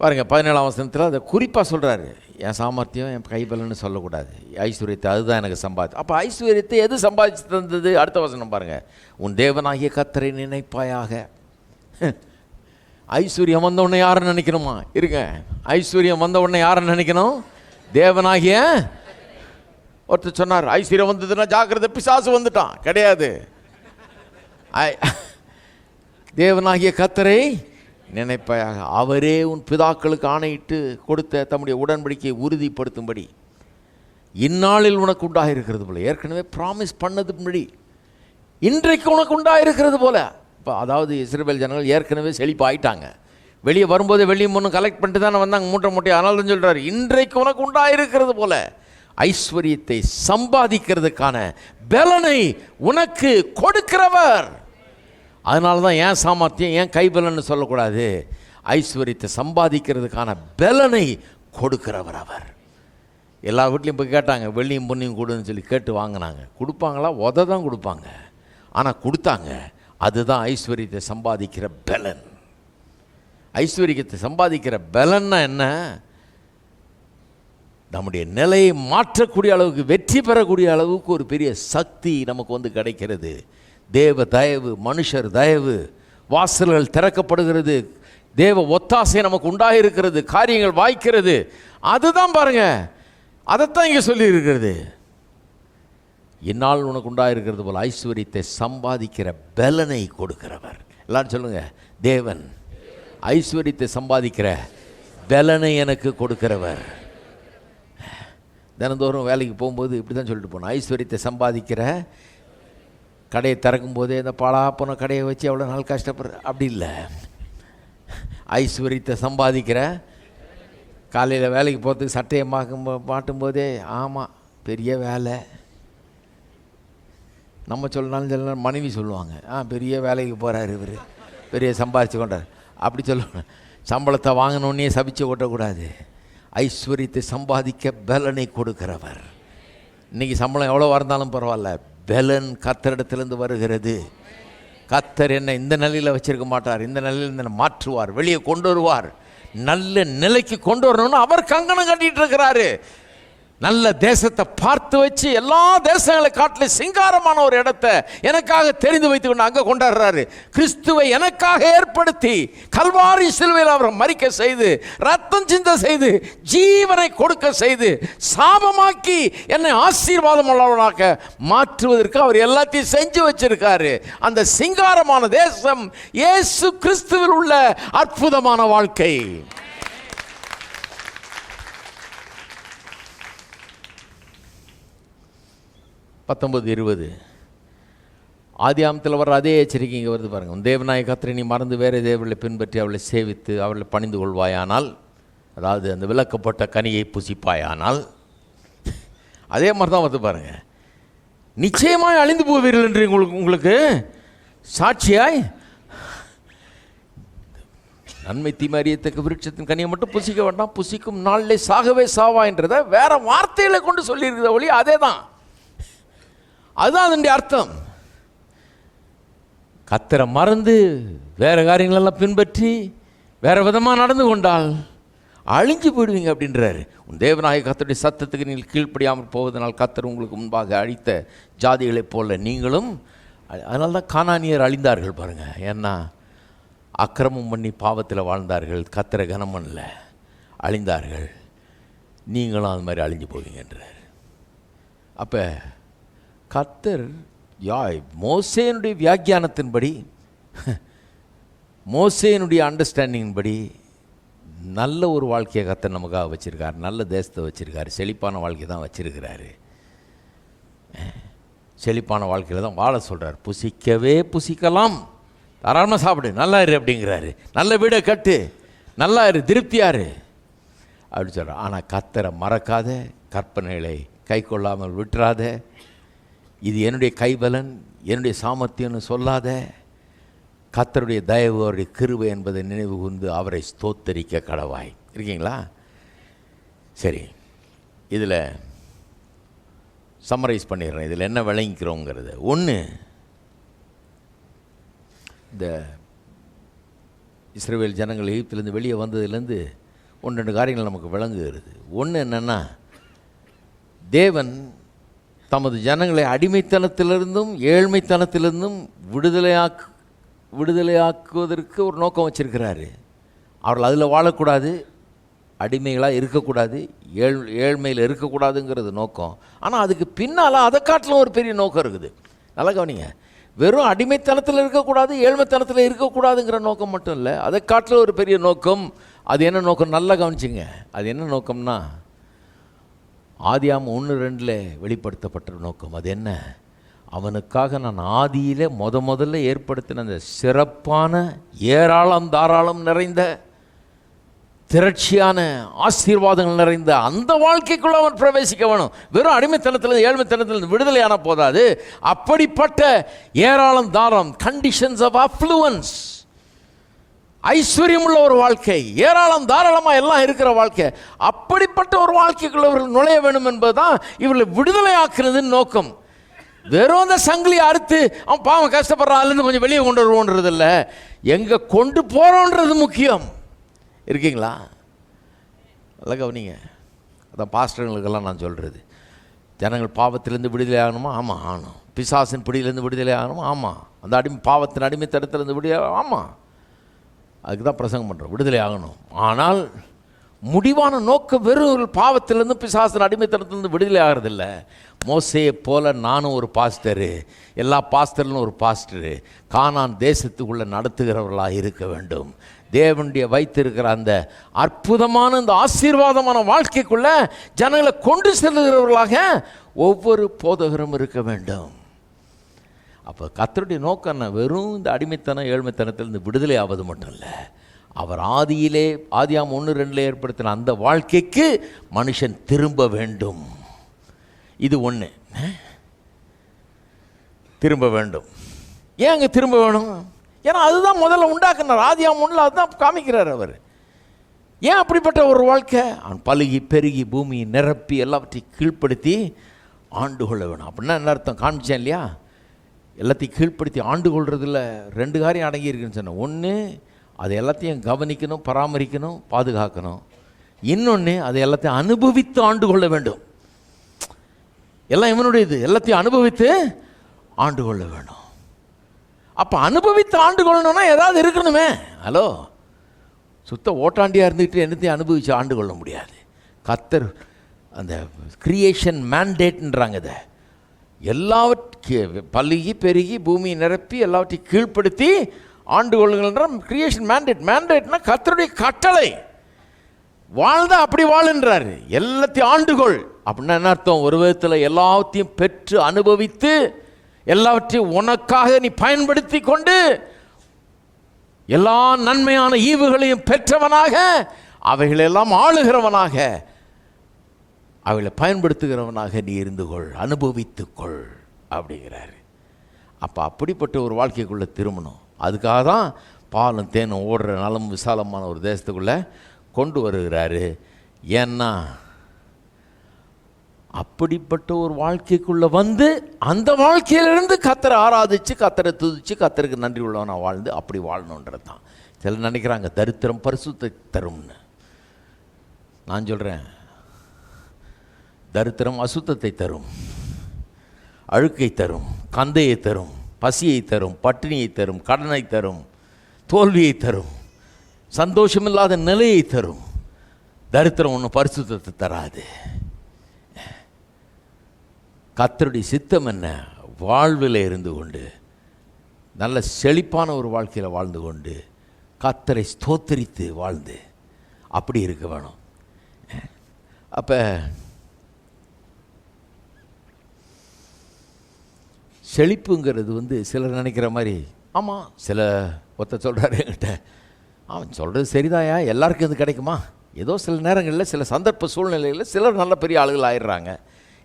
பாருங்கள், 17ஆம் வசனத்தில் அதை குறிப்பாக சொல்கிறாரு. என் சாமர்த்தியம், என் கைபலன்னு சொல்லக்கூடாது, ஐஸ்வர்யத்தை அதுதான் எனக்கு சம்பாதி. அப்போ ஐஸ்வர்யத்தை எது சம்பாதிச்சு தந்தது? அடுத்த வசனம் பாருங்கள், உன் தேவனாகிய கர்த்தரை நினைப்பாயாக. ஐஸ்வர்யம் வந்த உடனே யாரை நினைக்கணுமா? இருங்க, ஐஸ்வர்யம் வந்த உடனே யாரை நினைக்கணும்? தேவனாகிய. ஒருத்தர் சொன்னார், ஐஸ்வர்யம் வந்ததுன்னா ஜாக்கிரதை, பிசாசு வந்துட்டான். கிடையாது, தேவனாகிய கர்த்தரை நினைப்பாயாக. அவரே உன் பிதாக்களுக்கு ஆணையிட்டு கொடுத்த தம்முடைய உடன்படிக்கையை உறுதிப்படுத்தும்படி இந்நாளில் உனக்கு உண்டாயிருக்கிறது போல, ஏற்கனவே ப்ராமிஸ் பண்ணதுபடி இன்றைக்கு உனக்கு உண்டாயிருக்கிறது போல. இப்போ அதாவது இஸ்ரவேல் ஜனங்கள் ஏற்கனவே செழிப்பாயிட்டாங்க, வெளியே வரும்போதே வெளியும் ஒன்று கலெக்ட் பண்ணிட்டு தானே வந்தாங்க மூட்டை மூட்டை. அதனால தான் சொல்கிறார், இன்றைக்கு உனக்கு உண்டாயிருக்கிறது போல ஐஸ்வர்யத்தை சம்பாதிக்கிறதுக்கான பலனை உனக்கு கொடுக்கிறவர். அதனால தான் ஏன் சாமர்த்தியம், ஏன் கைபலன்னு சொல்லக்கூடாது. ஐஸ்வர்யத்தை சம்பாதிக்கிறதுக்கான பலனை கொடுக்கிறவர் அவர். எல்லா வீட்லையும் போய் கேட்டாங்க, வெள்ளியும் பொன்னியும் கொடுன்னு சொல்லி கேட்டு வாங்கினாங்க. கொடுப்பாங்களா? தான் கொடுப்பாங்க. ஆனால் கொடுத்தாங்க. அதுதான் ஐஸ்வர்யத்தை சம்பாதிக்கிற பலன். ஐஸ்வர்யத்தை சம்பாதிக்கிற பலன்னா என்ன? நம்முடைய நிலையை மாற்றக்கூடிய அளவுக்கு, வெற்றி பெறக்கூடிய அளவுக்கு ஒரு பெரிய சக்தி நமக்கு கிடைக்கிறது. தேவ தயவு, மனுஷர் தயவு, வாசல்கள் திறக்கப்படுகிறது, தேவ ஒத்தாசை நமக்கு உண்டாயிருக்கிறது, காரியங்கள் வாய்க்கிறது. அதுதான் பாருங்க, அதைத்தான் இங்கே சொல்லி இருக்கிறது. இந்நாள் உனக்கு உண்டாயிருக்கிறது போல ஐஸ்வர்யத்தை சம்பாதிக்கிற பலனை கொடுக்கிறவர். எல்லாரும் சொல்லுங்க, தேவன் ஐஸ்வர்யத்தை சம்பாதிக்கிற பலனை எனக்கு கொடுக்கிறவர். தினந்தோறும் வேலைக்கு போகும்போது இப்படி தான் சொல்லிட்டு போனோம், ஐஸ்வர்யத்தை சம்பாதிக்கிற, கடையை திறக்கும் போதே இந்த பாலா போன கடையை வச்சு எவ்வளோ நாள் கஷ்டப்படுற அப்படி இல்லை. ஐஸ்வர்யத்தை சம்பாதிக்கிற, காலையில் வேலைக்கு போகிறதுக்கு சட்டையை மாட்டும்போதே ஆமாம் பெரிய வேலை. நம்ம சொல்லனாலும் மனைவி சொல்லுவாங்க, பெரிய வேலைக்கு போகிறாரு இவர், பெரிய சம்பாதிச்சு கொண்டார் அப்படி சொல்லுவாங்க. சம்பளத்தை வாங்கினோன்னே சபிச்சு கொட்டக்கூடாது. ஐஸ்வர்யத்தை சம்பாதிக்க பலனை கொடுக்கிறவர். இன்றைக்கி சம்பளம் எவ்வளோ இருந்தாலும் பரவாயில்ல, பலன் கர்த்தரிடத்திலிருந்து வருகிறது. கர்த்தர் என்னை இந்த நிலையில் வச்சிருக்க மாட்டார், இந்த நிலையில் என்னை மாற்றுவார், வெளியே கொண்டு வருவார். நல்ல நிலைக்கு கொண்டு வரணும்னு அவர் கங்கணம் கட்டிட்டு இருக்கிறாரு. நல்ல தேசத்தை பார்த்து வச்சு எல்லா தேசங்களை காட்டிலும் சிங்காரமான ஒரு இடத்தை எனக்காக தெரிந்து வைத்து கொண்டு அங்கே கொண்டாடுறாரு. கிறிஸ்துவை எனக்காக ஏற்படுத்தி கல்வாரி சிலுவையில் அவரை மரிக்க செய்து, ரத்தம் சிந்த செய்து, ஜீவனை கொடுக்க செய்து, சாபமாக்கி என்னை ஆசீர்வாதம் உள்ளவனாக மாற்றுவதற்கு அவர் எல்லாத்தையும் செஞ்சு வச்சிருக்காரு. அந்த சிங்காரமான தேசம் இயேசு கிறிஸ்துவில் உள்ள அற்புதமான வாழ்க்கை. பத்தொன்பது 20 ஆதியாமத்தில் வர்ற அதே எச்சரிக்கை இங்கே வருது பாருங்கள். உன் தேவனாய கர்த்தரை நீ மறந்து வேறு தேவர்களை பின்பற்றி அவளை சேவித்து அவளை பணிந்து கொள்வாயானால், அதாவது அந்த விலக்கப்பட்ட கனியை புசிப்பாயானால், அதே மாதிரி தான் வந்து பாருங்கள், நிச்சயமாய் அழிந்து போவீர்கள் என்று உங்களுக்கு சாட்சியாய் நன்மை தீமை அறியத்தக்க விருட்சத்தின் கனியை மட்டும் புசிக்க வேண்டாம், புசிக்கும் நாளிலே சாகவே சாவா என்றதை வேற வார்த்தைகளை கொண்டு சொல்லியிருக்கிற ஒளி அதே தான். அதுதான் அதனுடைய அர்த்தம். கர்த்தரை மறந்து வேற காரியங்களெல்லாம் பின்பற்றி வேற விதமாக நடந்து கொண்டால் அழிஞ்சு போயிடுவீங்க அப்படின்றாரு. உன் தேவனாகிய கர்த்தருடைய சத்தத்துக்கு நீங்கள் கீழ்ப்படியாமல் போவதனால் கர்த்தர் உங்களுக்கு முன்பாக அழித்த ஜாதிகளைப் போல நீங்களும். அதனால தான் கானானியர் அழிந்தார்கள் பாருங்க. ஏன்னா அக்கிரமம் பண்ணி பாவத்தில் வாழ்ந்தார்கள், கர்த்தரை கனம் பண்ணல, அழிந்தார்கள். நீங்களும் அது மாதிரி அழிஞ்சு போவீங்கன்றார். அப்போ கர்த்தர் மோசேனுடைய வியாக்கியானத்தின்படி, மோசேனுடைய அண்டர்ஸ்டாண்டிங்கின்படி நல்ல ஒரு வாழ்க்கையை கர்த்தர் நமக்காக வச்சுருக்கார், நல்ல தேசத்தை வச்சுருக்காரு, செழிப்பான வாழ்க்கை தான் வச்சுருக்கிறாரு. செழிப்பான வாழ்க்கையில் தான் வாழ சொல்கிறார். புசிக்கவே புசிக்கலாம், தாராளமாக சாப்பிடு, நல்லா இரு அப்படிங்கிறாரு. நல்ல வீடை கட்டு, நல்லா இரு, திருப்தியாரு அப்படி சொல்கிறார். ஆனால் கர்த்தரை மறக்காத, கற்பனைகளை கை கொள்ளாமல் விட்டுறாத, இது என்னுடைய கைபலன், என்னுடைய சாமர்த்தியம்னு சொல்லாத, கர்த்தருடைய தயவு, அவருடைய கிருபை என்பதை நினைவு கூர்ந்து அவரை ஸ்தோத்தரிக்க கடவாய். இருக்கீங்களா? சரி, இதில் சம்மரைஸ் பண்ணிடுறேன். இதில் என்ன விளங்கிக்கிறோங்கிறது. ஒன்று, இந்த இஸ்ரவேல் ஜனங்கள் எகிப்திலேருந்து வெளியே வந்ததுலேருந்து 1-2 காரியங்கள் நமக்கு விளங்குகிறது. ஒன்று என்னென்னா, தேவன் தமது ஜனங்களை அடிமைத்தனத்திலிருந்தும் ஏழ்மைத்தனத்திலிருந்தும் விடுதலையாக்குவதற்கு ஒரு நோக்கம் வச்சிருக்கிறாரு. அவர்கள் அதில் வாழக்கூடாது, அடிமைகளாக இருக்கக்கூடாது, ஏழ்மையில் இருக்கக்கூடாதுங்கிறது நோக்கம். ஆனால் அதுக்கு பின்னால் அதை காட்டிலும் ஒரு பெரிய நோக்கம் இருக்குது. நல்லா கவனிங்க. வெறும் அடிமைத்தனத்தில் இருக்கக்கூடாது, ஏழ்மைத்தனத்தில் இருக்கக்கூடாதுங்கிற நோக்கம் மட்டும் இல்லை, அதை காட்டிலும் ஒரு பெரிய நோக்கம். அது என்ன நோக்கம்? நல்லா கவனிச்சிங்க. அது என்ன நோக்கம்னா, ஆதியாகமம் 1:2 வெளிப்படுத்தப்பட்ட நோக்கம். அது என்ன? அவனுக்காக நான் ஆதியில் முதல்ல ஏற்படுத்தின அந்த சிறப்பான ஏராளம் தாராளம் நிறைந்த திரட்சியான ஆசீர்வாதங்கள் நிறைந்த அந்த வாழ்க்கைக்குள்ள அவன் பிரவேசிக்க வேணும். வெறும் அடிமைத்தனத்திலிருந்து ஏழ்மைத்தனத்திலிருந்து விடுதலையான போதாது. அப்படிப்பட்ட ஏராளம் தாரம், கண்டிஷன்ஸ் ஆஃப் அஃப்ளூவன்ஸ், ஐஸ்வர்யம் உள்ள ஒரு வாழ்க்கை, ஏராளம் தாராளமாக எல்லாம் இருக்கிற வாழ்க்கை, அப்படிப்பட்ட ஒரு வாழ்க்கைக்குள்ள இவர்கள் நுழைய வேண்டும் என்பதுதான் இவர்களை விடுதலை ஆக்குறதுன்னு நோக்கம். வெறும் அந்த சங்கிலியை அறுத்து அவன் பாவம் கஷ்டப்படுறான்லேருந்து கொஞ்சம் வெளியே கொண்டு வருவோன்றது இல்லை, எங்கே கொண்டு போகிறோன்றது முக்கியம். இருக்கீங்களா? நல்லா கவனிங்க. அதான் பாஸ்டர்களுக்கெல்லாம் நான் சொல்கிறது, ஜனங்கள் பாவத்திலேருந்து விடுதலை ஆகணுமா? ஆமாம் ஆகணும். பிசாசின் பிடியிலேருந்து விடுதலை ஆகணுமா? ஆமாம். அந்த பாவத்தின் அடிமைத்தனத்திலேருந்து விடுதலை ஆமாம், அதுக்கு தான் பிரசங்கம் பண்ணுறோம், விடுதலை ஆகணும். ஆனால் முடிவான நோக்கம் வெறும் பாவத்திலேருந்து பிசாசின் அடிமைத்தனத்திலேருந்து விடுதலை ஆகிறதில்ல. மோசேயை போல நானும் ஒரு பாஸ்டரு, எல்லா பாஸ்டர்களும் ஒரு பாஸ்டரு, கானான் தேசத்துக்குள்ளே நடத்துகிறவர்களாக இருக்க வேண்டும். தேவனுடைய வைத்திருக்கிற அந்த அற்புதமான இந்த ஆசீர்வாதமான வாழ்க்கைக்குள்ள ஜனங்களை கொண்டு செல்லுகிறவர்களாக ஒவ்வொரு போதகரும் இருக்க வேண்டும். அப்போ கர்த்தருடைய நோக்கம் என்ன? வெறும் இந்த அடிமைத்தனம் ஏழ்மைத்தனத்திலிருந்து விடுதலை ஆவது மட்டும் இல்லை, அவர் ஆதியாம் 1:2 ஏற்படுத்தின அந்த வாழ்க்கைக்கு மனுஷன் திரும்ப வேண்டும். இது ஒன்று, திரும்ப வேண்டும். ஏன் அங்கே திரும்ப வேணும்? ஏன்னா அதுதான் முதல்ல உண்டாக்குனார். ஆதியாம் 1 அதுதான் காமிக்கிறார் அவர். ஏன் அப்படிப்பட்ட ஒரு வாழ்க்கை? அவன் பலுகி பெருகி பூமியை நிரப்பி எல்லாவற்றையும் கீழ்ப்படுத்தி ஆண்டு கொள்ள வேணும். அப்படின்னா என்ன அர்த்தம்? காமிச்சேன் இல்லையா? எல்லாத்தையும் கீழ்ப்படுத்தி ஆண்டு கொள்றதில் 2 காரியம் அடங்கி இருக்குன்னு சொன்னேன். ஒன்று, அதை எல்லாத்தையும் கவனிக்கணும், பராமரிக்கணும், பாதுகாக்கணும். இன்னொன்று, அதை எல்லாத்தையும் அனுபவித்து ஆண்டு கொள்ள வேண்டும். எல்லாம் இவனுடையது, எல்லாத்தையும் அனுபவித்து ஆண்டு கொள்ள வேணும். அப்போ அனுபவித்து ஆண்டு கொள்ளணும்னா ஏதாவது இருக்கணுமே. ஹலோ, சுத்த ஓட்டாண்டியாக இருந்துக்கிட்டு என்னத்தையும் அனுபவித்து ஆண்டு கொள்ள முடியாது. கர்த்தர் அந்த கிரியேஷன் மேண்டேட்ன்றாங்க, இதை எல்லாவற்றையும் பலுகி பெருகி பூமியை நிரப்பி எல்லாவற்றையும் கீழ்ப்படுத்தி ஆண்டு கொள்ளுங்கள்ன்ற கிரியேஷன் மேண்டேட். மேண்டேட்னா கர்த்தருடைய கட்டளை. வாழ்ந்தா அப்படி வாழுன்றாரு. எல்லாத்தையும் ஆண்டுகொள் அப்படின்னா என்ன அர்த்தம்? ஒரு விதத்தில் எல்லாத்தையும் பெற்று அனுபவித்து எல்லாவற்றையும் உனக்காக நீ பயன்படுத்தி கொண்டு எல்லா நன்மையான ஈவுகளையும் பெற்றவனாக, அவைகளெல்லாம் ஆளுகிறவனாக, அவளை பயன்படுத்துகிறவனாக நீ இருந்து கொள், அனுபவித்துக்கொள் அப்படிங்கிறாரு. அப்போ அப்படிப்பட்ட ஒரு வாழ்க்கைக்குள்ளே திரும்பணும். அதுக்காக தான் பாலும் தேனும் ஓடுற நலம் விசாலமான ஒரு தேசத்துக்குள்ளே கொண்டு வருகிறாரு. ஏன்னா அப்படிப்பட்ட ஒரு வாழ்க்கைக்குள்ளே வந்து அந்த வாழ்க்கையிலிருந்து கர்த்தரை ஆராதித்து, கர்த்தரை துதித்து, கர்த்தருக்கு நன்றி உள்ளவனா வாழ்ந்து அப்படி வாழணுன்றது தான். சிலர் நினைக்கிறாங்க தரித்திரம் பரிசுத்தை தரும்னு. நான் சொல்கிறேன், தரித்திரம் அசுத்தத்தை தரும், அழுக்கை தரும், கந்தையை தரும், பசியை தரும், பட்டினியை தரும், கடனை தரும், தோல்வியை தரும், சந்தோஷமில்லாத நிலையை தரும். தரித்திரம் ஒன்றும் பரிசுத்தத்தை தராது. கர்த்தருடைய சித்தம் என்ன? வாழ்வில் இருந்து கொண்டு நல்ல செழிப்பான ஒரு வாழ்க்கையில் வாழ்ந்து கொண்டு கர்த்தரை ஸ்தோத்தரித்து வாழ்ந்து அப்படி இருக்க வேணும். அப்போ செழிப்புங்கிறது சிலர் நினைக்கிற மாதிரி, ஆமாம், ஒருத்தர் சொல்கிறாரு என்கிட்ட, அவன் சொல்கிறது சரிதாயா, எல்லாருக்கும் இது கிடைக்குமா? ஏதோ சில நேரங்களில் சில சந்தர்ப்ப சூழ்நிலைகளில் சிலர் நல்ல பெரிய ஆளுகள் ஆயிடுறாங்க,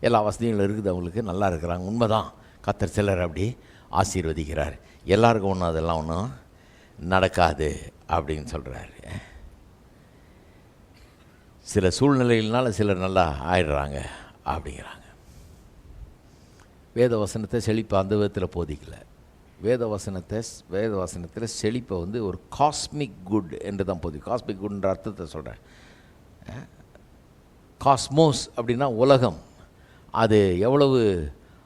எல்லா வசதிகளும் இருக்குது, அவங்களுக்கு நல்லா இருக்கிறாங்க. உண்மைதான், கர்த்தர் சிலர் அப்படி ஆசீர்வதிக்கிறார். எல்லாருக்கும் ஒன்றும் அதெல்லாம் ஒன்றும் நடக்காது அப்படின்னு சொல்கிறாரு. சில சூழ்நிலைகள்னால சிலர் நல்லா ஆயிடுறாங்க அப்படிங்கிறாங்க. வேத வசனத்தை செழிப்பை அந்த விதத்தில் போதிக்கலை. வேத வசனத்தில் செழிப்பை ஒரு காஸ்மிக் குட் என்று தான் போதிக்கும். காஸ்மிக் குட்ன்ற அர்த்தத்தை சொல்கிறேன். காஸ்மோஸ் அப்படின்னா உலகம். அது எவ்வளவு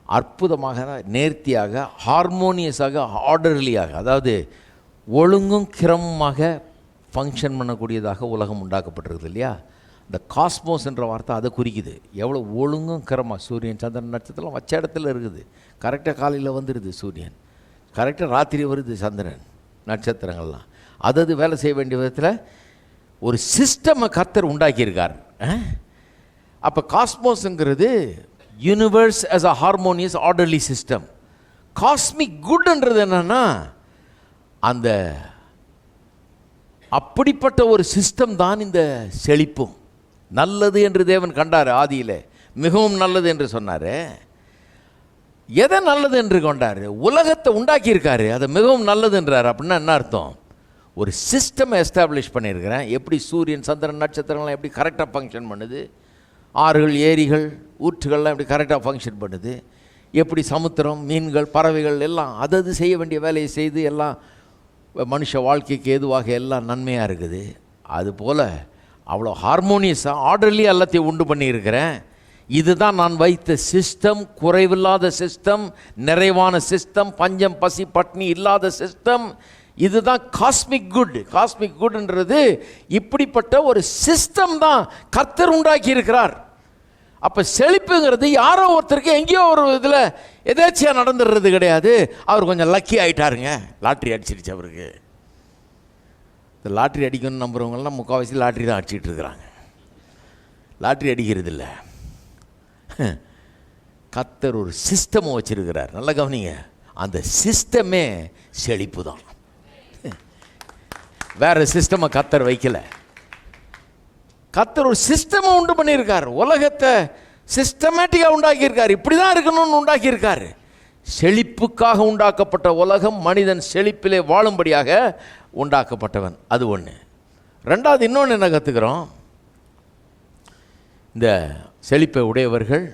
அற்புதமாக, நேர்த்தியாக, ஹார்மோனியஸாக, ஆர்டர்லியாக, அதாவது ஒழுங்கும் கிரமமாக ஃபங்க்ஷன் பண்ணக்கூடியதாக உலகம் உண்டாக்கப்பட்டிருக்குது இல்லையா? இந்த காஸ்மோஸ் என்ற வார்த்தை அதை குறிக்குது. எவ்வளோ ஒழுங்கும் கிரமமாக, சூரியன் சந்திரன் நட்சத்திரம் வச்ச இடத்துல இருக்குது. கரெக்டாக காலையில் வந்துடுது சூரியன், கரெக்டாக ராத்திரி வருது சந்திரன் நட்சத்திரங்கள்லாம். அது வேலை செய்ய வேண்டிய விதத்தில் ஒரு சிஸ்டமை கர்த்தர் உண்டாக்கியிருக்கார். அப்போ காஸ்மோஸுங்கிறது universe as a harmonious orderly system. Cosmic குட்ன்றது என்னன்னா, அந்த அப்படிப்பட்ட ஒரு சிஸ்டம் தான் இந்த செழிப்பும். நல்லது என்று தேவன் கண்டார் ஆதியில், மிகவும் நல்லது என்று சொன்னார். எதை நல்லது என்று கொண்டார்? உலகத்தை உண்டாக்கியிருக்காரு, அதை மிகவும் நல்லதுன்றார். அப்படின்னா என்ன அர்த்தம்? ஒரு சிஸ்டம் எஸ்டாப்ளிஷ் பண்ணியிருக்கிறேன். எப்படி சூரியன் சந்திரன் நட்சத்திரங்கள்லாம் எப்படி கரெக்டாக ஃபங்க்ஷன் பண்ணுது, ஆறுகள் ஏரிகள் ஊற்றுகள்லாம் எப்படி கரெக்டாக ஃபங்க்ஷன் பண்ணுது, எப்படி சமுத்திரம் மீன்கள் பறவைகள் எல்லாம் அது செய்ய வேண்டிய வேலையை செய்து எல்லாம் மனுஷ வாழ்க்கைக்கு ஏதுவாக எல்லாம் நன்மையாக இருக்குது. அதுபோல் அவ்வளோ ஹார்மோனியஸாக ஆர்டர்லி எல்லாத்தையும் உண்டு பண்ணியிருக்கிறேன். இதுதான் நான் வைத்த சிஸ்டம், குறைவில்லாத சிஸ்டம், நிறைவான சிஸ்டம், பஞ்சம் பசி பட்னி இல்லாத சிஸ்டம். இதுதான் காஸ்மிக் குட். காஸ்மிக் குட்ன்றது இப்படிப்பட்ட ஒரு சிஸ்டம் தான் கர்த்தர் உண்டாக்கி இருக்கிறார். அப்போ செழிப்புங்கிறது யாரோ ஒருத்தருக்கு எங்கேயோ ஒரு இதில் எதாச்சியாக நடந்துடுறது கிடையாது. அவர் கொஞ்சம் லக்கி ஆகிட்டாருங்க, லாட்ரி அடிச்சிருச்சு அவருக்கு. இந்த லாட்ரி அடிக்கணும்னு நம்புறவங்கலாம் முக்கால்வாசி லாட்ரி தான் அடிச்சிட்டு இருக்கிறாங்க. லாட்ரி அடிக்கிறது இல்லை, கர்த்தர் ஒரு சிஸ்டமை வச்சிருக்கிறார். நல்லா கவனிங்க, அந்த சிஸ்டமே செழிப்பு தான். வேற சிஸ்டமை கர்த்தர் வைக்கல. கர்த்தர் ஒரு சிஸ்டமை உண்டு பண்ணியிருக்கார். உலகத்தை சிஸ்டமேட்டிக்காக உண்டாக்கியிருக்கார். இப்படி தான் இருக்கணும்னு உண்டாக்கியிருக்காரு. செழிப்புக்காக உண்டாக்கப்பட்ட உலகம், மனிதன் செழிப்பிலே வாழும்படியாக உண்டாக்கப்பட்டவன். அது ஒன்று. ரெண்டாவது இன்னொன்று என்ன கற்றுக்கிறோம்? இந்த செழிப்பை உடையவர்கள்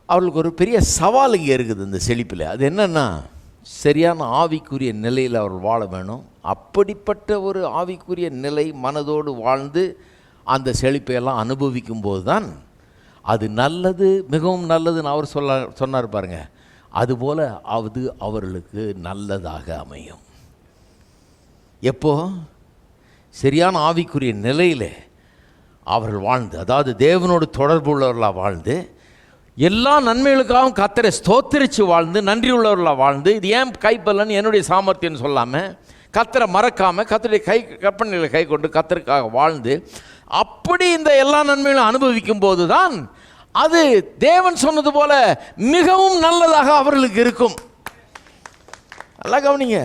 அவர்களுக்கு ஒரு பெரிய சவால் இங்கே இருக்குது இந்த செழிப்பில். அது என்னென்னா, சரியான ஆவிக்குரிய நிலையில் அவர்கள் வாழ வேணும். அப்படிப்பட்ட ஒரு ஆவிக்குரிய நிலை மனதோடு வாழ்ந்து அந்த செழிப்பையெல்லாம் அனுபவிக்கும் போது தான் அது நல்லது, மிகவும் நல்லதுன்னு அவர் சொன்னார் பாருங்க. அதுபோல் அது அவர்களுக்கு நல்லதாக அமையும். எப்போ? சரியான ஆவிக்குரிய நிலையில் அவர்கள் வாழ்ந்து, அதாவது தேவனோடு தொடர்பு உள்ளவர்களாக வாழ்ந்து, எல்லா நன்மைகளுக்காகவும் கர்த்தரை ஸ்தோத்திரித்து வாழ்ந்து, நன்றி உள்ளவர்களாக வாழ்ந்து, இது ஏன் கைப்பலன்னு என்னுடைய சாமர்த்தியம்னு சொல்லாமல், கர்த்தரை மறக்காமல், கர்த்தருடைய கற்பனைகளை கை கொண்டு கர்த்தருக்காக வாழ்ந்து, அப்படி இந்த எல்லா நன்மைகளும் அனுபவிக்கும் போது தான் அது தேவன் சொன்னது போல மிகவும் நல்லதாக அவர்களுக்கு இருக்கும். நல்லா கவனிங்க,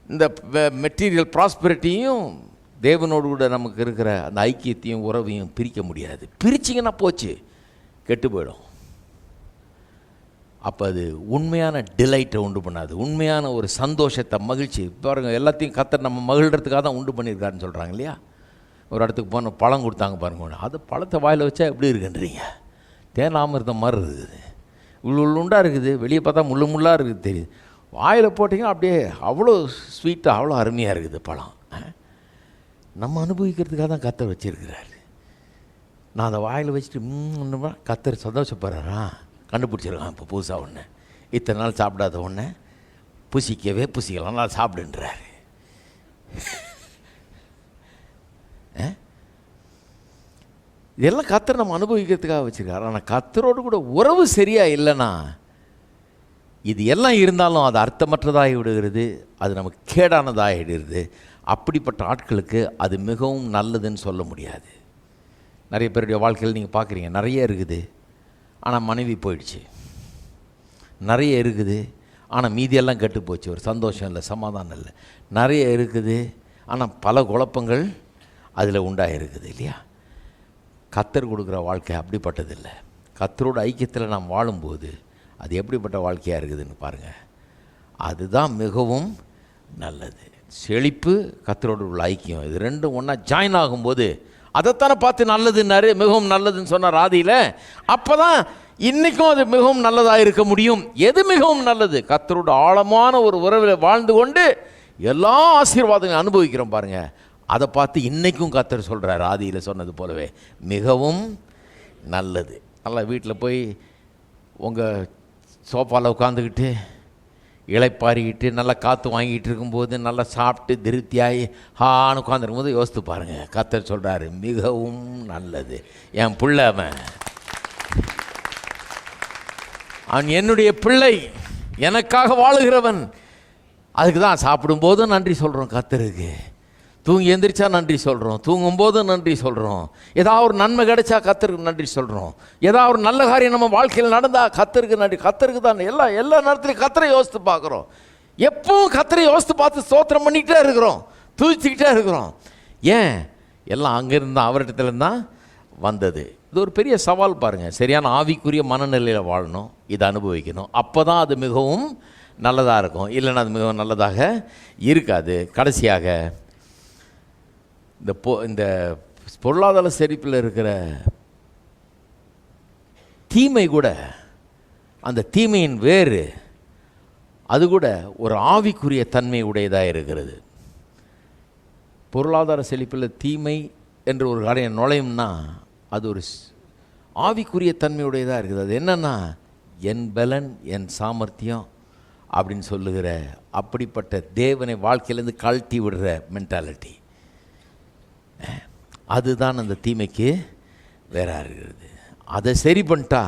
இந்த மெட்டீரியல் ப்ராஸ்பரிட்டியும் தேவனோடு கூட நமக்கு இருக்கிற அந்த ஐக்கியத்தையும் உறவையும் பிரிக்க முடியாது. பிரிச்சிங்கன்னா போச்சு, கெட்டு போயிடும். அப்போ அது உண்மையான டிலைட்டை உண்டு பண்ணாது, உண்மையான ஒரு சந்தோஷத்தை, மகிழ்ச்சி. பாருங்கள், எல்லாத்தையும் கர்த்தர் நம்ம மகிழ்கிறதுக்காக தான் உண்டு பண்ணியிருக்காருன்னு சொல்கிறாங்க இல்லையா? ஒரு இடத்துக்கு போன பழம் கொடுத்தாங்க பாருங்க, அது பழத்தை வாயில் வச்சா எப்படி இருக்குன்றீங்க? தேனாமிர்தம் மாதிரி இருக்குது, உள்ளுண்டாக இருக்குது, வெளியே பார்த்தா முள்ளு முள்ளாக இருக்குது தெரியுது. வாயில் போட்டிங்கன்னா அப்படியே அவ்வளோ ஸ்வீட்டாக அவ்வளோ அருமையாக இருக்குது பழம். நம்ம அனுபவிக்கிறதுக்காக தான் கர்த்தர் வச்சுருக்கிறாரு. நான் அதை வாயில் வச்சுட்டு கர்த்தர் சந்தோஷப்படுறாரா? கண்டுபிடிச்சிருக்கான் இப்போ புதுசாக ஒன்று, இத்தனை நாள் சாப்பிடாத ஒன்று புசிக்கலாம், நான் சாப்பிடுன்றாரு. இதெல்லாம் கர்த்தர் நம்ம அனுபவிக்கிறதுக்காக வச்சுருக்காரு. ஆனால் கர்த்தரோடு கூட உறவு சரியாக இல்லைன்னா இது எல்லாம் இருந்தாலும் அது அர்த்தமற்றதாகி விடுகிறது, அது நமக்கு கேடானதாகிடுகிறது. அப்படிப்பட்ட ஆட்களுக்கு அது மிகவும் நல்லதுன்னு சொல்ல முடியாது. நிறைய பேருடைய வாழ்க்கையில் நீங்கள் பார்க்குறீங்க, நிறைய இருக்குது ஆனால் மனைவி போயிடுச்சு, நிறைய இருக்குது ஆனால் மீதியெல்லாம் கெட்டு போச்சு, ஒரு சந்தோஷம் இல்லை, சமாதானம் இல்லை. நிறைய இருக்குது ஆனால் பல குழப்பங்கள் அதில் உண்டாகிருக்குது இல்லையா? கர்த்தர் கொடுக்குற வாழ்க்கை அப்படிப்பட்டதில்லை. கர்த்தரோட ஐக்கியத்தில் நாம் வாழும்போது அது எப்படிப்பட்ட வாழ்க்கையாக இருக்குதுன்னு பாருங்கள். அதுதான் மிகவும் நல்லது. செழிப்பு, கர்த்தரோடு உள்ள ஐக்கியம், இது ரெண்டும் ஒன்றா ஜாயின் ஆகும்போது அதைத்தானே பார்த்து நல்லதுன்னாரு, மிகவும் நல்லதுன்னு சொன்னார் ஆதியில். அப்போ தான் இன்றைக்கும் அது மிகவும் நல்லதாக இருக்க முடியும். எது மிகவும் நல்லது? கர்த்தரோட ஆழமான ஒரு உறவில் வாழ்ந்து கொண்டு எல்லா ஆசீர்வாதங்களும் அனுபவிக்கிறோம் பாருங்கள். அதை பார்த்து இன்றைக்கும் கர்த்தர் சொல்கிறார் ஆதியில் சொன்னது போலவே மிகவும் நல்லது. நல்லா வீட்டில் போய் உங்கள் சோஃபாவில் உட்காந்துக்கிட்டு இளைப்பாரிக்கிட்டு நல்லா காற்று வாங்கிட்டு இருக்கும்போது நல்லா சாப்பிட்டு திருப்தியாகி ஹான்னு உட்காந்துருக்கும் போது யோசித்து பாருங்கள், கர்த்தர் சொல்கிறாரு மிகவும் நல்லது. என் பிள்ளை அவன் என்னுடைய பிள்ளை, எனக்காக வாழுகிறவன். அதுக்கு தான் சாப்பிடும்போதும் நன்றி சொல்கிறோம் கர்த்தருக்கு, தூங்கி எந்திரிச்சா நன்றி சொல்கிறோம், தூங்கும்போதும் நன்றி சொல்கிறோம், ஏதாவது ஒரு நன்மை கிடைச்சா கர்த்தருக்கு நன்றி சொல்கிறோம், ஏதாவது ஒரு நல்ல காரியம் நம்ம வாழ்க்கையில் நடந்தால் கர்த்தருக்கு நன்றி. கர்த்தருக்கு தான் எல்லா நேரத்துலையும் கர்த்தரை யோசித்து பார்க்குறோம். எப்பவும் கர்த்தரை யோசித்து பார்த்து ஸ்தோத்திரம் பண்ணிக்கிட்டே இருக்கிறோம், துதிச்சுக்கிட்டே இருக்கிறோம். ஏன்? எல்லாம் அங்கேருந்து அவரிடத்துல தான் வந்தது. இது ஒரு பெரிய சவால் பாருங்கள். சரியான ஆவிக்குரிய மனநிலையில் வாழணும், இதை அனுபவிக்கணும். அப்போ தான் அது மிகவும் நல்லதாக இருக்கும், இல்லைன்னா அது மிகவும் நல்லதாக இருக்காது. கடைசியாக இந்த பொருளாதார செழிப்பில் இருக்கிற தீமை கூட, அந்த தீமையின் வேறு அது கூட ஒரு ஆவிக்குரிய தன்மை உடையதாக இருக்கிறது. பொருளாதார செழிப்பில் தீமை என்று ஒரு காரியம் நுழையும்னா அது ஒரு ஆவிக்குரிய தன்மையுடையதாக இருக்குது. அது என்னன்னா, என் பலன் என் சாமர்த்தியம் அப்படின்னு சொல்லுகிற அப்படிப்பட்ட தேவனை வாழ்க்கையிலேருந்து கழட்டி விடுற மென்டாலிட்டி, அதுதான் அந்த தீமைக்கு வேறாக இருக்கிறது. அதை சரி பண்ணிட்டா,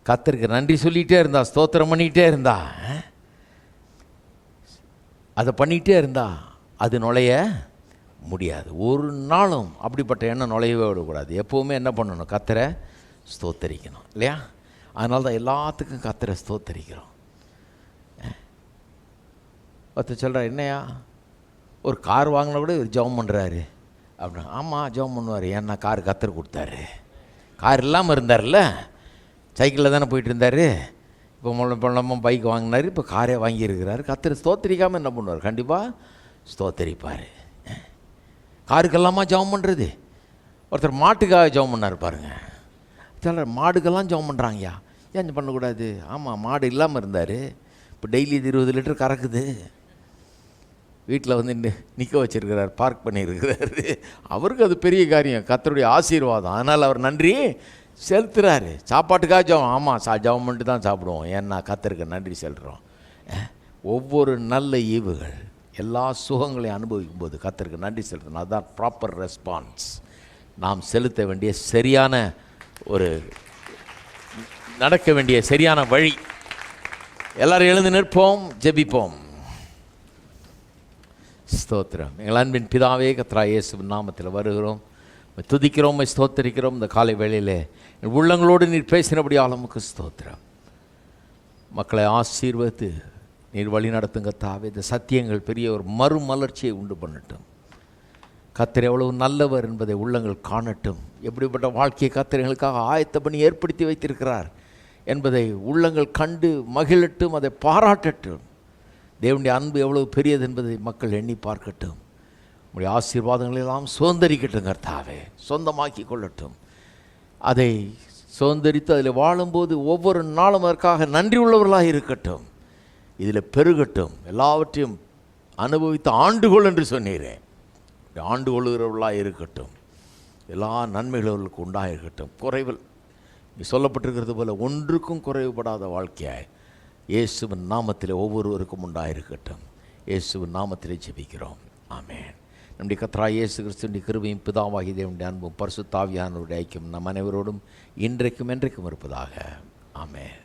கர்த்தருக்கு நன்றி சொல்லிகிட்டே இருந்தா, ஸ்தோத்திரம் பண்ணிகிட்டே இருந்தா, அதை பண்ணிகிட்டே இருந்தா அது நுழைய முடியாது. ஒரு நாளும் அப்படிப்பட்ட எண்ணம் நுழையவே விடக்கூடாது. எப்போவுமே என்ன பண்ணணும்? கர்த்தரை ஸ்தோத்தரிக்கணும், இல்லையா? அதனால தான் எல்லாத்துக்கும் கர்த்தரை ஸ்தோத்தரிக்கிறோம். ஒருத்தர் சொல்கிறார், என்னையா ஒரு கார் வாங்கினா கூட இவர் ஜெபம் பண்ணுறாரு அப்படின்னா. ஆமாம், ஜெபம் பண்ணுவார். ஏன்னா கார் கர்த்தர் கொடுத்தாரு. கார் இல்லாமல் இருந்தார்ல, சைக்கிளில் தானே போயிட்டு இருந்தார். இப்போ மூலமாக பைக் வாங்கினார், இப்போ காரே வாங்கியிருக்கிறாரு. கர்த்தர் ஸ்தோத்தரிக்காமல் என்ன பண்ணுவார்? கண்டிப்பாக ஸ்தோத்தரிப்பார். காருக்கெல்லாமா ஜெபம் பண்ணுறது? ஒருத்தர் மாட்டுக்காக ஜெபம் பண்ணார் பாருங்கள். சிலர் மாடுக்கெல்லாம் ஜெபம் பண்ணுறாங்கய்யா, ஏன் பண்ணக்கூடாது? ஆமாம், மாடு இல்லாமல் இருந்தார், இப்போ டெய்லி 20 லிட்டர் கறக்குது. வீட்டில் வந்து நிற்க வச்சுருக்கிறார், பார்க் பண்ணியிருக்கிறாரு. அவருக்கு அது பெரிய காரியம், கர்த்தருடைய ஆசீர்வாதம். அதனால் அவர் நன்றி செலுத்துகிறாரு. சாப்பாட்டுக்காக ஜெபம், ஆமாம் ஜெபம் பண்ணிட்டு தான் சாப்பிடுவோம், ஏன்னா கர்த்தருக்கு நன்றி செலுத்துகிறோம். ஒவ்வொரு நல்ல ஈவுகள், எல்லா சுகங்களையும் அனுபவிக்கும் போது கர்த்தருக்கு நன்றி செலுத்தணும். அதுதான் ப்ராப்பர் ரெஸ்பான்ஸ். நாம் செலுத்த வேண்டிய சரியான ஒரு நடக்க வேண்டிய சரியான வழி. எல்லாரும் எழுந்து நிற்போம், ஜெபிப்போம். ஸ்தோத்திரம். எங்கள் அன்பின் பிதாவே, கர்த்தராகிய இயேசுவின் நாமத்தில் வருகிறோம், துதிக்கிறோம், ஸ்தோத்தரிக்கிறோம். இந்த காலை வேளையிலே உள்ளங்களோடு நீர் பேசினபடியால் உமக்கு ஸ்தோத்திரம். மக்களை ஆசீர்வதித்து நீர் வழி நடத்துங்க தாவே. இந்த சத்தியங்கள் பெரிய ஒரு மறுமலர்ச்சியை உண்டு பண்ணட்டும். கர்த்தர் எவ்வளவு நல்லவர் என்பதை உள்ளங்கள் காணட்டும். எப்படிப்பட்ட வாழ்க்கையை கர்த்தர் எங்களுக்காக ஆயத்த பண்ணி ஏற்படுத்தி வைத்திருக்கிறார் என்பதை உள்ளங்கள் கண்டு மகிழட்டும், அதை பாராட்டட்டும். தேவனுடைய அன்பு எவ்வளவு பெரியது என்பதை மக்கள் எண்ணி பார்க்கட்டும். உங்களுடைய ஆசீர்வாதங்களெல்லாம் சுதந்திரிக்கட்டும் கர்த்தாவே, சொந்தமாக்கி கொள்ளட்டும். அதை சுதந்திரித்து அதில் வாழும்போது ஒவ்வொரு நாளும் அதற்காக நன்றி உள்ளவர்களாக இருக்கட்டும். இதில் பெருகட்டும், எல்லாவற்றையும் அனுபவித்து ஆண்டுகொள் என்று சொன்னீரேன். ஆண்டு கொள்ளுகிறவர்களாக இருக்கட்டும். எல்லா நன்மைகளுக்கு உண்டாக இருக்கட்டும். குறைவில் சொல்லப்பட்டிருக்கிறது போல ஒன்றுக்கும் குறைவுபடாத வாழ்க்கையாய் இயேசுவின் நாமத்தில் ஒவ்வொருவருக்கும் உண்டாயிருக்கட்டும். இயேசுவின் நாமத்திலே ஜெபிக்கிறோம், ஆமென். நம்முடைய கர்த்தராகிய இயேசு கிறிஸ்துவின் கிருபையும் பிதாவாகிய தேவனுடைய அன்பும் பரிசுத்த ஆவியானவருடைய ஐக்கியம் நம் அனைவரோடும் இன்றைக்கும் என்றைக்கும் இருப்பதாக, ஆமென்.